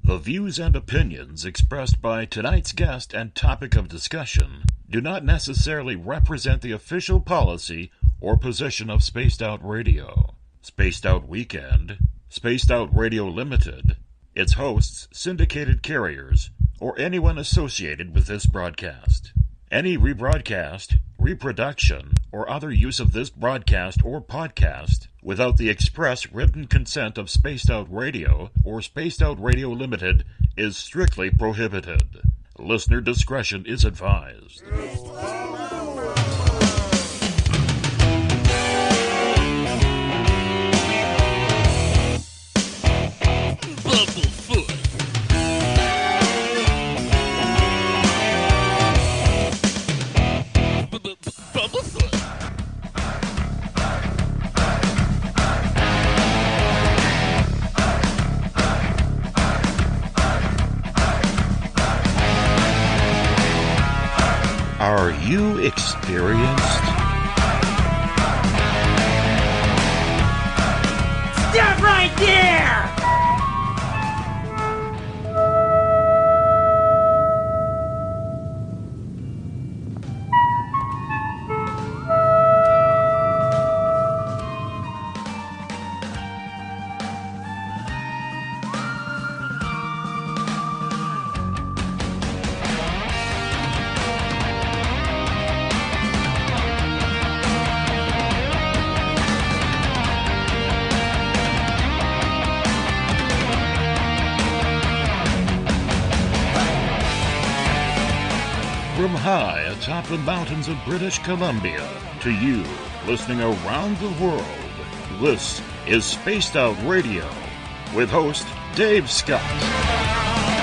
The views and opinions expressed by tonight's guest and topic of discussion do not necessarily represent the official policy or position of Spaced Out Radio, Spaced Out Weekend, Spaced Out Radio Limited, its hosts, syndicated carriers, or anyone associated with this broadcast. Any rebroadcast, reproduction, or other use of this broadcast or podcast without the express written consent of Spaced Out Radio or Spaced Out Radio Limited is strictly prohibited. Listener discretion is advised. Bumblefoot. Bumblefoot. Are you experienced? Stop right there! From high atop the mountains of British Columbia to you listening around the world, this is Spaced Out Radio with host Dave Scott.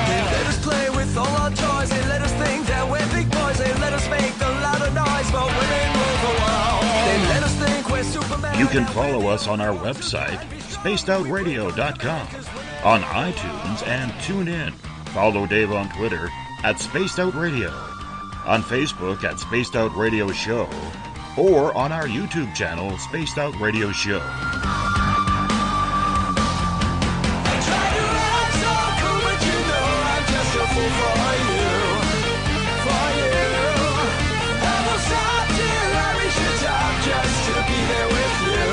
They let us play with all our toys. They let us think that we're big boys. They let us make the louder noise, but we ain't rule the world. They let us think we're Superman. You can follow us on our website, spacedoutradio.com, on iTunes and TuneIn. Follow Dave on Twitter at Spaced Out Radio, on Facebook at Spaced Out Radio Show, or on our YouTube channel, Spaced Out Radio Show. I try to act so cool, but you know I'm just a fool for you. For you. I will stop till I reach the top just to be there with you.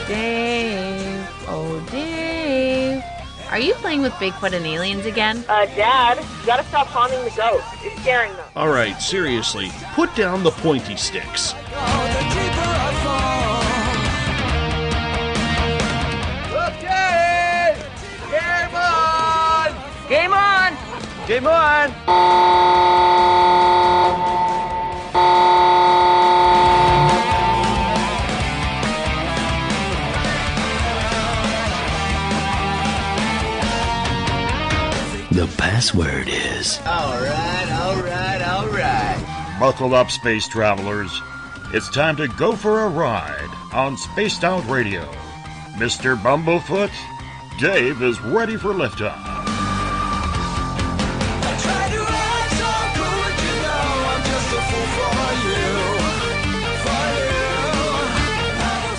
Dave, oh Dave, are you playing with Bigfoot and aliens again? Dad, you gotta stop haunting the ghost. It's scaring them. All right, seriously, put down the pointy sticks. Oh, the deeper I fall. Okay! Game on! Game on! The password is... All right. Buckle up, space travelers. It's time to go for a ride on Spaced Out Radio. Mr. Bumblefoot, Dave is ready for liftoff. I try to act so cool, but you know I'm just a fool for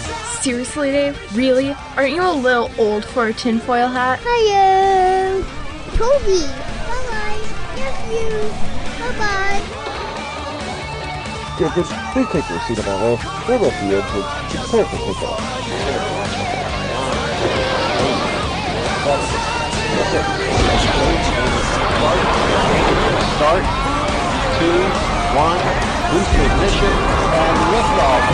you. Seriously, Dave? Really? Aren't you a little old for a tinfoil hat? Hello, Toby. Bye-bye. Nephew. Bye-bye. Please take your seat above all. We're with you to prepare for takeoff. Start. 2, 1. Boost ignition and lift off.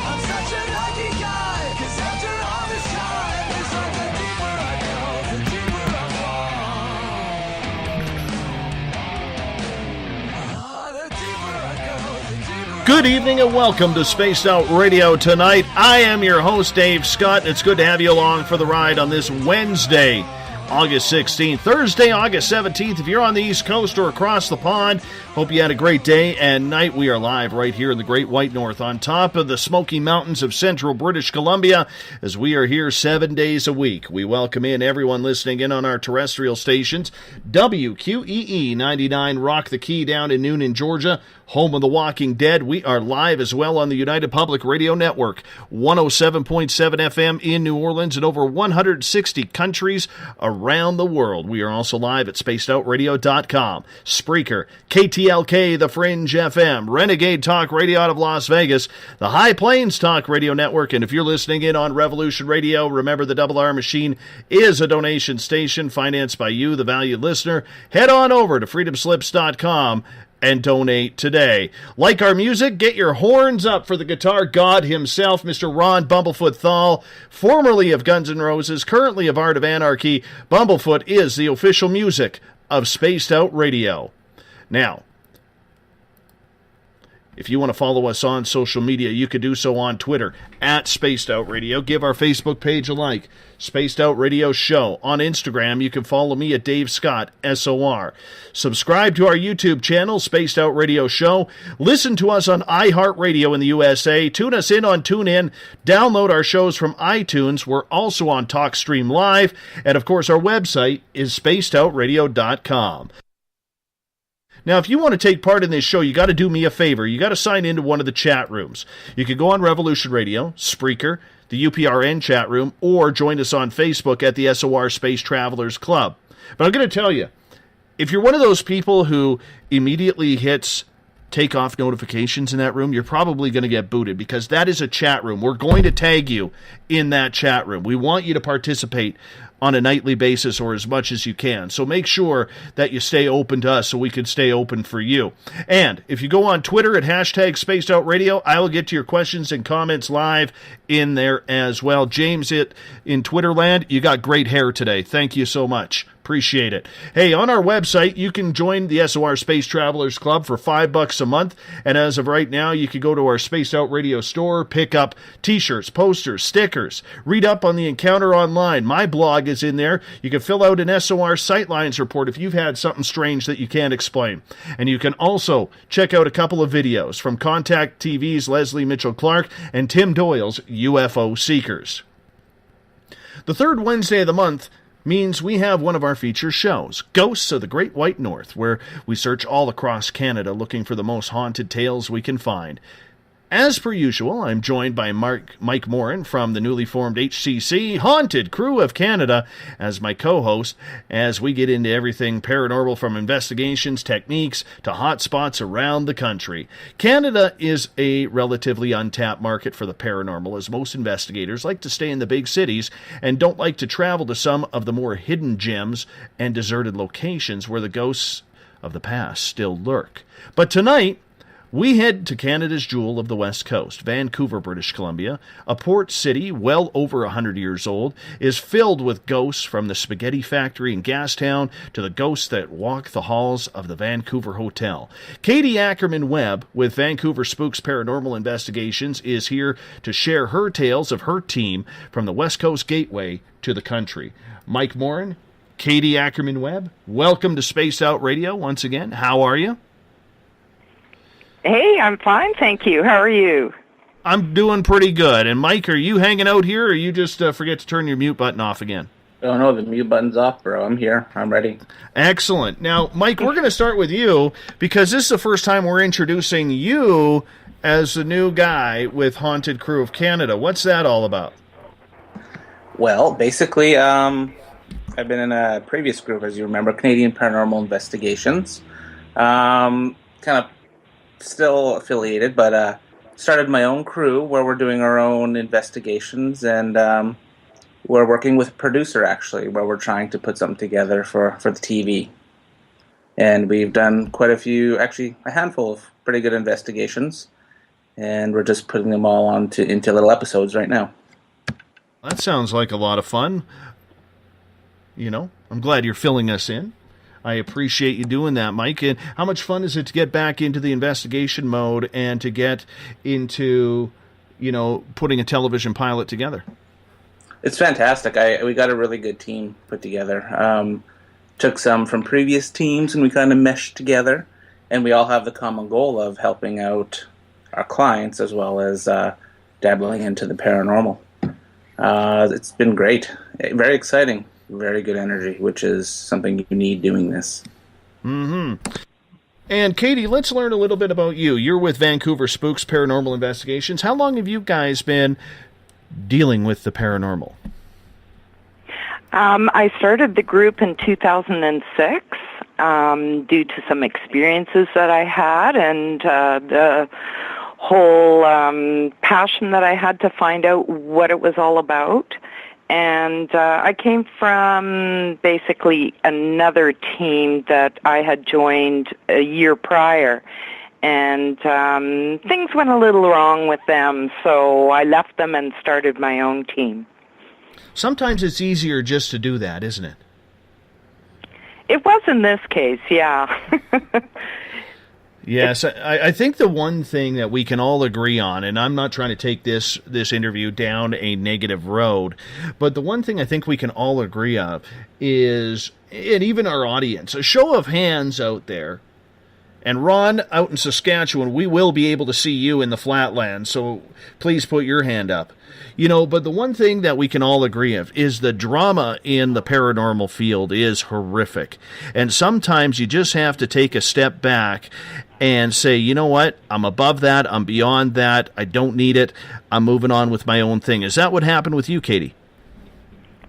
I'm such a lucky guy, 'cause after all this time, it's like the deeper I go, the deeper I fall. The deeper I go, the deeper Good evening and welcome to Spaced Out Radio tonight. I am your host, Dave Scott. It's good to have you along for the ride on this Wednesday, August 16th. Thursday, August 17th. If you're on the East Coast or across the pond, hope you had a great day and night. We are live right here in the Great White North on top of the Smoky Mountains of central British Columbia as we are here 7 days a week. We welcome in everyone listening in on our terrestrial stations. WQEE 99 Rock the Key down in Noonan, Georgia, home of The Walking Dead. We are live as well on the United Public Radio Network, 107.7 FM in New Orleans and over 160 countries around the world. We are also live at spacedoutradio.com, Spreaker, KTLK, The Fringe FM, Renegade Talk Radio out of Las Vegas, the High Plains Talk Radio Network, and if you're listening in on Revolution Radio, remember the Double R Machine is a donation station financed by you, the valued listener. Head on over to freedomslips.com and donate today. Like our music, get your horns up for the guitar god himself, Mr. Ron Bumblefoot THAL, formerly of Guns N' Roses, currently of Art of Anarchy. Bumblefoot is the official music of Spaced Out Radio. Now, if you want to follow us on social media, you could do so on Twitter, at Spaced Out Radio. Give our Facebook page a like, Spaced Out Radio Show. On Instagram, you can follow me at Dave Scott, SOR. Subscribe to our YouTube channel, Spaced Out Radio Show. Listen to us on iHeartRadio in the USA. Tune us in on TuneIn. Download our shows from iTunes. We're also on TalkStream Live. And, of course, our website is spacedoutradio.com. Now, if you want to take part in this show, you got to do me a favor. You got to sign into one of the chat rooms. You can go on Revolution Radio, Spreaker, the UPRN chat room, or join us on Facebook at the SOR Space Travelers Club. But I'm going to tell you, if you're one of those people who immediately hits takeoff notifications in that room, you're probably going to get booted because that is a chat room. We're going to tag you in that chat room. We want you to participate on a nightly basis or as much as you can. So make sure that you stay open to us so we can stay open for you. And if you go on Twitter at hashtag Spaced Out Radio, I will get to your questions and comments live in there as well. James, in Twitter land, you got great hair today. Thank you so much. Appreciate it. Hey, on our website, you can join the SOR Space Travelers Club for $5 a month. And as of right now, you can go to our Spaced Out Radio store, pick up t-shirts, posters, stickers, read up on the encounter online. My blog is in there. You can fill out an SOR Sightlines report if you've had something strange that you can't explain. And you can also check out a couple of videos from Contact TV's Leslie Mitchell-Clark and Tim Doyle's UFO Seekers. The third Wednesday of the month means we have one of our feature shows, Ghosts of the Great White North, where we search all across Canada looking for the most haunted tales we can find. As per usual, I'm joined by Mike Morin from the newly formed HCC Haunted Crew of Canada as my co-host as we get into everything paranormal from investigations, techniques, to hotspots around the country. Canada is a relatively untapped market for the paranormal, as most investigators like to stay in the big cities and don't like to travel to some of the more hidden gems and deserted locations where the ghosts of the past still lurk. But tonight, we head to Canada's jewel of the West Coast. Vancouver, British Columbia, a port city well over 100 years old, is filled with ghosts from the spaghetti factory in Gastown to the ghosts that walk the halls of the Vancouver Hotel. Katie Ackerman-Webb with Vancouver Spooks Paranormal Investigations is here to share her tales of her team from the West Coast gateway to the country. Mike Morin, Katie Ackerman-Webb, welcome to Spaced Out Radio once again. How are you? Hey, I'm fine, thank you. How are you? I'm doing pretty good. And Mike, are you hanging out here, or you just forget to turn your mute button off again? Oh, no, the mute button's off, bro. I'm here. I'm ready. Excellent. Now, Mike, we're going to start with you, because this is the first time we're introducing you as the new guy with Haunted Crew of Canada. What's that all about? Well, basically, I've been in a previous group, as you remember, Canadian Paranormal Investigations. Kind of still affiliated, but started my own crew where we're doing our own investigations, and we're working with a producer, actually, where we're trying to put something together for the TV. And we've done quite a few, actually a handful of pretty good investigations, and we're just putting them all into little episodes right now. That sounds like a lot of fun. You know, I'm glad you're filling us in. I appreciate you doing that, Mike. And how much fun is it to get back into the investigation mode and to get into, you know, putting a television pilot together? It's fantastic. We got a really good team put together. Took some from previous teams, and we kind of meshed together. And we all have the common goal of helping out our clients as well as dabbling into the paranormal. It's been great. Very exciting. Very good energy, which is something you need doing this. Mm-hmm. And Katie, let's learn a little bit about you. You're with Vancouver Spooks Paranormal Investigations. How long have you guys been dealing with the paranormal? I started the group in 2006 due to some experiences that I had and the whole passion that I had to find out what it was all about. And I came from basically another team that I had joined a year prior. And things went a little wrong with them, so I left them and started my own team. Sometimes it's easier just to do that, isn't it? It was in this case, yeah. Yes, I think the one thing that we can all agree on, and I'm not trying to take this interview down a negative road, but the one thing I think we can all agree on is, and even our audience, a show of hands out there, and Ron, out in Saskatchewan, we will be able to see you in the Flatlands, so please put your hand up. But the one thing that we can all agree of is the drama in the paranormal field is horrific. And sometimes you just have to take a step back and say, you know what, I'm above that, I'm beyond that, I don't need it, I'm moving on with my own thing. Is that what happened with you, Katie?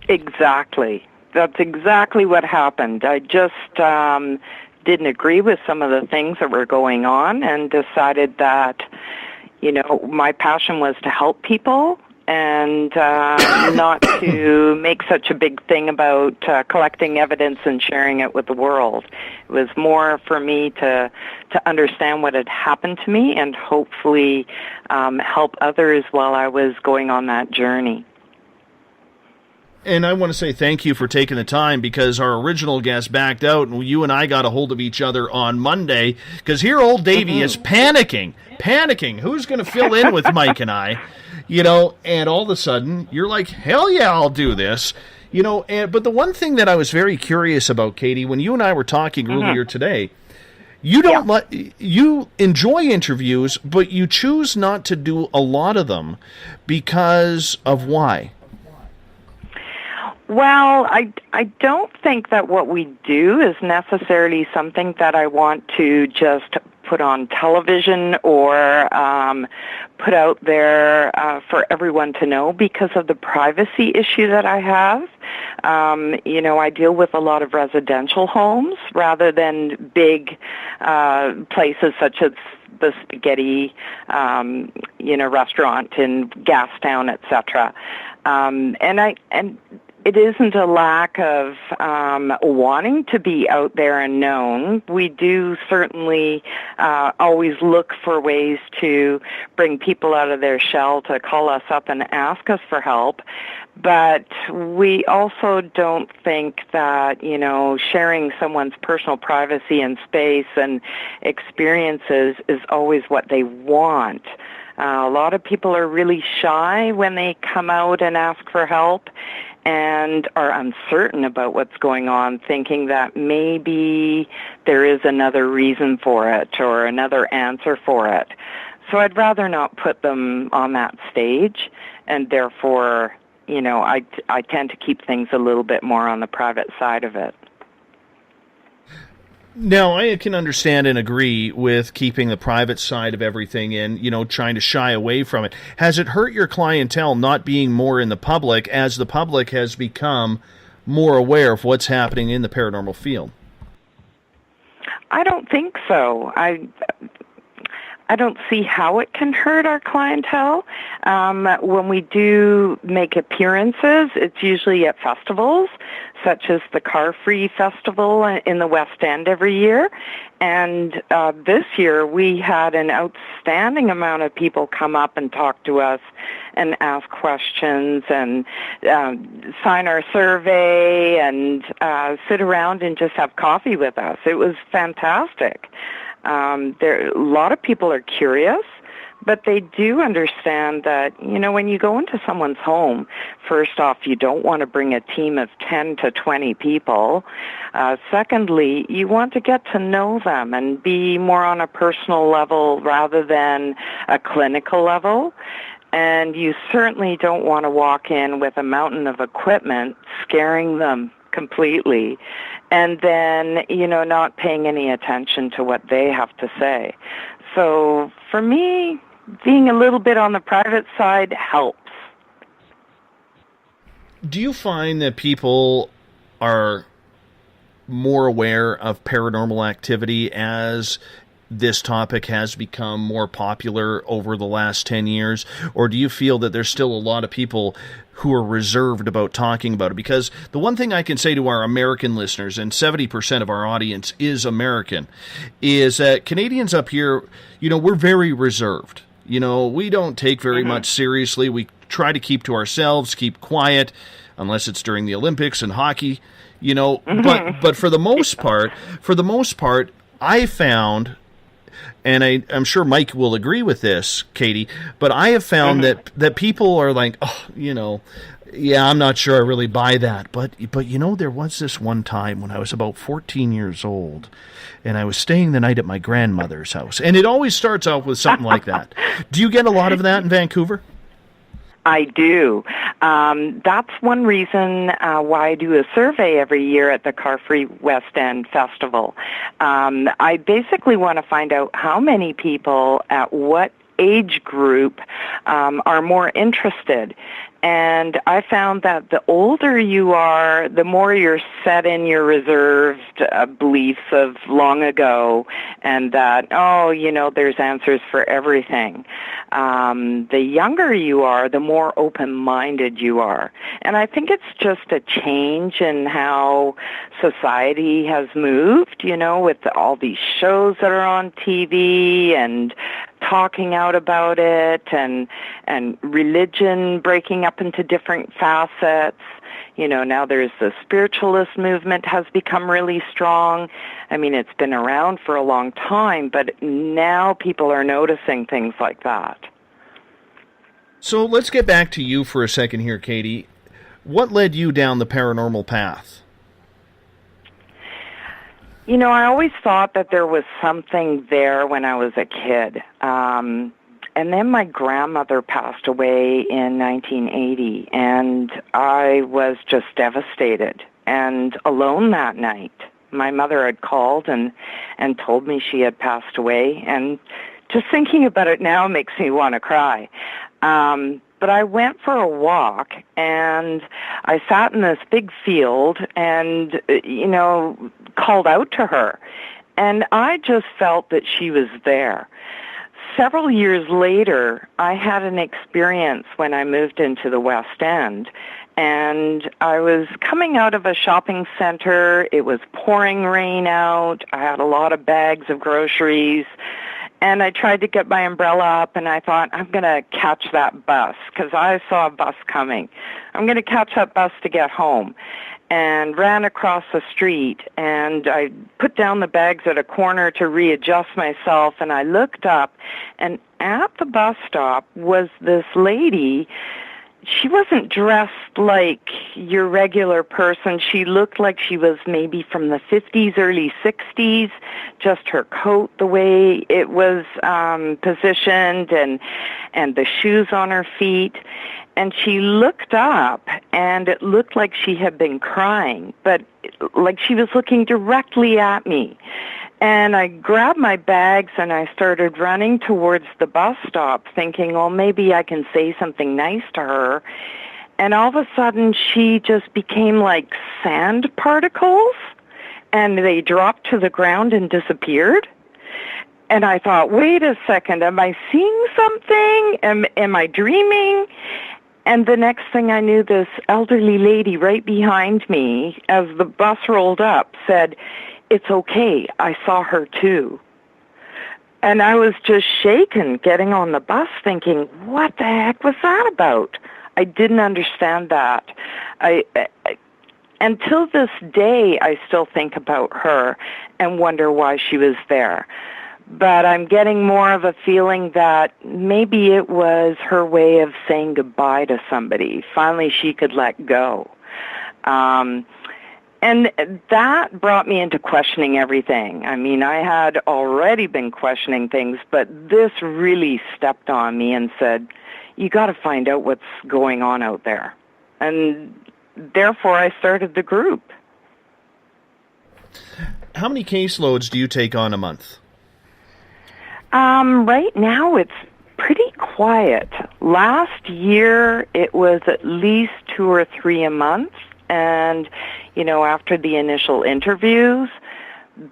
Exactly. That's exactly what happened. I just didn't agree with some of the things that were going on and decided that, my passion was to help people and not to make such a big thing about collecting evidence and sharing it with the world. It was more for me to understand what had happened to me and hopefully help others while I was going on that journey. And I want to say thank you for taking the time, because our original guest backed out and you and I got a hold of each other on Monday, because here old Davey is panicking. Who's going to fill in with Mike and I? And all of a sudden you're like, hell yeah, I'll do this. But the one thing that I was very curious about, Katie, when you and I were talking earlier today, you enjoy interviews, but you choose not to do a lot of them because of why? Well, I don't think that what we do is necessarily something that I want to just put on television or put out there for everyone to know because of the privacy issue that I have. I deal with a lot of residential homes rather than big places such as the Spaghetti, restaurant in Gastown, etc. And it isn't a lack of wanting to be out there and known. We do certainly always look for ways to bring people out of their shell to call us up and ask us for help. But we also don't think that, sharing someone's personal privacy and space and experiences is always what they want. A lot of people are really shy when they come out and ask for help and are uncertain about what's going on, thinking that maybe there is another reason for it or another answer for it. So I'd rather not put them on that stage, and therefore, I tend to keep things a little bit more on the private side of it. Now, I can understand and agree with keeping the private side of everything and, trying to shy away from it. Has it hurt your clientele not being more in the public as the public has become more aware of what's happening in the paranormal field? I don't think so. I don't see how it can hurt our clientele. When we do make appearances, it's usually at festivals, such as the Car Free Festival in the West End every year. And this year we had an outstanding amount of people come up and talk to us and ask questions and sign our survey and sit around and just have coffee with us. It was fantastic. A lot of people are curious. But they do understand that, when you go into someone's home, first off, you don't want to bring a team of 10 to 20 people. Secondly, you want to get to know them and be more on a personal level rather than a clinical level. And you certainly don't want to walk in with a mountain of equipment, scaring them completely, and then, not paying any attention to what they have to say. So for me, being a little bit on the private side helps. Do you find that people are more aware of paranormal activity as this topic has become more popular over the last 10 years? Or do you feel that there's still a lot of people who are reserved about talking about it? Because the one thing I can say to our American listeners, and 70% of our audience is American, is that Canadians up here, we're very reserved. We don't take very much seriously. We try to keep to ourselves, keep quiet, unless it's during the Olympics and hockey, but for the most part, I found, and I'm sure Mike will agree with this, Katie, but I have found that people are like, yeah, I'm not sure I really buy that. But there was this one time when I was about 14 years old, and I was staying the night at my grandmother's house. And it always starts out with something like that. Do you get a lot of that in Vancouver? I do. That's one reason why I do a survey every year at the Car-Free West End Festival. I basically want to find out how many people at what age group are more interested. And I found that the older you are, the more you're set in your reserved beliefs of long ago, and that, there's answers for everything. The younger you are, the more open-minded you are. And I think it's just a change in how society has moved, with all these shows that are on TV and talking out about it, and religion breaking up into different facets. Now there's the spiritualist movement has become really strong. I mean, it's been around for a long time, but now people are noticing things like that. So let's get back to you for a second here, Katie. What led you down the paranormal path? I always thought that there was something there when I was a kid. And then my grandmother passed away in 1980, and I was just devastated and alone that night. My mother had called and told me she had passed away, and just thinking about it now makes me want to cry. But I went for a walk, and I sat in this big field and, called out to her. And I just felt that she was there. Several years later, I had an experience when I moved into the West End, and I was coming out of a shopping center. It was pouring rain out. I had a lot of bags of groceries, and I tried to get my umbrella up, and I thought, I'm going to catch that bus, because I saw a bus coming. I'm going to catch that bus to get home. And ran across the street, and I put down the bags at a corner to readjust myself, and I looked up, and at the bus stop was this lady. She wasn't dressed like your regular person. She looked like she was maybe from the 50s, early 60s, just her coat, the way it was positioned, and the shoes on her feet. And she looked up, and it looked like she had been crying, but like she was looking directly at me. And I grabbed my bags, and I started running towards the bus stop, thinking, maybe I can say something nice to her. And all of a sudden, she just became like sand particles, and they dropped to the ground and disappeared. And I thought, wait a second, am I seeing something? Am I dreaming? And the next thing I knew, this elderly lady right behind me, as the bus rolled up, said, "It's okay, I saw her too." And I was just shaken getting on the bus thinking, what the heck was that about? I didn't understand that. Until this day, I still think about her and wonder why she was there. But I'm getting more of a feeling that maybe it was her way of saying goodbye to somebody. Finally, she could let go. And that brought me into questioning everything. I mean, I had already been questioning things, but this really stepped on me and said, you got to find out what's going on out there. And therefore, I started the group. How many caseloads do you take on a month? Right now, it's pretty quiet. Last year, it was at least 2 or 3 a month. And, you know, after the initial interviews,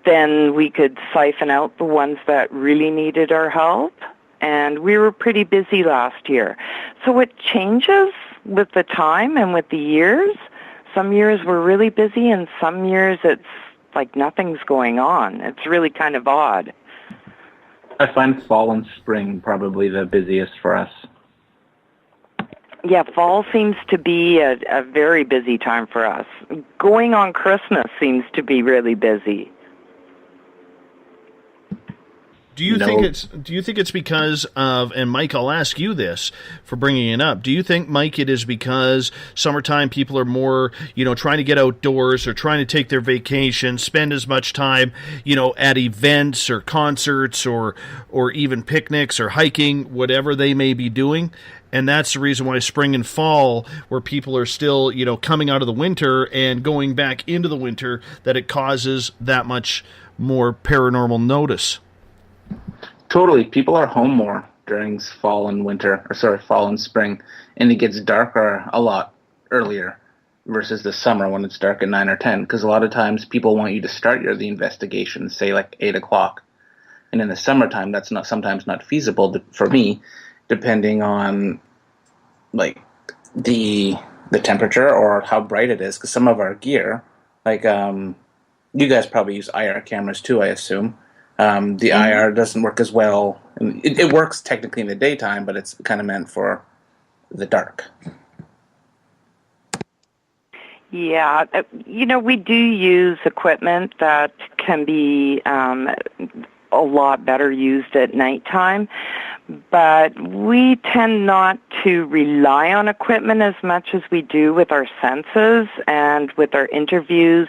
then we could siphon out the ones that really needed our help. And we were pretty busy last year. So it changes with the time and with the years. Some years we're really busy, and some years it's like nothing's going on. It's really kind of odd. I find fall and spring probably the busiest for us. Yeah, fall seems to be a very busy time for us. Going on Christmas seems to be really busy. Do you think it's because of, and Mike, I'll ask you this for bringing it up. Do you think, Mike, it is because summertime people are more, you know, trying to get outdoors or trying to take their vacation, spend as much time, you know, at events or concerts or even picnics or hiking, whatever they may be doing? And that's the reason why spring and fall, where people are still, you know, coming out of the winter and going back into the winter, that it causes that much more paranormal notice. Totally. People are home more during fall and spring, and it gets darker a lot earlier versus the summer when it's dark at 9 or 10, because a lot of times people want you to start the investigation, say like 8 o'clock. And in the summertime, that's sometimes not feasible for me, depending on like the temperature or how bright it is, because some of our gear, like you guys probably use IR cameras too, I assume. The IR doesn't work as well. It works technically in the daytime, but it's kind of meant for the dark. Yeah, you know, we do use equipment that can be a lot better used at nighttime, but we tend not to rely on equipment as much as we do with our senses and with our interviews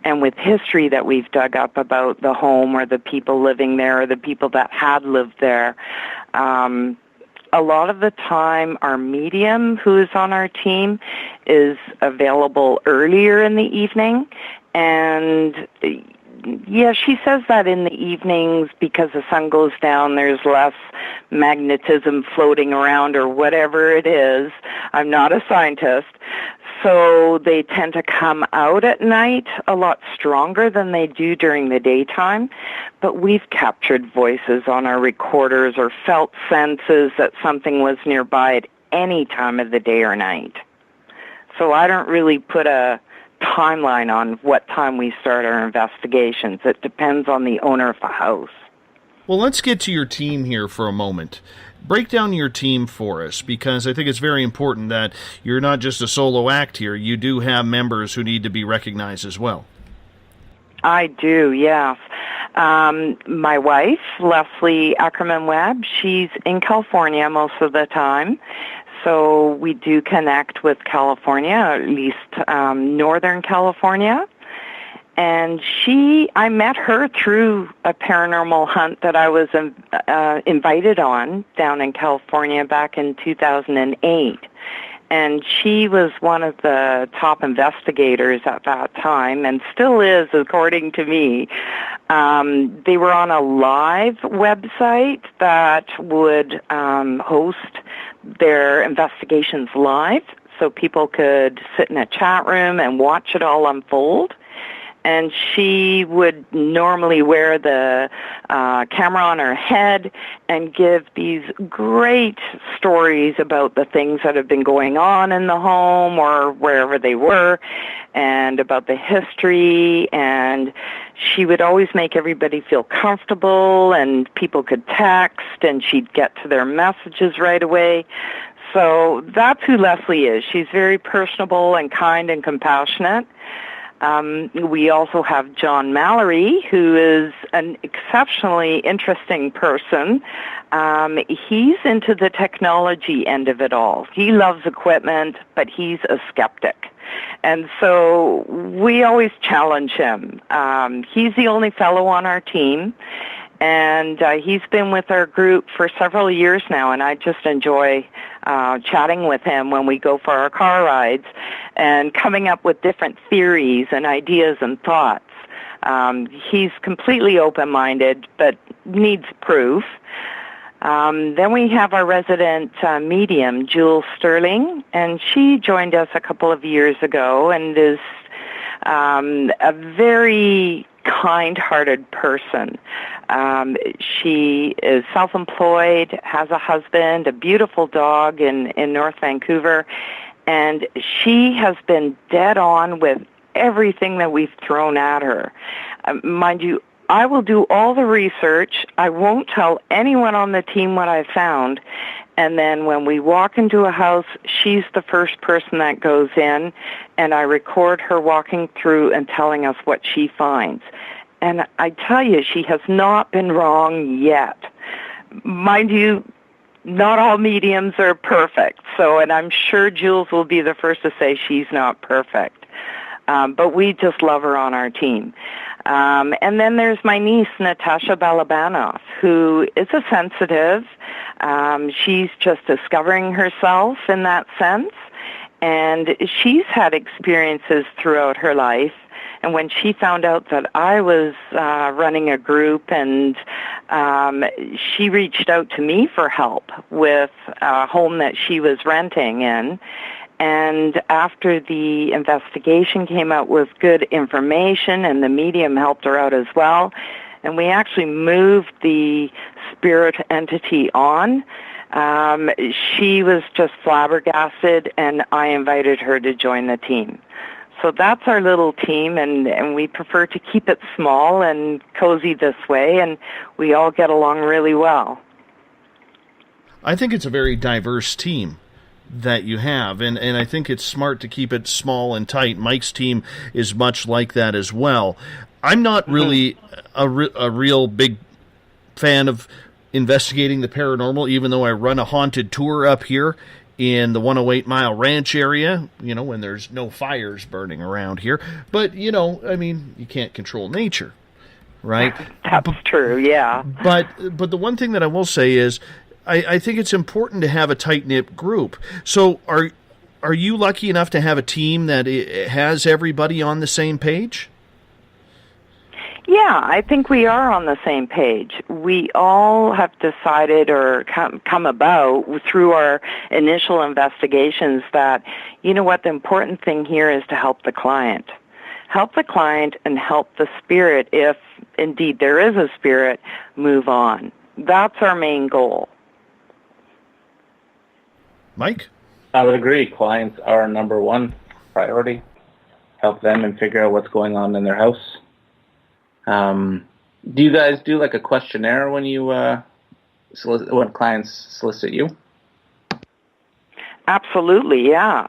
and with history that we've dug up about the home or the people living there or the people that had lived there. A lot of the time, our medium who is on our team is available earlier in the evening, and yeah, she says that in the evenings, because the sun goes down, there's less magnetism floating around or whatever it is. I'm not a scientist. So they tend to come out at night a lot stronger than they do during the daytime. But we've captured voices on our recorders or felt senses that something was nearby at any time of the day or night. So I don't really put a timeline on what time we start our investigations. It depends on the owner of the house. Well, let's get to your team here for a moment. Break down your team for us, because I think it's very important that you're not just a solo act here. You do have members who need to be recognized as well. I do, yes. My wife, Leslie Ackerman-Webb, she's in California most of the time. So we do connect with California, at least Northern California. And I met her through a paranormal hunt that I was invited on down in California back in 2008. And she was one of the top investigators at that time, and still is, according to me. They were on a live website that would host their investigations live, so people could sit in a chat room and watch it all unfold. And she would normally wear the camera on her head and give these great stories about the things that have been going on in the home or wherever they were, and about the history. And she would always make everybody feel comfortable, and people could text, and she'd get to their messages right away. So that's who Leslie is. She's very personable and kind and compassionate. We also have John Mallory, who is an exceptionally interesting person. He's into the technology end of it all. He loves equipment, but he's a skeptic. And so we always challenge him. He's the only fellow on our team, and he's been with our group for several years now, and I just enjoy chatting with him when we go for our car rides and coming up with different theories and ideas and thoughts. He's completely open-minded, but needs proof. Then we have our resident medium, Jules Sterling, and she joined us a couple of years ago and is a very kind-hearted person. She is self-employed, has a husband, a beautiful dog in North Vancouver, and she has been dead on with everything that we've thrown at her. Mind you, I will do all the research. I won't tell anyone on the team what I found. And then when we walk into a house, she's the first person that goes in, and I record her walking through and telling us what she finds. And I tell you, she has not been wrong yet. Mind you, not all mediums are perfect. So, and I'm sure Jules will be the first to say she's not perfect. But we just love her on our team. And then there's my niece, Natasha Balabanoff, who is a sensitive. She's just discovering herself in that sense. And she's had experiences throughout her life. And when she found out that I was running a group, and she reached out to me for help with a home that she was renting in. And after the investigation came out with good information, and the medium helped her out as well, and we actually moved the spirit entity on, she was just flabbergasted, and I invited her to join the team. So that's our little team, and we prefer to keep it small and cozy this way, and we all get along really well. I think it's a very diverse team that you have, and I think it's smart to keep it small and tight. Mike's team is much like that as well. I'm not really a real big fan of investigating the paranormal, even though I run a haunted tour up here in the 108 Mile Ranch area, when there's no fires burning around here. But, I mean, you can't control nature, right? That's true, yeah. But the one thing that I will say is, I think it's important to have a tight-knit group. So are you lucky enough to have a team that has everybody on the same page? Yeah, I think we are on the same page. We all have decided or come about through our initial investigations that, the important thing here is to help the client. Help the client and help the spirit, if indeed there is a spirit, move on. That's our main goal. Mike? I would agree. Clients are our number one priority. Help them and figure out what's going on in their house. Do you guys do like a questionnaire when you when clients solicit you? Absolutely, yeah.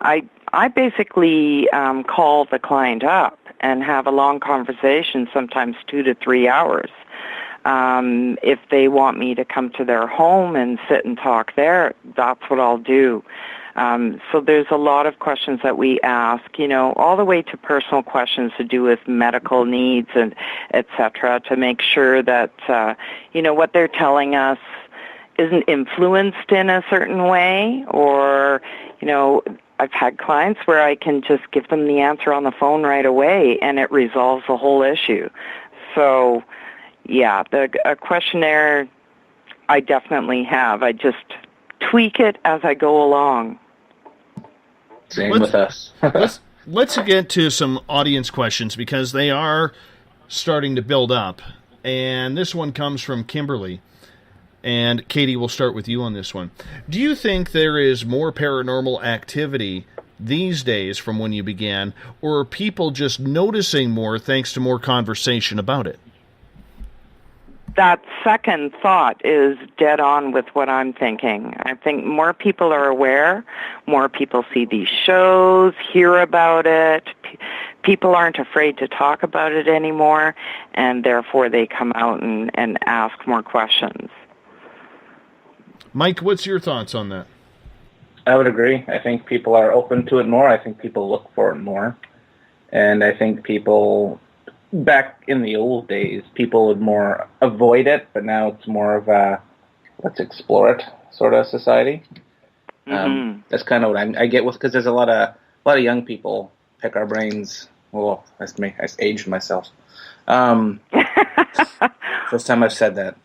I basically call the client up and have a long conversation, sometimes 2 to 3 hours. If they want me to come to their home and sit and talk there, that's what I'll do. So there's a lot of questions that we ask, all the way to personal questions to do with medical needs and et cetera, to make sure that, what they're telling us isn't influenced in a certain way, or, I've had clients where I can just give them the answer on the phone right away and it resolves the whole issue. So, yeah, a questionnaire I definitely have. I just tweak it as I go along. Same with us. let's get to some audience questions because they are starting to build up. And this one comes from Kimberly. And Katie, we'll start with you on this one. Do you think there is more paranormal activity these days from when you began, or are people just noticing more thanks to more conversation about it? That second thought is dead on with what I'm thinking. I think more people are aware, more people see these shows, hear about it. people aren't afraid to talk about it anymore, and therefore they come out and ask more questions. Mike, what's your thoughts on that? I would agree. I think people are open to it more. I think people look for it more. And I think people, back in the old days, people would more avoid it, but now it's more of a let's explore it sort of society. That's kind of what I get with, because there's a lot of young people pick our brains. Well, that's me. I aged myself. First time I've said that.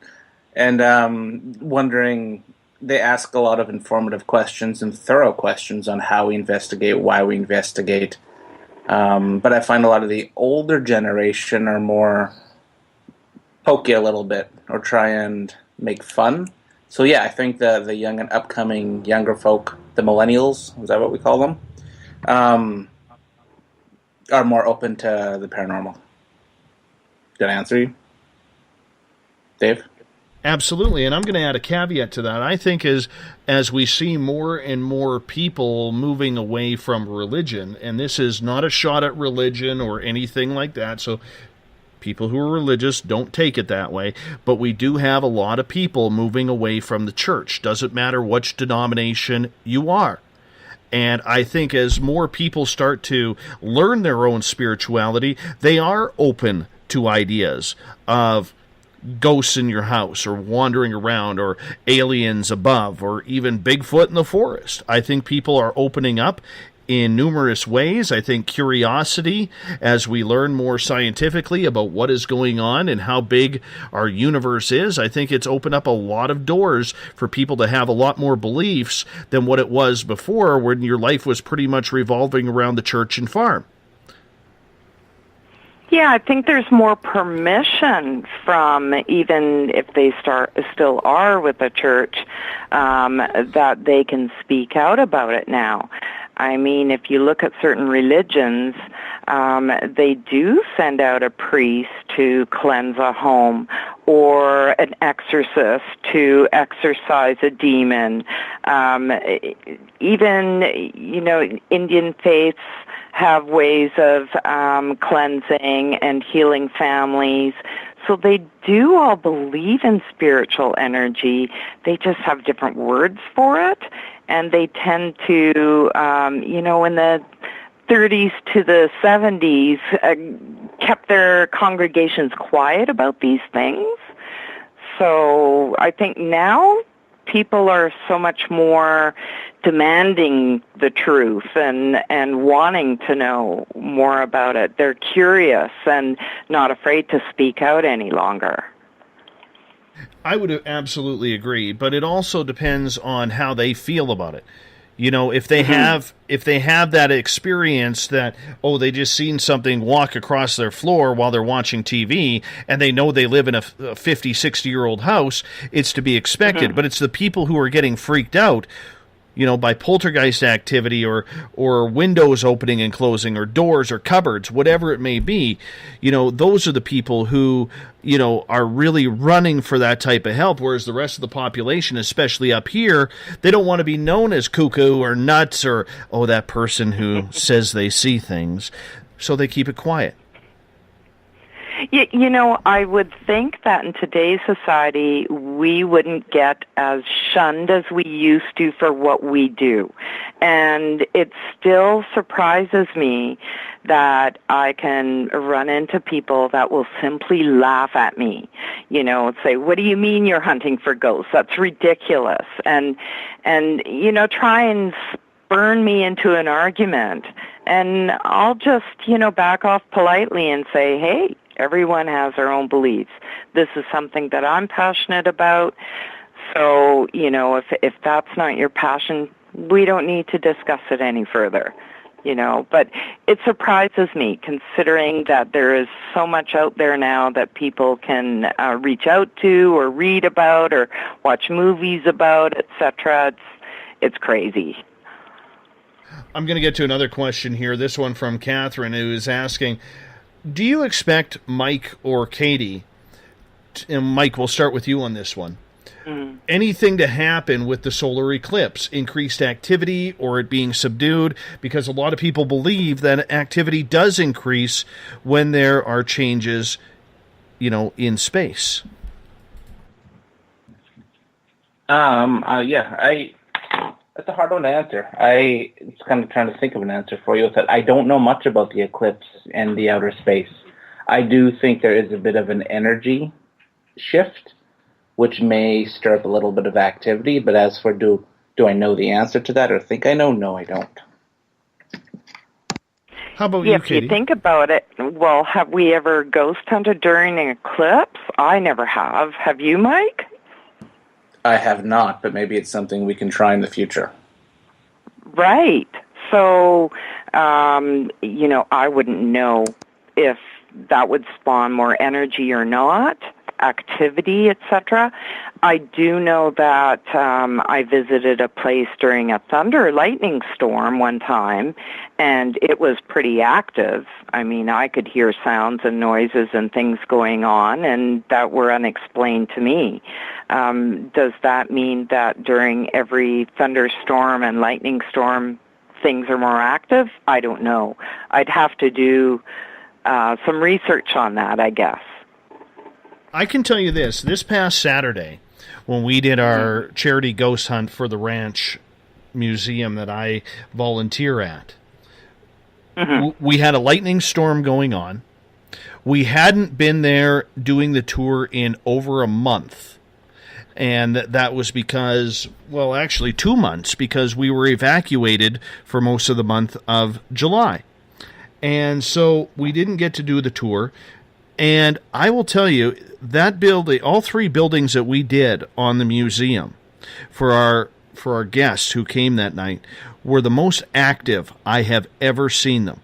And wondering, they ask a lot of informative questions and thorough questions on how we investigate, why we investigate. But I find a lot of the older generation are more poke you a little bit or try and make fun. So yeah, I think the young and upcoming younger folk, the millennials, is that what we call them, are more open to the paranormal. Did I answer you, Dave? Absolutely, and I'm going to add a caveat to that. I think as we see more and more people moving away from religion, and this is not a shot at religion or anything like that, so people who are religious don't take it that way, but we do have a lot of people moving away from the church. Doesn't matter which denomination you are. And I think as more people start to learn their own spirituality, they are open to ideas of ghosts in your house or wandering around or aliens above or even Bigfoot in the forest. I think people are opening up in numerous ways. I think curiosity, as we learn more scientifically about what is going on and how big our universe is, I think it's opened up a lot of doors for people to have a lot more beliefs than what it was before, when your life was pretty much revolving around the church and farm. Yeah, I think there's more permission from, even if they still are with the church, that they can speak out about it now. I mean, if you look at certain religions, they do send out a priest to cleanse a home or an exorcist to exorcise a demon. Even, Indian faiths have ways of cleansing and healing families. So they do all believe in spiritual energy. They just have different words for it. And they tend to, in the 30s to the 70s, kept their congregations quiet about these things. So I think now people are so much more demanding the truth and wanting to know more about it. They're curious and not afraid to speak out any longer. I would absolutely agree, but it also depends on how they feel about it. If they have that experience that, they just seen something walk across their floor while they're watching TV, and they know they live in a 50, 60-year-old house, it's to be expected. But it's the people who are getting freaked out, by poltergeist activity or windows opening and closing or doors or cupboards, whatever it may be. Those are the people who, are really running for that type of help, whereas the rest of the population, especially up here, they don't want to be known as cuckoo or nuts or, that person who says they see things, so they keep it quiet. I would think that in today's society, we wouldn't get as shunned as we used to for what we do. And it still surprises me that I can run into people that will simply laugh at me, say, what do you mean you're hunting for ghosts? That's ridiculous. And try and spurn me into an argument. And I'll just, back off politely and say, hey, everyone has their own beliefs. This is something that I'm passionate about. So, if that's not your passion, we don't need to discuss it any further. But it surprises me, considering that there is so much out there now that people can reach out to or read about or watch movies about, etc. It's crazy. I'm going to get to another question here. This one from Catherine, who is asking, do you expect Mike or Katie, and Mike, we'll start with you on this one, anything to happen with the solar eclipse, increased activity or it being subdued, because a lot of people believe that activity does increase when there are changes, in space. That's a hard one to answer. It's kind of trying to think of an answer for you. That I don't know much about the eclipse and the outer space. I do think there is a bit of an energy shift, which may stir up a little bit of activity. But as for do I know the answer to that or think I know? No, I don't. How about you, Katie? If you think about it, well, have we ever ghost hunted during an eclipse? I never have. Have you, Mike? I have not, but maybe it's something we can try in the future. Right. So, I wouldn't know if that would spawn more energy or not, activity, etc. I do know that I visited a place during a thunder or lightning storm one time, and it was pretty active. I mean, I could hear sounds and noises and things going on, and that were unexplained to me. Does that mean that during every thunderstorm and lightning storm things are more active? I don't know. I'd have to do some research on that, I guess. I can tell you this past Saturday, when we did our charity ghost hunt for the ranch museum that I volunteer at, we had a lightning storm going on. We hadn't been there doing the tour in over a month. And that was because, well, actually 2 months, because we were evacuated for most of the month of July. And so we didn't get to do the tour. And I will tell you, that building, all 3 buildings that we did on the museum for our guests who came that night were the most active I have ever seen them.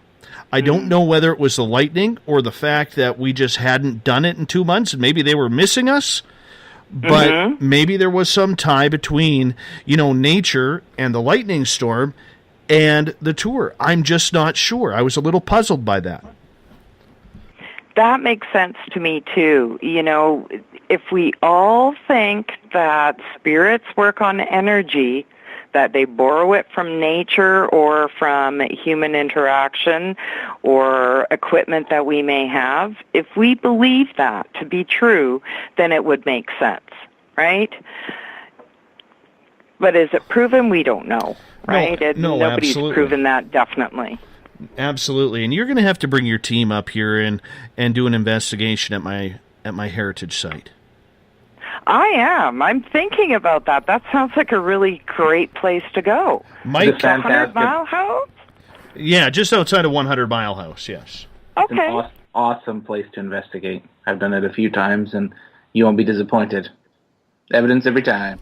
I don't know whether it was the lightning or the fact that we just hadn't done it in 2 months and maybe they were missing us. But maybe there was some tie between, nature and the lightning storm and the tour. I'm just not sure. I was a little puzzled by that. That makes sense to me, too. If we all think that spirits work on energy, that they borrow it from nature or from human interaction or equipment that we may have, if we believe that to be true, then it would make sense, right? But is it proven? We don't know, right? No, nobody's absolutely. proven that, definitely. Absolutely. And you're going to have to bring your team up here and do an investigation at my heritage site. I am. I'm thinking about that. That sounds like a really great place to go. Mike, the 100 Mile House? Yeah, just outside of 100 Mile House, yes. Okay. It's an awesome place to investigate. I've done it a few times, and you won't be disappointed. Evidence every time.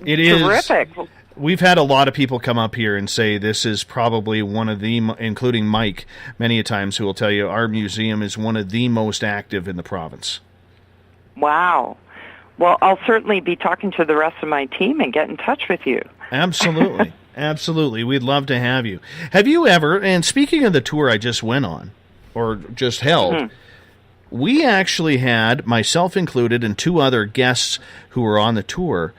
It is. Terrific. We've had a lot of people come up here and say this is probably one of the, including Mike, many a times, who will tell you our museum is one of the most active in the province. Wow. Well, I'll certainly be talking to the rest of my team and get in touch with you. Absolutely. Absolutely. We'd love to have you. Have you ever, and speaking of the tour I just went on, or just held, we actually had, myself included, and 2 other guests who were on the tour,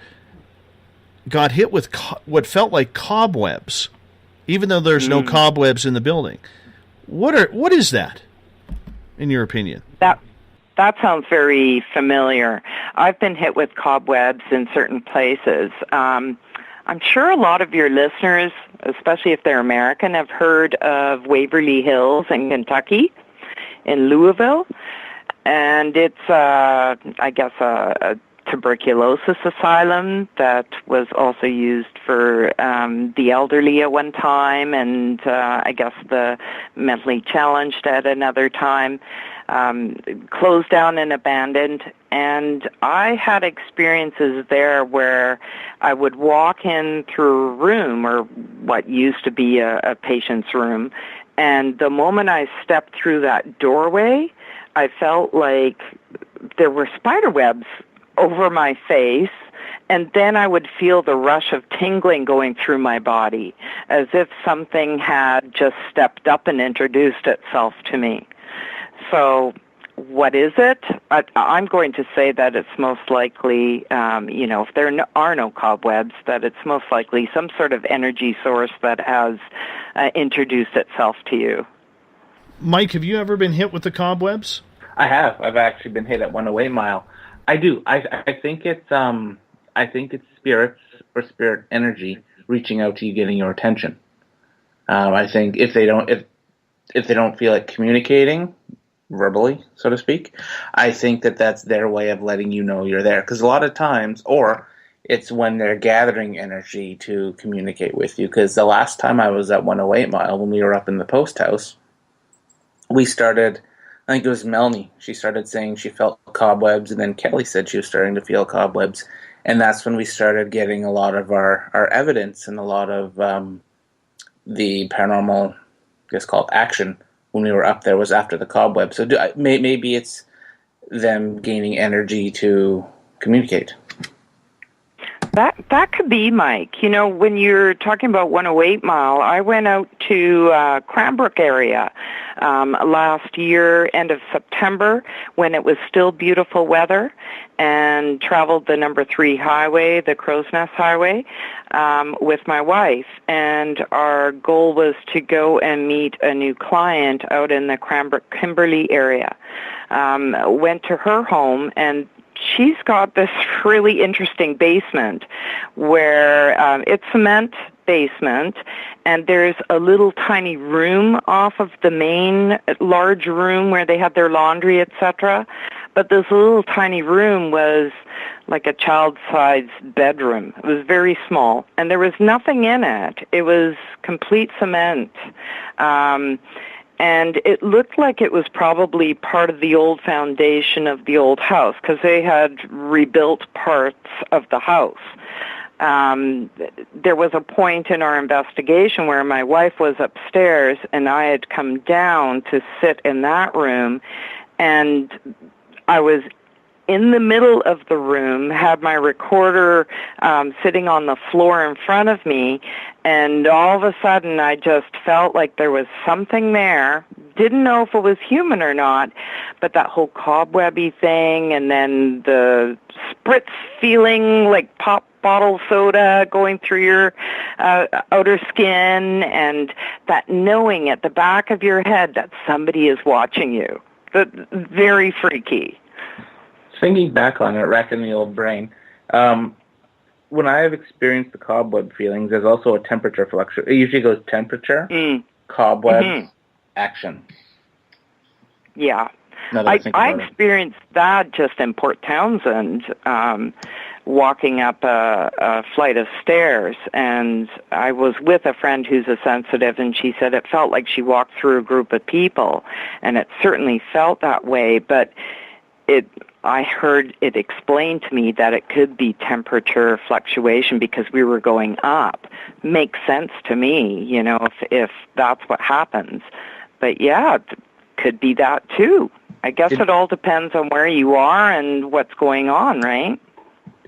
got hit with what felt like cobwebs, even though there's no cobwebs in the building. What is that, in your opinion? That sounds very familiar. I've been hit with cobwebs in certain places. I'm sure a lot of your listeners, especially if they're American, have heard of Waverly Hills in Kentucky, in Louisville. And it's, I guess, a tuberculosis asylum that was also used for the elderly at one time, and I guess the mentally challenged at another time. Closed down and abandoned, and I had experiences there where I would walk in through a room, or what used to be a patient's room, and the moment I stepped through that doorway, I felt like there were spider webs over my face, and then I would feel the rush of tingling going through my body, as if something had just stepped up and introduced itself to me. So what is it? I'm going to say that it's most likely, if there are no cobwebs, that it's most likely some sort of energy source that has introduced itself to you. Mike, have you ever been hit with the cobwebs? I have. I've actually been hit at 108 Mile. I do. I think it's spirits or spirit energy reaching out to you, getting your attention. I think if they don't feel like communicating verbally, so to speak, I think that's their way of letting you know you're there. Because a lot of times, or it's when they're gathering energy to communicate with you. Because the last time I was at 108 Mile, when we were up in the post house, we started, I think it was Melanie, she started saying she felt cobwebs, and then Kelly said she was starting to feel cobwebs. And that's when we started getting a lot of our evidence and a lot of the paranormal, I guess, called action when we were up there was after the cobweb. So maybe it's them gaining energy to communicate. That could be, Mike. When you're talking about 108 Mile, I went out to Cranbrook area last year, end of September, when it was still beautiful weather, and traveled the number 3 highway, the Crow's Nest Highway, with my wife. And our goal was to go and meet a new client out in the Cranbrook-Kimberley area. Went to her home, and she's got this really interesting basement where it's cement basement, and there's a little tiny room off of the main large room where they had their laundry, etc. But this little tiny room was like a child-sized bedroom. It was very small, and there was nothing in it. It was complete cement. And it looked like it was probably part of the old foundation of the old house, because they had rebuilt parts of the house. There was a point in our investigation where my wife was upstairs and I had come down to sit in that room, and I was in the middle of the room, had my recorder sitting on the floor in front of me, and all of a sudden I just felt like there was something there. Didn't know if it was human or not, but that whole cobwebby thing, and then the spritz feeling like pop bottle soda going through your outer skin, and that knowing at the back of your head that somebody is watching you. Very freaky. Thinking back on it, racking the old brain, when I have experienced the cobweb feelings, there's also a temperature fluctuation. It usually goes temperature, cobwebs, action. Yeah. I experienced that just in Port Townsend, walking up a flight of stairs, and I was with a friend who's a sensitive, and she said it felt like she walked through a group of people, and it certainly felt that way, but I heard it explained to me that it could be temperature fluctuation because we were going up. Makes sense to me, if that's what happens. But yeah, it could be that too. I guess it all depends on where you are and what's going on, right?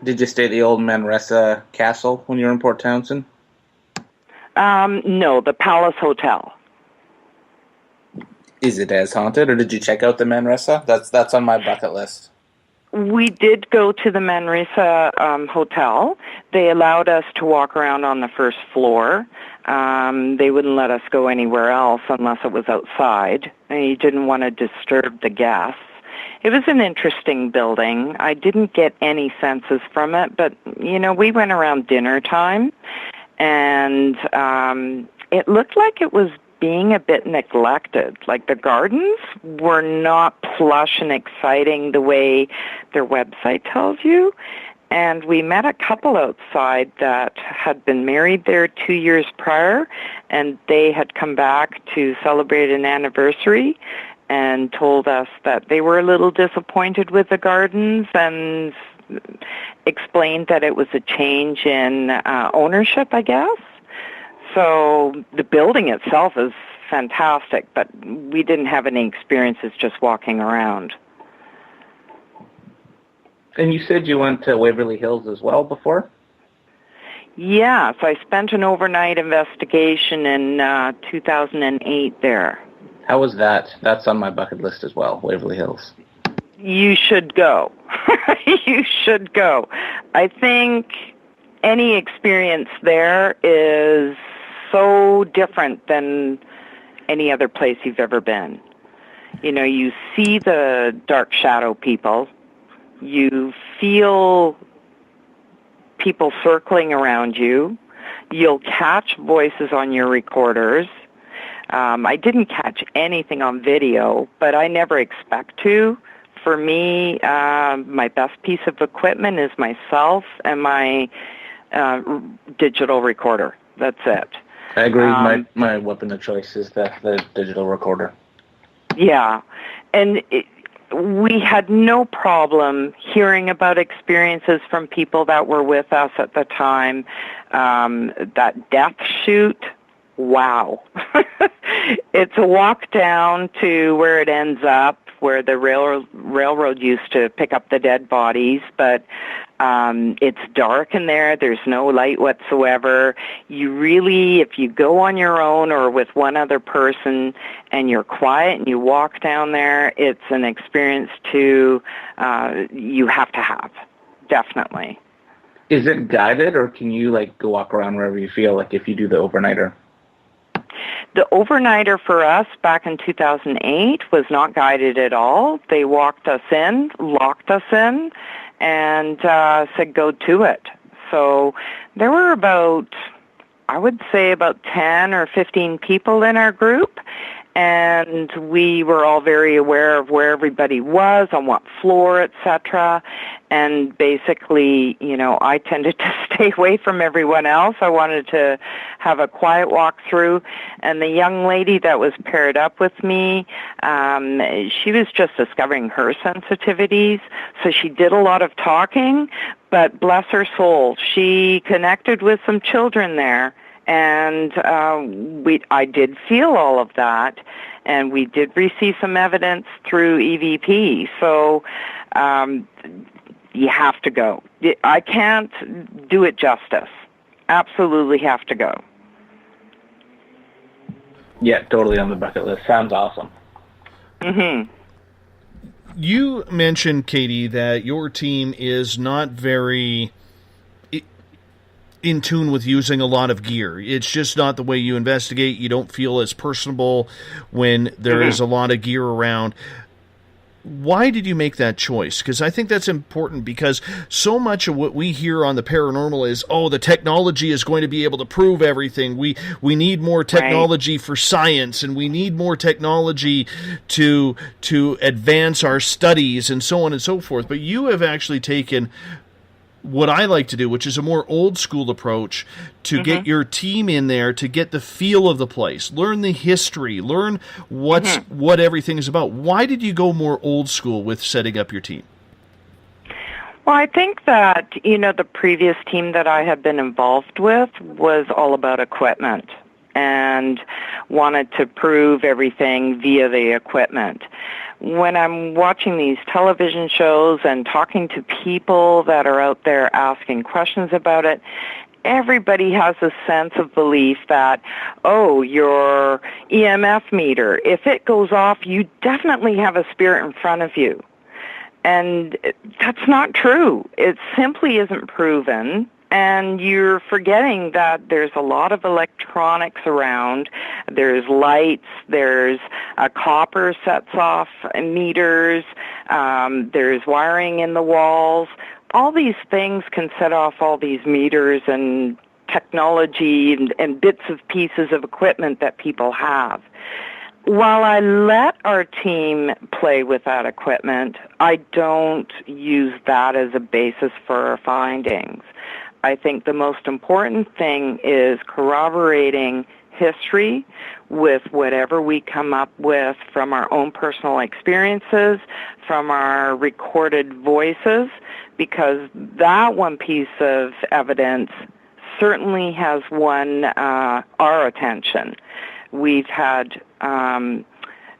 Did you stay at the old Manresa Castle when you were in Port Townsend? No, the Palace Hotel. Is it as haunted, or did you check out the Manresa? That's on my bucket list. We did go to the Manresa Hotel. They allowed us to walk around on the first floor. They wouldn't let us go anywhere else unless it was outside. And you didn't want to disturb the guests. It was an interesting building. I didn't get any senses from it, but, we went around dinner time, and it looked like it was being a bit neglected. Like the gardens were not plush and exciting the way their website tells you. And we met a couple outside that had been married there 2 years prior, and they had come back to celebrate an anniversary and told us that they were a little disappointed with the gardens, and explained that it was a change in ownership, I guess. So the building itself is fantastic, but we didn't have any experiences just walking around. And you said you went to Waverly Hills as well before? Yes, I spent an overnight investigation in 2008 there. How was that? That's on my bucket list as well, Waverly Hills. You should go. You should go. I think any experience there is so different than any other place you've ever been. You know, you see the dark shadow people. You feel people circling around you. You'll catch voices on your recorders. I didn't catch anything on video, but I never expect to. For me, my best piece of equipment is myself and my digital recorder. That's it. I agree. My weapon of choice is the digital recorder. Yeah. And we had no problem hearing about experiences from people that were with us at the time. That death chute, wow. It's a walk down to where it ends up, where the railroad used to pick up the dead bodies, but it's dark in there. There's no light whatsoever. You really, if you go on your own or with one other person and you're quiet and you walk down there, it's an experience you have to have, definitely. Is it guided, or can you go walk around wherever you feel, if you do the overnighter? The overnighter for us back in 2008 was not guided at all. They walked us in, locked us in, and said, go to it. So there were about 10 or 15 people in our group, and we were all very aware of where everybody was, on what floor, etc. And basically, I tended to stay away from everyone else. I wanted to have a quiet walk through. And the young lady that was paired up with me, she was just discovering her sensitivities. So she did a lot of talking, but bless her soul, she connected with some children there. And I did feel all of that, and we did receive some evidence through EVP. So you have to go. I can't do it justice. Absolutely have to go. Yeah, totally on the bucket list. Sounds awesome. Mm-hmm. You mentioned, Katie, that your team is not very in tune with using a lot of gear. It's just not the way you investigate. You don't feel as personable when there is a lot of gear around. Why did you make that choice? Because I think that's important, because so much of what we hear on the paranormal is, the technology is going to be able to prove everything. We need more technology for science, and we need more technology to advance our studies and so on and so forth. But you have actually taken what I like to do, which is a more old school approach, to get your team in there, to get the feel of the place, learn the history, learn what everything is about. Why did you go more old school with setting up your team? Well, I think that, the previous team that I had been involved with was all about equipment and wanted to prove everything via the equipment. When I'm watching these television shows and talking to people that are out there asking questions about it, everybody has a sense of belief that, your EMF meter, if it goes off, you definitely have a spirit in front of you. And that's not true. It simply isn't proven. And you're forgetting that there's a lot of electronics around. There's lights, there's copper sets off meters, there's wiring in the walls. All these things can set off all these meters and technology and bits of pieces of equipment that people have. While I let our team play with that equipment, I don't use that as a basis for our findings. I think the most important thing is corroborating history with whatever we come up with from our own personal experiences, from our recorded voices, because that one piece of evidence certainly has won our attention. We've had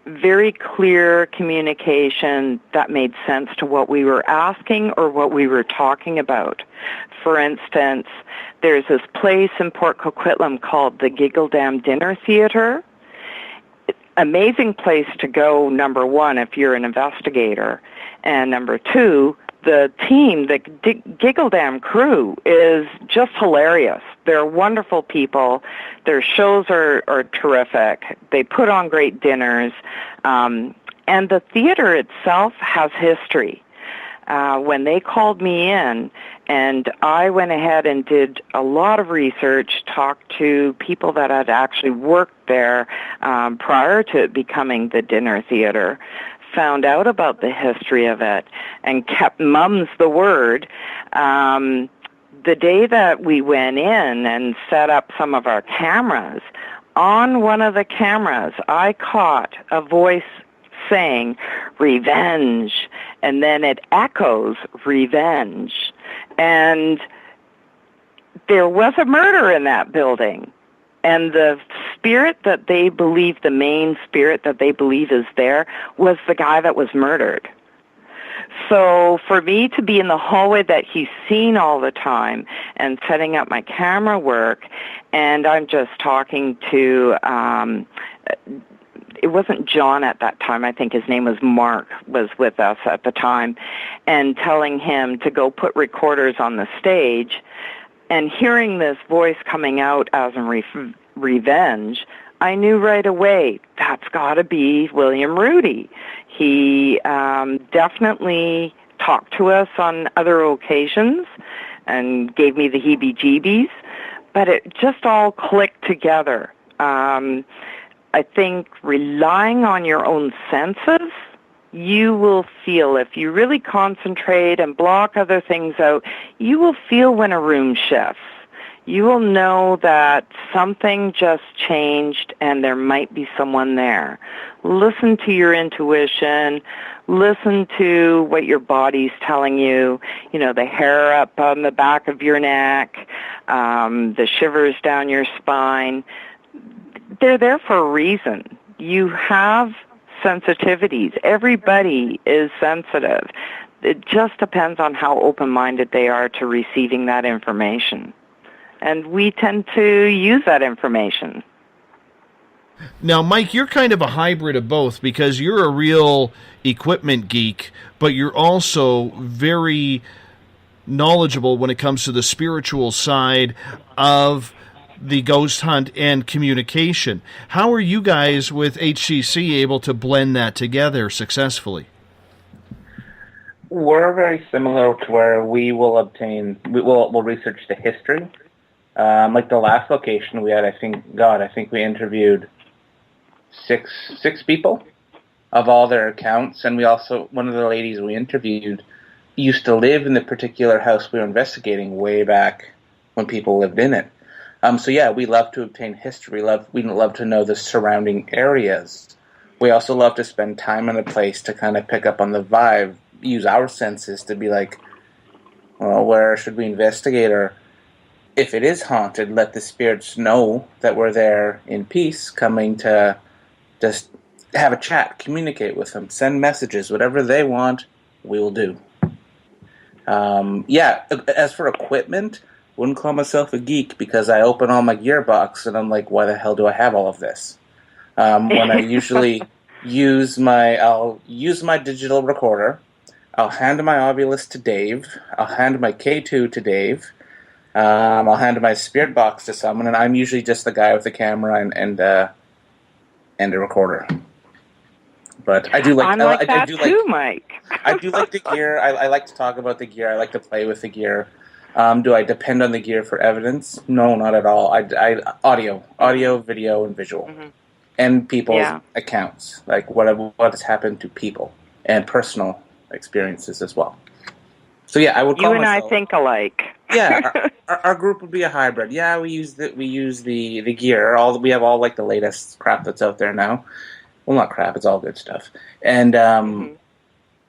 very clear communication that made sense to what we were asking or what we were talking about. For instance, there's this place in Port Coquitlam called the Giggle Dam Dinner Theatre. amazing place to go, number one, if you're an investigator. And number two, the team, the Giggle Dam crew, is just hilarious. They're wonderful people. Their shows are terrific. They put on great dinners. And the theater itself has history. When they called me in, and I went ahead and did a lot of research, talked to people that had actually worked there prior to it becoming the dinner theater, found out about the history of it, and kept mum's the word. The day that we went in and set up some of our cameras, on one of the cameras, I caught a voice saying, "Revenge," and then it echoes, "Revenge." And there was a murder in that building. And the spirit that they believe, the main spirit that they believe is there, was the guy that was murdered. So for me to be in the hallway that he's seen all the time and setting up my camera work, and I'm just talking to, it wasn't John at that time, I think his name was Mark, was with us at the time, and telling him to go put recorders on the stage, and hearing this voice coming out as in revenge, I knew right away that's got to be William Rudy. He definitely talked to us on other occasions and gave me the heebie-jeebies, but it just all clicked together. I think relying on your own senses, you will feel, if you really concentrate and block other things out, you will feel when a room shifts. You will know that something just changed and there might be someone there. Listen to your intuition. Listen to what your body's telling you. You know, the hair up on the back of your neck, the shivers down your spine. They're there for a reason. You have sensitivities. Everybody is sensitive. It just depends on how open-minded they are to receiving that information. And we tend to use that information. Now, Mike, you're kind of a hybrid of both, because you're a real equipment geek, but you're also very knowledgeable when it comes to the spiritual side of the ghost hunt and communication. How are you guys with HCC able to blend that together successfully? We're very similar to where we'll research the history. Like the last location we had, I think we interviewed six people of all their accounts, and we also, one of the ladies we interviewed used to live in the particular house we were investigating way back when people lived in it. So yeah, we love to obtain history. We love to know the surrounding areas. We also love to spend time in a place to kind of pick up on the vibe, use our senses to be like, well, where should we investigate? Or if it is haunted, let the spirits know that we're there in peace, coming to just have a chat, communicate with them, send messages, whatever they want, we will do. Yeah, as for equipment, wouldn't call myself a geek because I open all my gearbox and I'm like, why the hell do I have all of this? When I usually I'll use my digital recorder, I'll hand my Ovilus to Dave, I'll hand my K2 to Dave, I'll hand my spirit box to someone, and I'm usually just the guy with the camera and a recorder. But I do like I'm like that too, Mike. I do like the gear. I like to talk about the gear. I like to play with the gear. Do I depend on the gear for evidence? No, not at all. Audio, video, and visual, and people's accounts, like what has happened to people, and personal experiences as well. So yeah, I would call myself. You and I think alike. Yeah, our group would be a hybrid. Yeah, we use the gear. We have all like the latest crap that's out there now. Well, not crap. It's all good stuff, and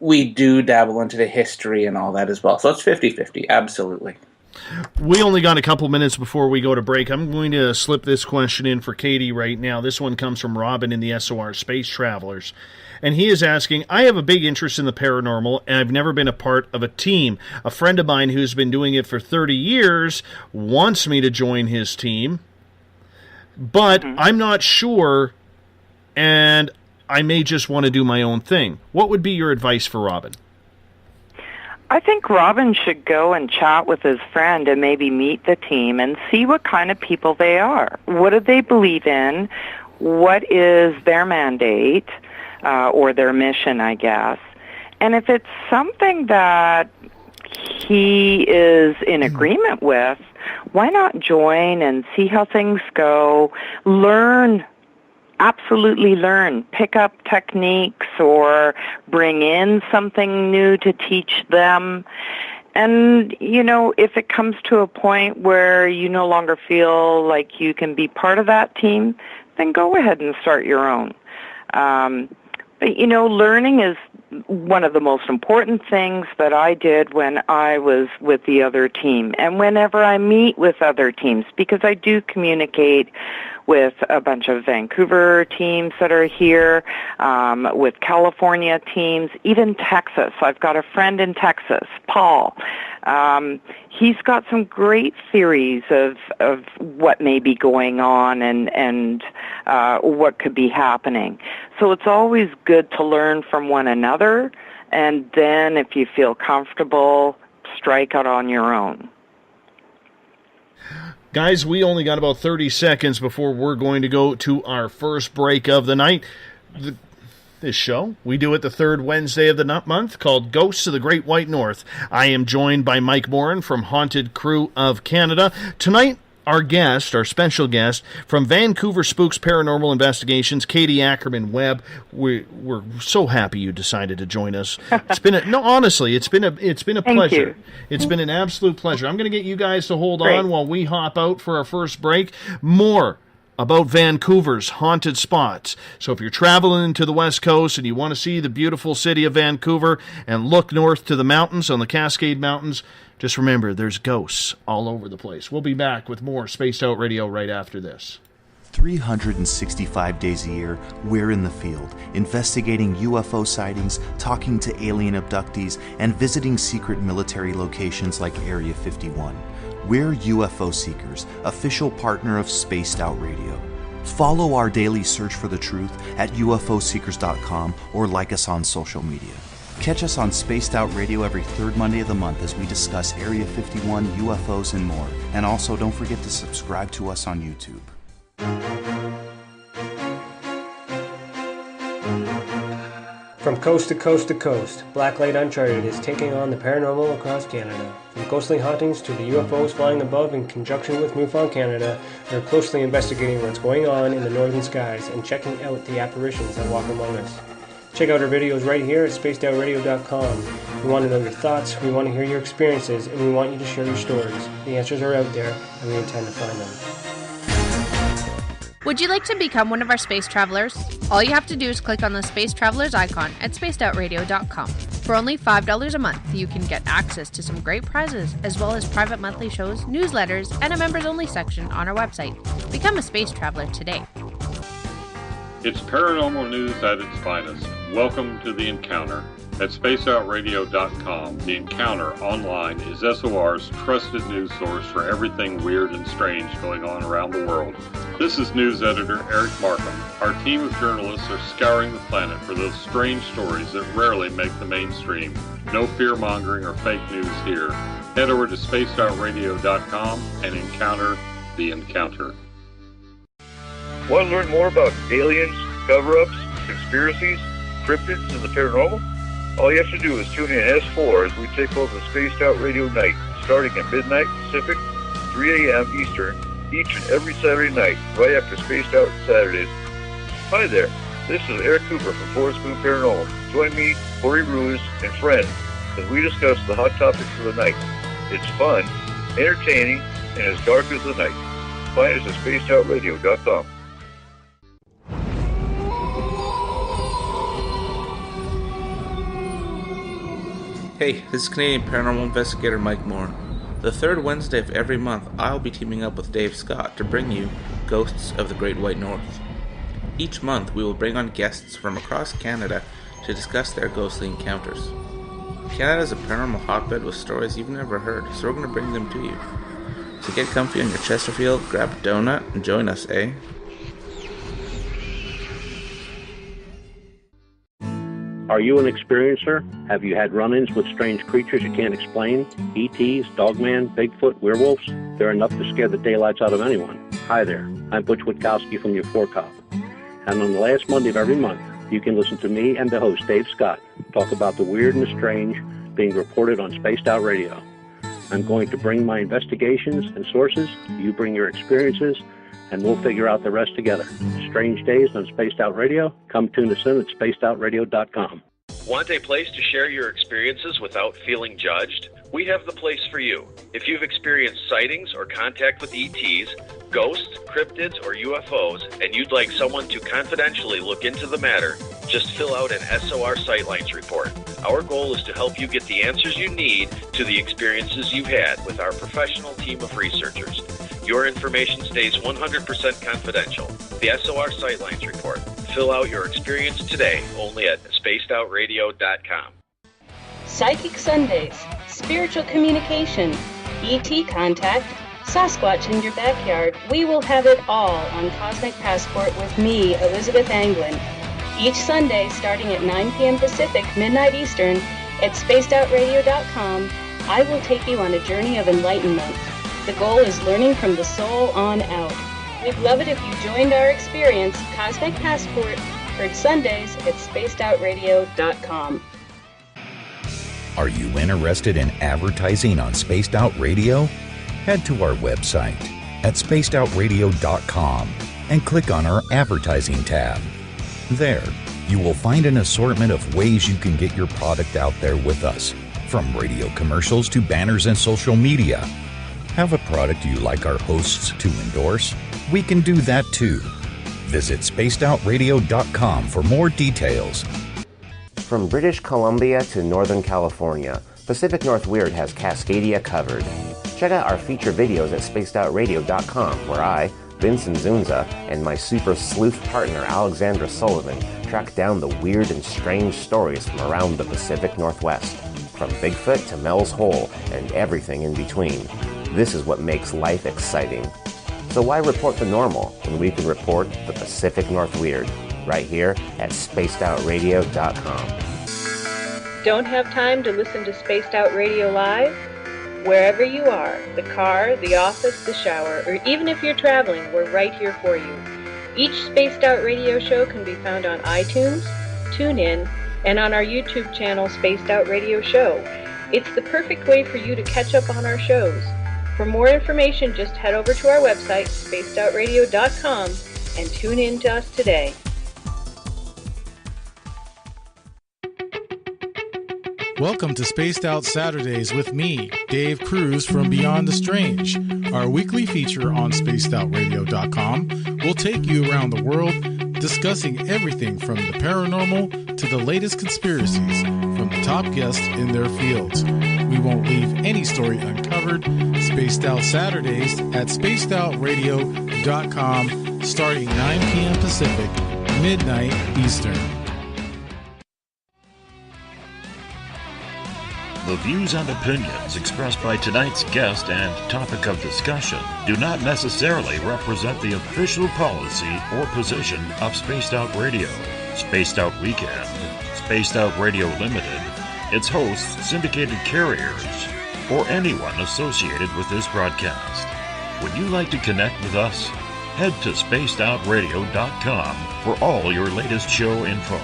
we do dabble into the history and all that as well. So it's 50-50, absolutely. We only got a couple minutes before we go to break. I'm going to slip this question in for Katie right now. This one comes from Robin in the SOR Space Travelers. And he is asking, I have a big interest in the paranormal, and I've never been a part of a team. A friend of mine who's been doing it for 30 years wants me to join his team, but I'm not sure and I may just want to do my own thing. What would be your advice for Robin? I think Robin should go and chat with his friend and maybe meet the team and see what kind of people they are. What do they believe in? What is their mandate or their mission, I guess? And if it's something that he is in agreement with, why not join and see how things go? Learn. Absolutely learn. Pick up techniques or bring in something new to teach them. And, you know, if it comes to a point where you no longer feel like you can be part of that team, then go ahead and start your own. But, you know, learning is one of the most important things that I did when I was with the other team. And whenever I meet with other teams, because I do communicate with a bunch of Vancouver teams that are here, with California teams, even Texas. I've got a friend in Texas, Paul. He's got some great theories of what may be going on and what could be happening. So it's always good to learn from one another, and then if you feel comfortable, strike out on your own. Guys, we only got about 30 seconds before we're going to go to our first break of the night. This show, we do it the third Wednesday of the month, called Ghosts of the Great White North. I am joined by Mike Morin from Haunted Crew of Canada. Tonight, our special guest from Vancouver Spooks Paranormal Investigations, Katie Ackerman-Webb. We're so happy you decided to join us. It's been honestly, it's been a pleasure. It's been an absolute pleasure. I'm going to get you guys to hold on while we hop out for our first break. More about Vancouver's haunted spots. So if you're traveling to the West Coast and you want to see the beautiful city of Vancouver and look north to the mountains on the Cascade Mountains, just remember, there's ghosts all over the place. We'll be back with more Spaced Out Radio right after this. 365 days a year, we're in the field, investigating UFO sightings, talking to alien abductees, and visiting secret military locations like Area 51. We're UFO Seekers, official partner of Spaced Out Radio. Follow our daily search for the truth at ufoseekers.com or like us on social media. Catch us on Spaced Out Radio every third Monday of the month as we discuss Area 51, UFOs, and more. And also, don't forget to subscribe to us on YouTube. From coast to coast to coast, Blacklight Uncharted is taking on the paranormal across Canada. From ghostly hauntings to the UFOs flying above in conjunction with MUFON Canada, we're closely investigating what's going on in the northern skies and checking out the apparitions that walk among us. Check out our videos right here at spacedoutradio.com. We want to know your thoughts, we want to hear your experiences, and we want you to share your stories. The answers are out there, and we intend to find them. Would you like to become one of our space travelers? All you have to do is click on the Space Travelers icon at spacedoutradio.com. For only $5 a month, you can get access to some great prizes, as well as private monthly shows, newsletters, and a members-only section on our website. Become a space traveler today. It's paranormal news at its finest. Welcome to The Encounter. At spaceoutradio.com, The Encounter online is SOR's trusted news source for everything weird and strange going on around the world. This is news editor Eric Markham. Our team of journalists are scouring the planet for those strange stories that rarely make the mainstream. No fear-mongering or fake news here. Head over to spaceoutradio.com and encounter The Encounter. Want to learn more about aliens, cover-ups, conspiracies, cryptids, and the paranormal? All you have to do is tune in S4 as we take over Spaced Out Radio Night, starting at midnight Pacific, 3 a.m. Eastern, each and every Saturday night, right after Spaced Out Saturdays. Hi there, this is Eric Cooper from Forest Moon Paranormal. Join me, Corey Ruiz, and friends as we discuss the hot topics of the night. It's fun, entertaining, and as dark as the night. Find us at spacedoutradio.com. Hey, this is Canadian Paranormal Investigator Mike Morin. The third Wednesday of every month, I'll be teaming up with Dave Scott to bring you Ghosts of the Great White North. Each month, we will bring on guests from across Canada to discuss their ghostly encounters. Canada is a paranormal hotbed with stories you've never heard, so we're going to bring them to you. So get comfy on your Chesterfield, grab a donut, and join us, eh? Are you an experiencer? Have you had run-ins with strange creatures you can't explain? ETs, Dogman, Bigfoot, werewolves? They're enough to scare the daylights out of anyone. Hi there, I'm Butch Witkowski from your 4-Cop. And on the last Monday of every month, you can listen to me and the host, Dave Scott, talk about the weird and the strange being reported on Spaced Out Radio. I'm going to bring my investigations and sources, you bring your experiences, and we'll figure out the rest together. Strange Days on Spaced Out Radio. Come tune us in at spacedoutradio.com. Want a place to share your experiences without feeling judged? We have the place for you. If you've experienced sightings or contact with ETs, ghosts, cryptids, or UFOs, and you'd like someone to confidentially look into the matter, just fill out an SOR Sightlines report. Our goal is to help you get the answers you need to the experiences you've had with our professional team of researchers. Your information stays 100% confidential. The SOR Sightlines report. Fill out your experience today only at spacedoutradio.com. Psychic Sundays, spiritual communication, ET contact, Sasquatch in your backyard. We will have it all on Cosmic Passport with me, Elizabeth Anglin. Each Sunday, starting at 9 p.m. Pacific, midnight Eastern, at spacedoutradio.com, I will take you on a journey of enlightenment. The goal is learning from the soul on out. We'd love it if you joined our experience. Cosmic Passport, heard Sundays at spacedoutradio.com. Are you interested in advertising on Spaced Out Radio? Head to our website at spacedoutradio.com and click on our advertising tab. There, you will find an assortment of ways you can get your product out there with us, from radio commercials to banners and social media. Have a product you'd like our hosts to endorse? We can do that too. Visit spacedoutradio.com for more details. From British Columbia to Northern California, Pacific North Weird has Cascadia covered. Check out our feature videos at spacedoutradio.com, where I, Vincent Zunza, and my super sleuth partner Alexandra Sullivan track down the weird and strange stories from around the Pacific Northwest, from Bigfoot to Mel's Hole and everything in between. This is what makes life exciting. So why report the normal when we can report the Pacific North Weird right here at spacedoutradio.com. Don't have time to listen to Spaced Out Radio live? Wherever you are, the car, the office, the shower, or even if you're traveling, we're right here for you. Each Spaced Out Radio show can be found on iTunes, TuneIn, and on our YouTube channel, Spaced Out Radio Show. It's the perfect way for you to catch up on our shows. For more information, just head over to our website, spacedoutradio.com, and tune in to us today. Welcome to Spaced Out Saturdays with me, Dave Cruz from Beyond the Strange. Our weekly feature on spacedoutradio.com will take you around the world discussing everything from the paranormal to the latest conspiracies from the top guests in their fields. We won't leave any story uncovered. Spaced Out Saturdays at spacedoutradio.com starting 9 p.m. Pacific, midnight Eastern. The views and opinions expressed by tonight's guest and topic of discussion do not necessarily represent the official policy or position of Spaced Out Radio, Spaced Out Weekend, Spaced Out Radio Limited, its hosts, syndicated carriers, or anyone associated with this broadcast. Would you like to connect with us? Head to spacedoutradio.com for all your latest show info.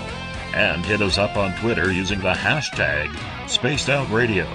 And hit us up on Twitter using the hashtag Spaced Out Radio.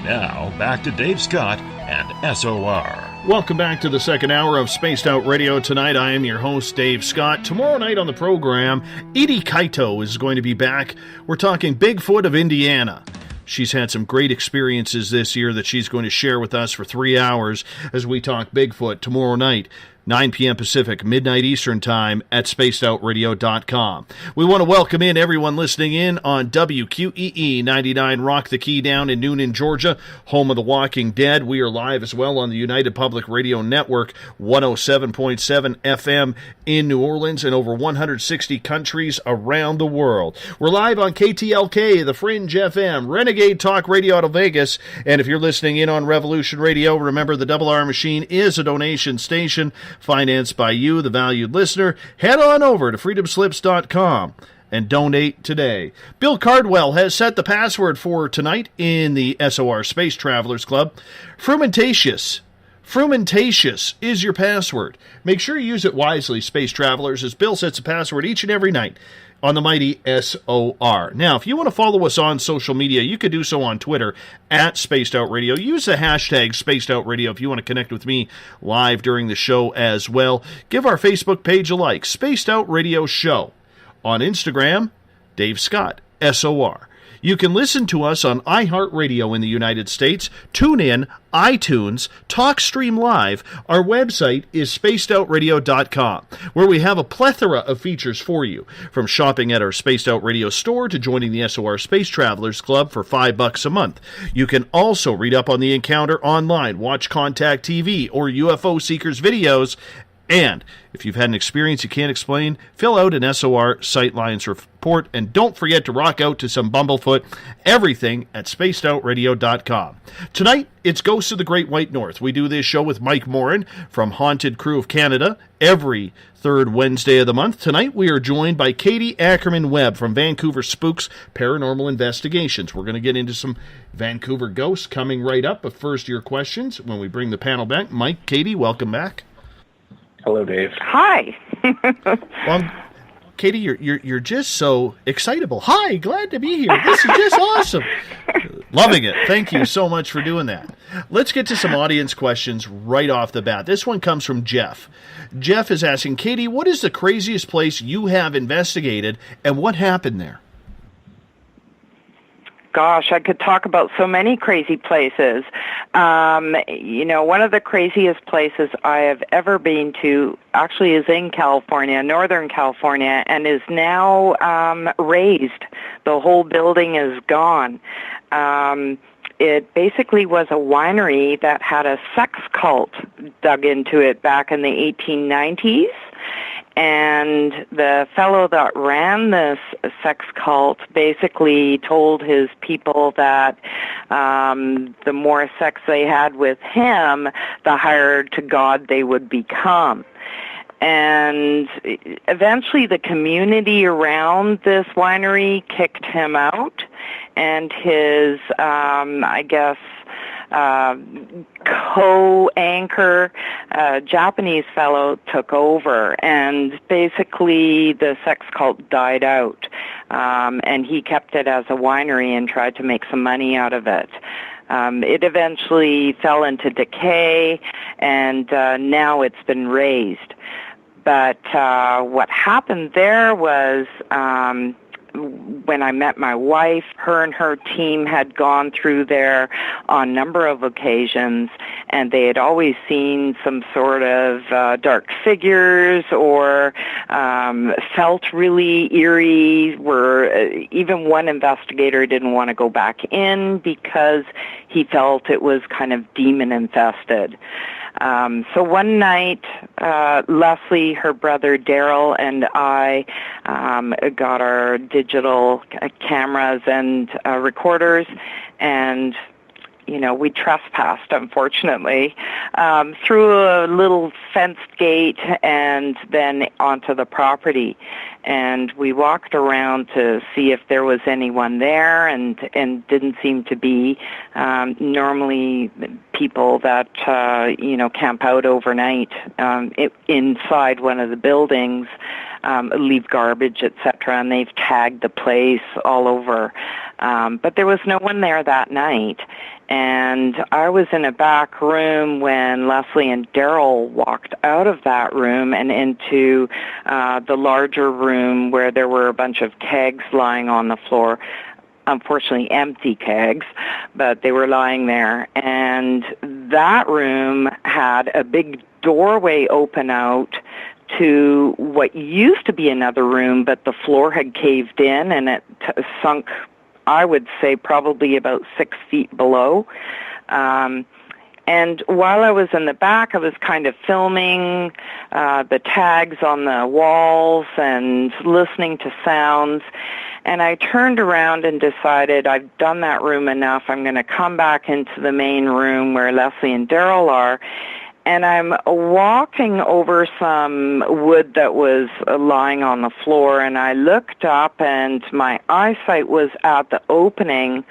Now, back to Dave Scott and SOR. Welcome back to the second hour of Spaced Out Radio. Tonight, I am your host, Dave Scott. Tomorrow night on the program, Edie Kaito is going to be back. We're talking Bigfoot of Indiana. She's had some great experiences this year that she's going to share with us for 3 hours as we talk Bigfoot tomorrow night. 9 p.m. Pacific, midnight Eastern Time at spacedoutradio.com. We want to welcome in everyone listening in on WQEE 99 Rock the Key down in Noonan, Georgia, home of The Walking Dead. We are live as well on the United Public Radio Network, 107.7 FM in New Orleans and over 160 countries around the world. We're live on KTLK, The Fringe FM, Renegade Talk Radio out of Vegas, and if you're listening in on Revolution Radio, remember the Double R Machine is a donation station financed by you, the valued listener. Head on over to freedomslips.com and donate today. Bill Cardwell has set the password for tonight in the SOR Space Travelers Club. Frumentatious. Frumentatious is your password. Make sure you use it wisely, Space Travelers, as Bill sets a password each and every night on the mighty SOR. Now, if you want to follow us on social media, you could do so on Twitter at Spaced Out Radio. Use the hashtag Spaced Out Radio if you want to connect with me live during the show as well. Give our Facebook page a like, Spaced Out Radio Show. On Instagram, Dave Scott, SOR. You can listen to us on iHeartRadio in the United States, TuneIn, iTunes, TalkStream Live. Our website is spacedoutradio.com, where we have a plethora of features for you, from shopping at our Spaced Out Radio store to joining the SOR Space Travelers Club for $5 a month. You can also read up on the encounter online, watch Contact TV or UFO Seekers videos, and if you've had an experience you can't explain, fill out an SOR Sightlines report, and don't forget to rock out to some Bumblefoot, everything at spacedoutradio.com. Tonight, it's Ghosts of the Great White North. We do this show with Mike Morin from Haunted Crew of Canada every third Wednesday of the month. Tonight, we are joined by Katie Ackerman-Webb from Vancouver Spooks Paranormal Investigations. We're going to get into some Vancouver ghosts coming right up, but first, your questions when we bring the panel back. Mike, Katie, welcome back. Hello, Dave. Hi. Well, Katie, you're just so excitable. Hi, glad to be here. This is just awesome. Loving it. Thank you so much for doing that. Let's get to some audience questions right off the bat. This one comes from Jeff. Jeff is asking, Katie, what is the craziest place you have investigated, and what happened there? Gosh, I could talk about so many crazy places. One of the craziest places I have ever been to actually is in California, Northern California, and is now razed. The whole building is gone. It basically was a winery that had a sex cult dug into it back in the 1890s. And the fellow that ran this sex cult basically told his people that the more sex they had with him, the higher to God they would become. And eventually the community around this winery kicked him out, and his, co-anchor, Japanese fellow, took over, and basically the sex cult died out, and he kept it as a winery and tried to make some money out of it. It eventually fell into decay, and now it's been razed. But what happened there was when I met my wife, her and her team had gone through there on a number of occasions, and they had always seen some sort of dark figures or felt really eerie, even one investigator didn't want to go back in because he felt it was kind of demon-infested. So one night, Leslie, her brother Daryl, and I got our digital cameras and recorders, and we trespassed, unfortunately, through a little fenced gate and then onto the property. And we walked around to see if there was anyone there, and didn't seem to be. Normally, people that camp out overnight inside one of the buildings leave garbage, etc., and they've tagged the place all over. But there was no one there that night. And I was in a back room when Leslie and Daryl walked out of that room and into the larger room where there were a bunch of kegs lying on the floor. Unfortunately, empty kegs, but they were lying there. And that room had a big doorway open out to what used to be another room, but the floor had caved in and it sunk, I would say, probably about 6 feet below. And while I was in the back, I was kind of filming the tags on the walls and listening to sounds. And I turned around and decided I've done that room enough. I'm going to come back into the main room where Leslie and Daryl are. and I'm walking over some wood that was lying on the floor, and I looked up, and my eyesight was at the opening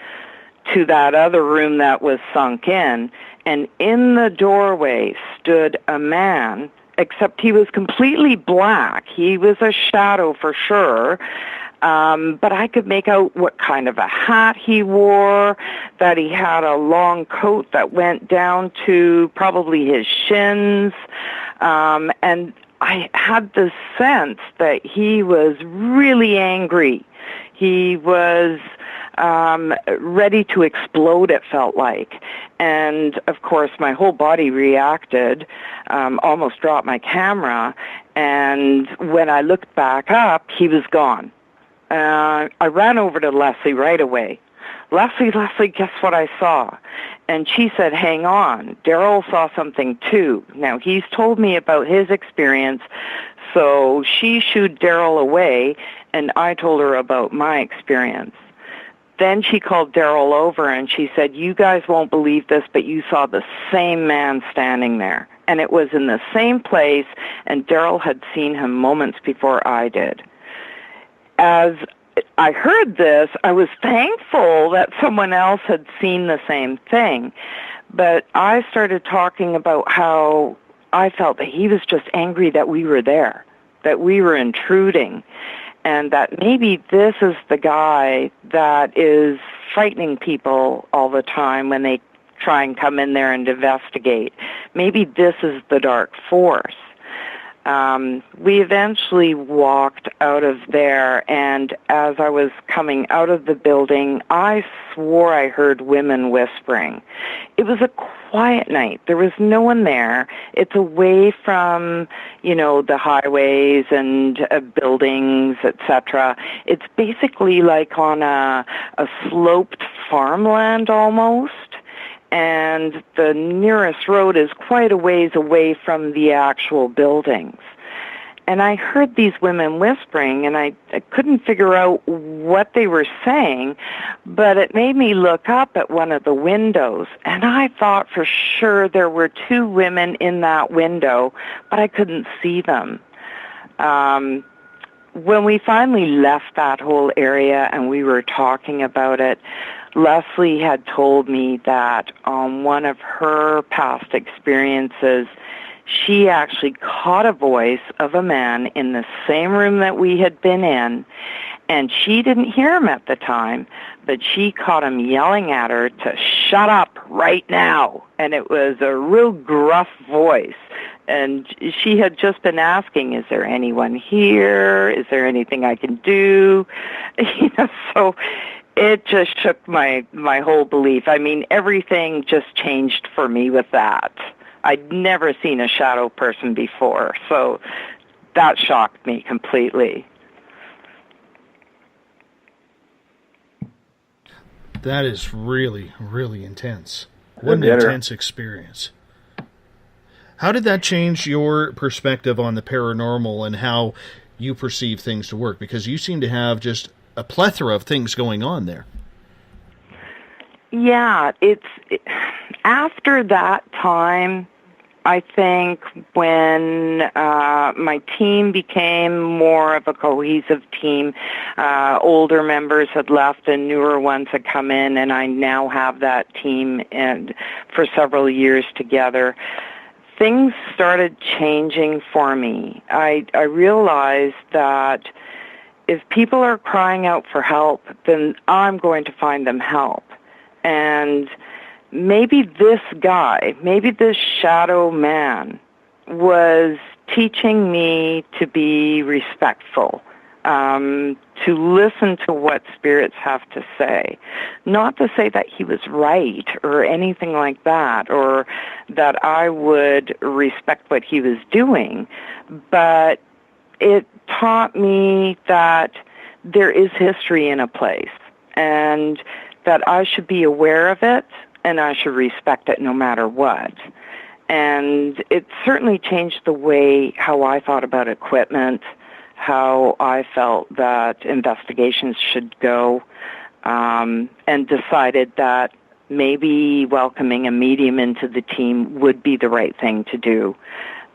to that other room that was sunk in, and in the doorway stood a man, except he was completely black. He was a shadow for sure, but I could make out what kind of a hat he wore, that he had a long coat that went down to probably his shins, and I had the sense that he was really angry. He was ready to explode, it felt like. And, of course, my whole body reacted, almost dropped my camera, and when I looked back up, he was gone. I ran over to Leslie right away. Leslie, guess what I saw? And she said, hang on, Daryl saw something too. Now, he's told me about his experience, so she shooed Daryl away, and I told her about my experience. Then she called Daryl over and she said, you guys won't believe this, but you saw the same man standing there. And it was in the same place, and Daryl had seen him moments before I did. As I heard this, I was thankful that someone else had seen the same thing. But I started talking about how I felt that he was just angry that we were there, that we were intruding, and that maybe this is the guy that is frightening people all the time when they try and come in there and investigate. Maybe this is the dark force. We eventually walked out of there, and as I was coming out of the building, I swore I heard women whispering. It was a quiet night. There was no one there. It's away from, the highways and buildings, etc. It's basically like on a sloped farmland almost. And the nearest road is quite a ways away from the actual buildings. And I heard these women whispering, and I couldn't figure out what they were saying, but it made me look up at one of the windows, and I thought for sure there were two women in that window, but I couldn't see them. When we finally left that whole area and we were talking about it, Leslie had told me that on one of her past experiences, she actually caught a voice of a man in the same room that we had been in, and she didn't hear him at the time, but she caught him yelling at her to shut up right now, and it was a real gruff voice. And she had just been asking, is there anyone here? Is there anything I can do? So it just shook my whole belief. I mean, everything just changed for me with that. I'd never seen a shadow person before, so that shocked me completely. That is really, really intense. What an intense experience. How did that change your perspective on the paranormal and how you perceive things to work? Because you seem to have just a plethora of things going on there. Yeah, after that time, I think when my team became more of a cohesive team, older members had left and newer ones had come in, and I now have that team and for several years together. Things started changing for me. I realized that if people are crying out for help, then I'm going to find them help. And maybe this guy, maybe this shadow man was teaching me to be respectful, to listen to what spirits have to say. Not to say that he was right or anything like that, or that I would respect what he was doing, but it taught me that there is history in a place, and that I should be aware of it, and I should respect it no matter what. And it certainly changed the way how I thought about equipment, how I felt that investigations should go, and decided that maybe welcoming a medium into the team would be the right thing to do.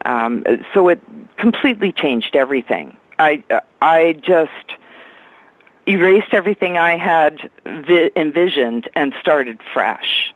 So it completely changed everything. I just erased everything I had envisioned and started fresh.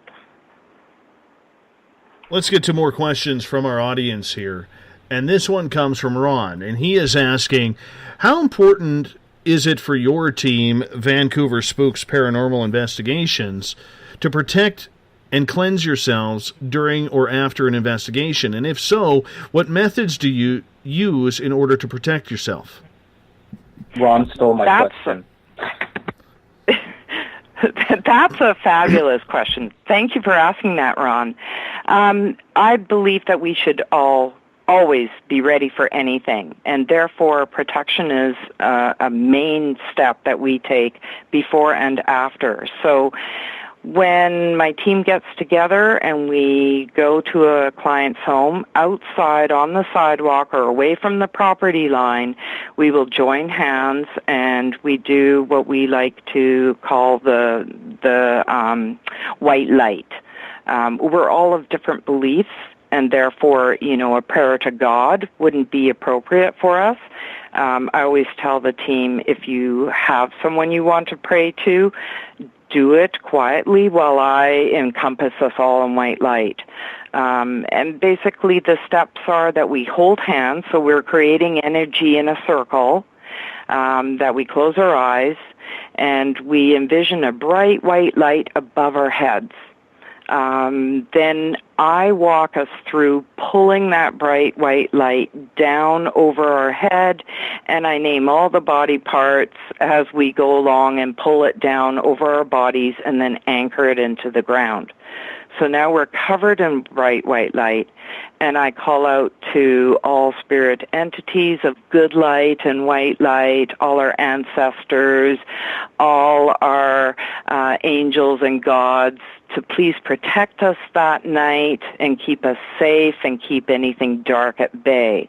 Let's get to more questions from our audience here. And this one comes from Ron, and he is asking, how important is it for your team, Vancouver Spooks Paranormal Investigations, to protect and cleanse yourselves during or after an investigation? And if so, what methods do you use in order to protect yourself? Ron stole my question. That's a fabulous question. Thank you for asking that, Ron. I believe that we should always be ready for anything, and therefore protection is a main step that we take before and after. So when my team gets together and we go to a client's home, outside on the sidewalk or away from the property line, we will join hands and we do what we like to call the white light. We're all of different beliefs, and therefore, a prayer to God wouldn't be appropriate for us. I always tell the team, if you have someone you want to pray to, do it quietly while I encompass us all in white light. And basically the steps are that we hold hands, so we're creating energy in a circle, that we close our eyes, and we envision a bright white light above our heads. Then I walk us through pulling that bright white light down over our head, and I name all the body parts as we go along and pull it down over our bodies and then anchor it into the ground. So now we're covered in bright white light, and I call out to all spirit entities of good light and white light, all our ancestors, all our angels and gods, to please protect us that night and keep us safe and keep anything dark at bay.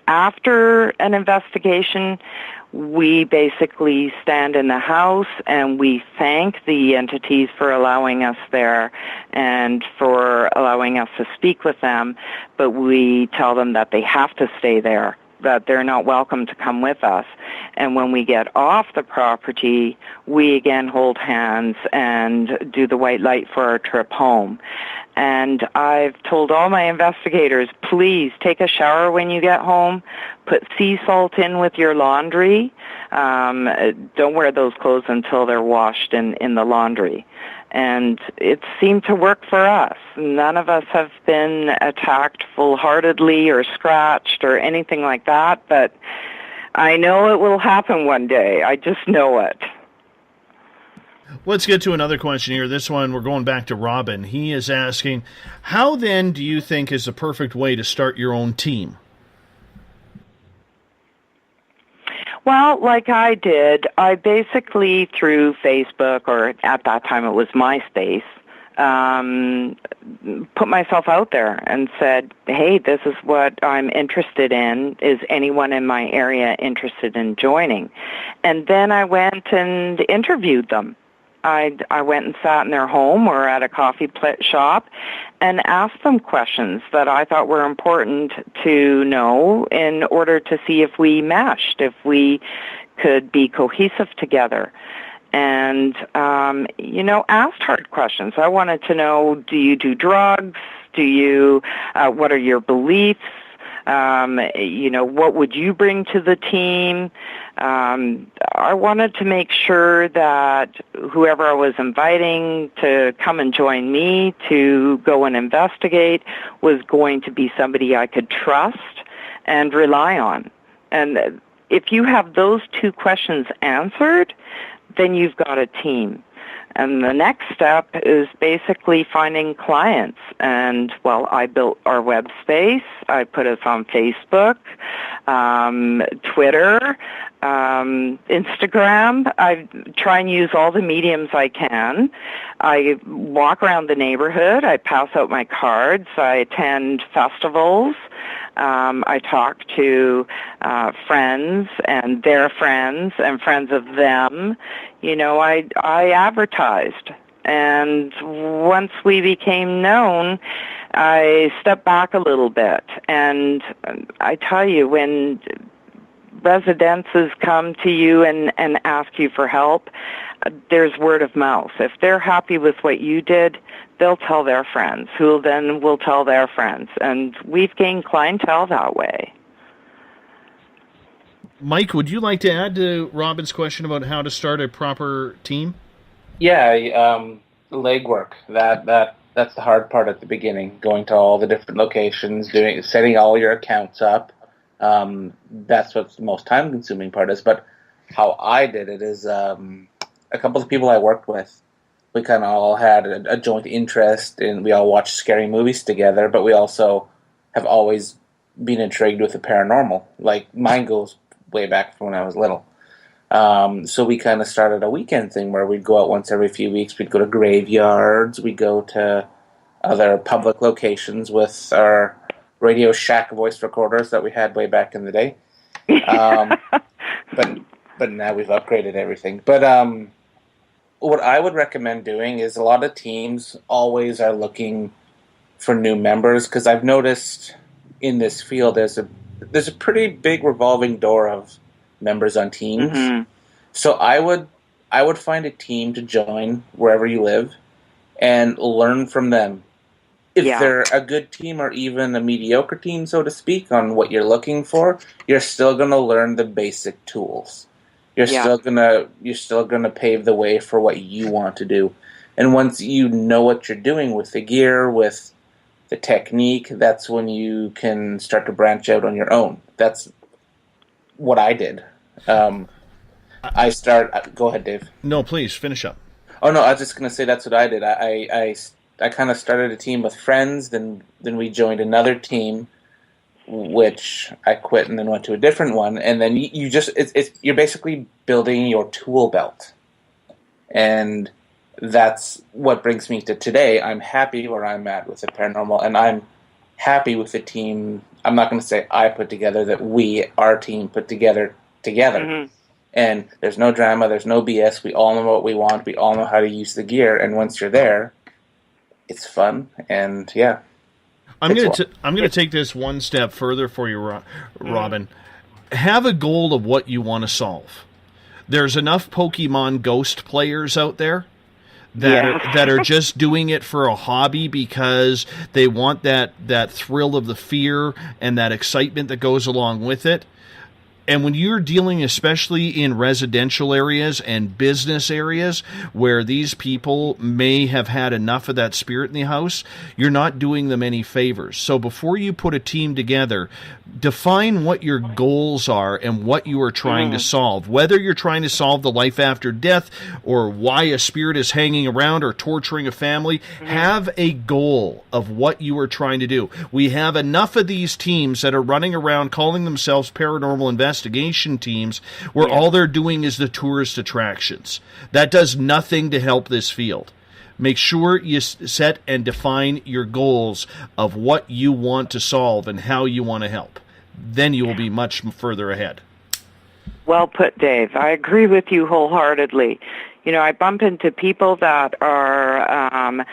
After an investigation, we basically stand in the house and we thank the entities for allowing us there and for allowing us to speak with them, but we tell them that they have to stay there, that they're not welcome to come with us. And when we get off the property, we again hold hands and do the white light for our trip home. And I've told all my investigators, please take a shower when you get home, put sea salt in with your laundry. Don't wear those clothes until they're washed in the laundry. And it seemed to work for us. None of us have been attacked full-heartedly or scratched or anything like that, but I know it will happen one day. I just know it. Let's get to another question here. This one, we're going back to Robin. He is asking, how then do you think is the perfect way to start your own team? Well, like I did, I basically through Facebook, or at that time it was MySpace, put myself out there and said, hey, this is what I'm interested in. Is anyone in my area interested in joining? And then I went and interviewed them. I went and sat in their home or at a coffee shop and asked them questions that I thought were important to know in order to see if we meshed, if we could be cohesive together. And, asked hard questions. I wanted to know, do you do drugs? What are your beliefs? What would you bring to the team? I wanted to make sure that whoever I was inviting to come and join me to go and investigate was going to be somebody I could trust and rely on. And if you have those two questions answered, then you've got a team. And the next step is basically finding clients. And, I built our web space. I put us on Facebook, Twitter, Instagram. I try and use all the mediums I can. I walk around the neighborhood. I pass out my cards. I attend festivals. I talk to friends and their friends and friends of them. I advertised. And once we became known, I stepped back a little bit. And I tell you, when residences come to you and ask you for help, there's word of mouth. If they're happy with what you did, they'll tell their friends, who then will tell their friends. And we've gained clientele that way. Mike, would you like to add to Robin's question about how to start a proper team? Yeah, legwork. That's the hard part at the beginning. Going to all the different locations, setting all your accounts up. That's what's the most time-consuming part is. But how I did it is a couple of people I worked with, we kind of all had a joint interest, and we all watched scary movies together. But we also have always been intrigued with the paranormal. Like mine goes way back from when I was little. So we kind of started a weekend thing where we'd go out once every few weeks. We'd go to graveyards. We'd go to other public locations with our Radio Shack voice recorders that we had way back in the day. But now we've upgraded everything. But what I would recommend doing is a lot of teams always are looking for new members, because I've noticed in this field there's a pretty big revolving door of members on teams. Mm-hmm. So I would find a team to join wherever you live and learn from them. If they're a good team or even a mediocre team, so to speak, on what you're looking for, you're still going to learn the basic tools. You're still gonna pave the way for what you want to do. And once you know what you're doing with the gear, with the technique, that's when you can start to branch out on your own. That's what I did. Go ahead, Dave. No, please, finish up. Oh, no, I was just going to say that's what I did. I kind of started a team with friends, then we joined another team, which I quit and then went to a different one. And then you're basically building your tool belt. And that's what brings me to today. I'm happy where I'm at with the paranormal, and I'm happy with the team. I'm not going to say I put together, that our team put together. Mm-hmm. And there's no drama, there's no BS. We all know what we want. We all know how to use the gear. And once you're there, it's fun. And yeah. I'm going to take this one step further for you, Robin. Mm-hmm. Have a goal of what you want to solve. There's enough Pokemon Ghost players out there that are just doing it for a hobby because they want that thrill of the fear and that excitement that goes along with it. And when you're dealing, especially in residential areas and business areas where these people may have had enough of that spirit in the house, you're not doing them any favors. So before you put a team together, define what your goals are and what you are trying to solve. Whether you're trying to solve the life after death or why a spirit is hanging around or torturing a family, have a goal of what you are trying to do. We have enough of these teams that are running around calling themselves paranormal investigation teams where all they're doing is the tourist attractions. That does nothing to help this field. Make sure you set and define your goals of what you want to solve and how you want to help. Then you will be much further ahead. Well put, Dave. I agree with you wholeheartedly. You know, I bump into people that are,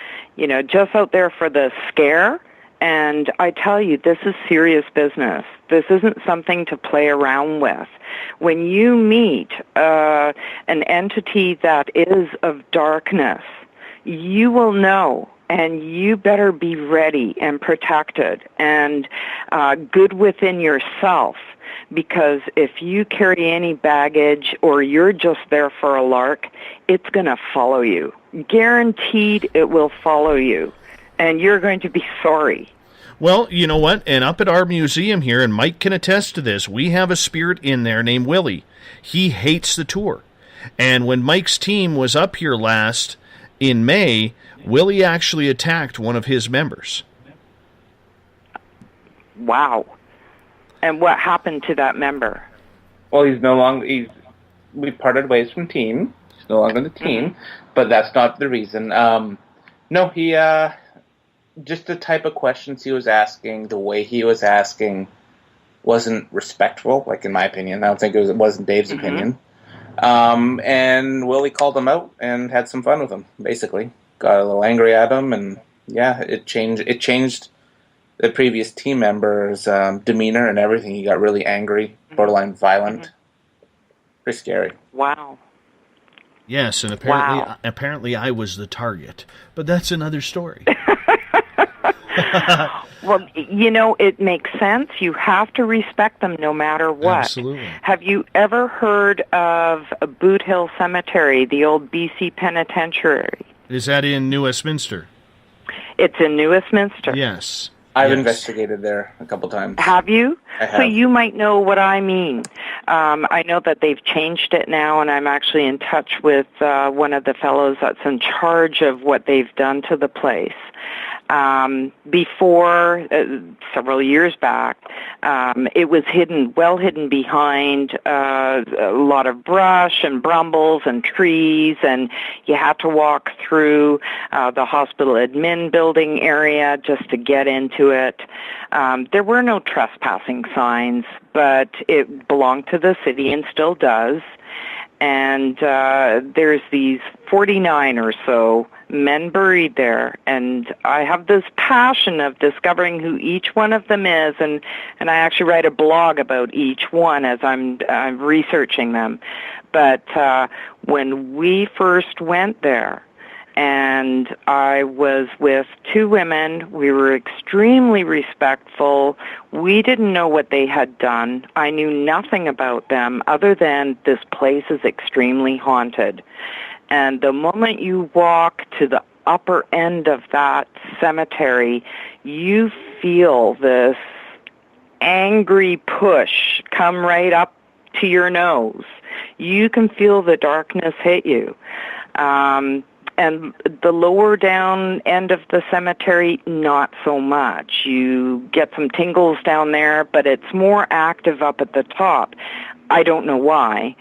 just out there for the scare. And I tell you, this is serious business. This isn't something to play around with. When you meet an entity that is of darkness, you will know, and you better be ready and protected and good within yourself, because if you carry any baggage or you're just there for a lark, it's going to follow you. Guaranteed it will follow you, and you're going to be sorry. Well, you know what? And up at our museum here, and Mike can attest to this, we have a spirit in there named Willie. He hates the tour. And when Mike's team was up here last in May, Willie actually attacked one of his members. Wow. And what happened to that member? Well, we parted ways from team. He's no longer in the team, but that's not the reason. Just the type of questions he was asking, the way he was asking wasn't respectful, like in my opinion. I don't think it wasn't Dave's opinion. And Willie called him out and had some fun with him, basically. got a little angry at him, and yeah, it changed the previous team member's demeanor and everything. He got really angry, borderline violent. Pretty scary. Wow. Yes, and apparently I was the target. But that's another story. Well, it makes sense. You have to respect them no matter what. Absolutely. Have you ever heard of Boot Hill Cemetery, the old BC penitentiary? Is that in New Westminster? It's in New Westminster. Yes. I've investigated there a couple times. Have you? I have. So you might know what I mean. I know that they've changed it now, and I'm actually in touch with one of the fellows that's in charge of what they've done to the place. Before, several years back, it was well hidden behind a lot of brush and brambles and trees, and you had to walk through the hospital admin building area just to get into it. There were no trespassing signs, but it belonged to the city and still does. And there's these 49 or so men buried there, and I have this passion of discovering who each one of them is, and I actually write a blog about each one as I'm researching them. But when we first went there, and I was with two women. We were extremely respectful. We didn't know what they had done. I knew nothing about them other than this place is extremely haunted. And the moment you walk to the upper end of that cemetery, you feel this angry push come right up to your nose. You can feel the darkness hit you. And the lower down end of the cemetery, not so much. You get some tingles down there, but it's more active up at the top. I don't know why.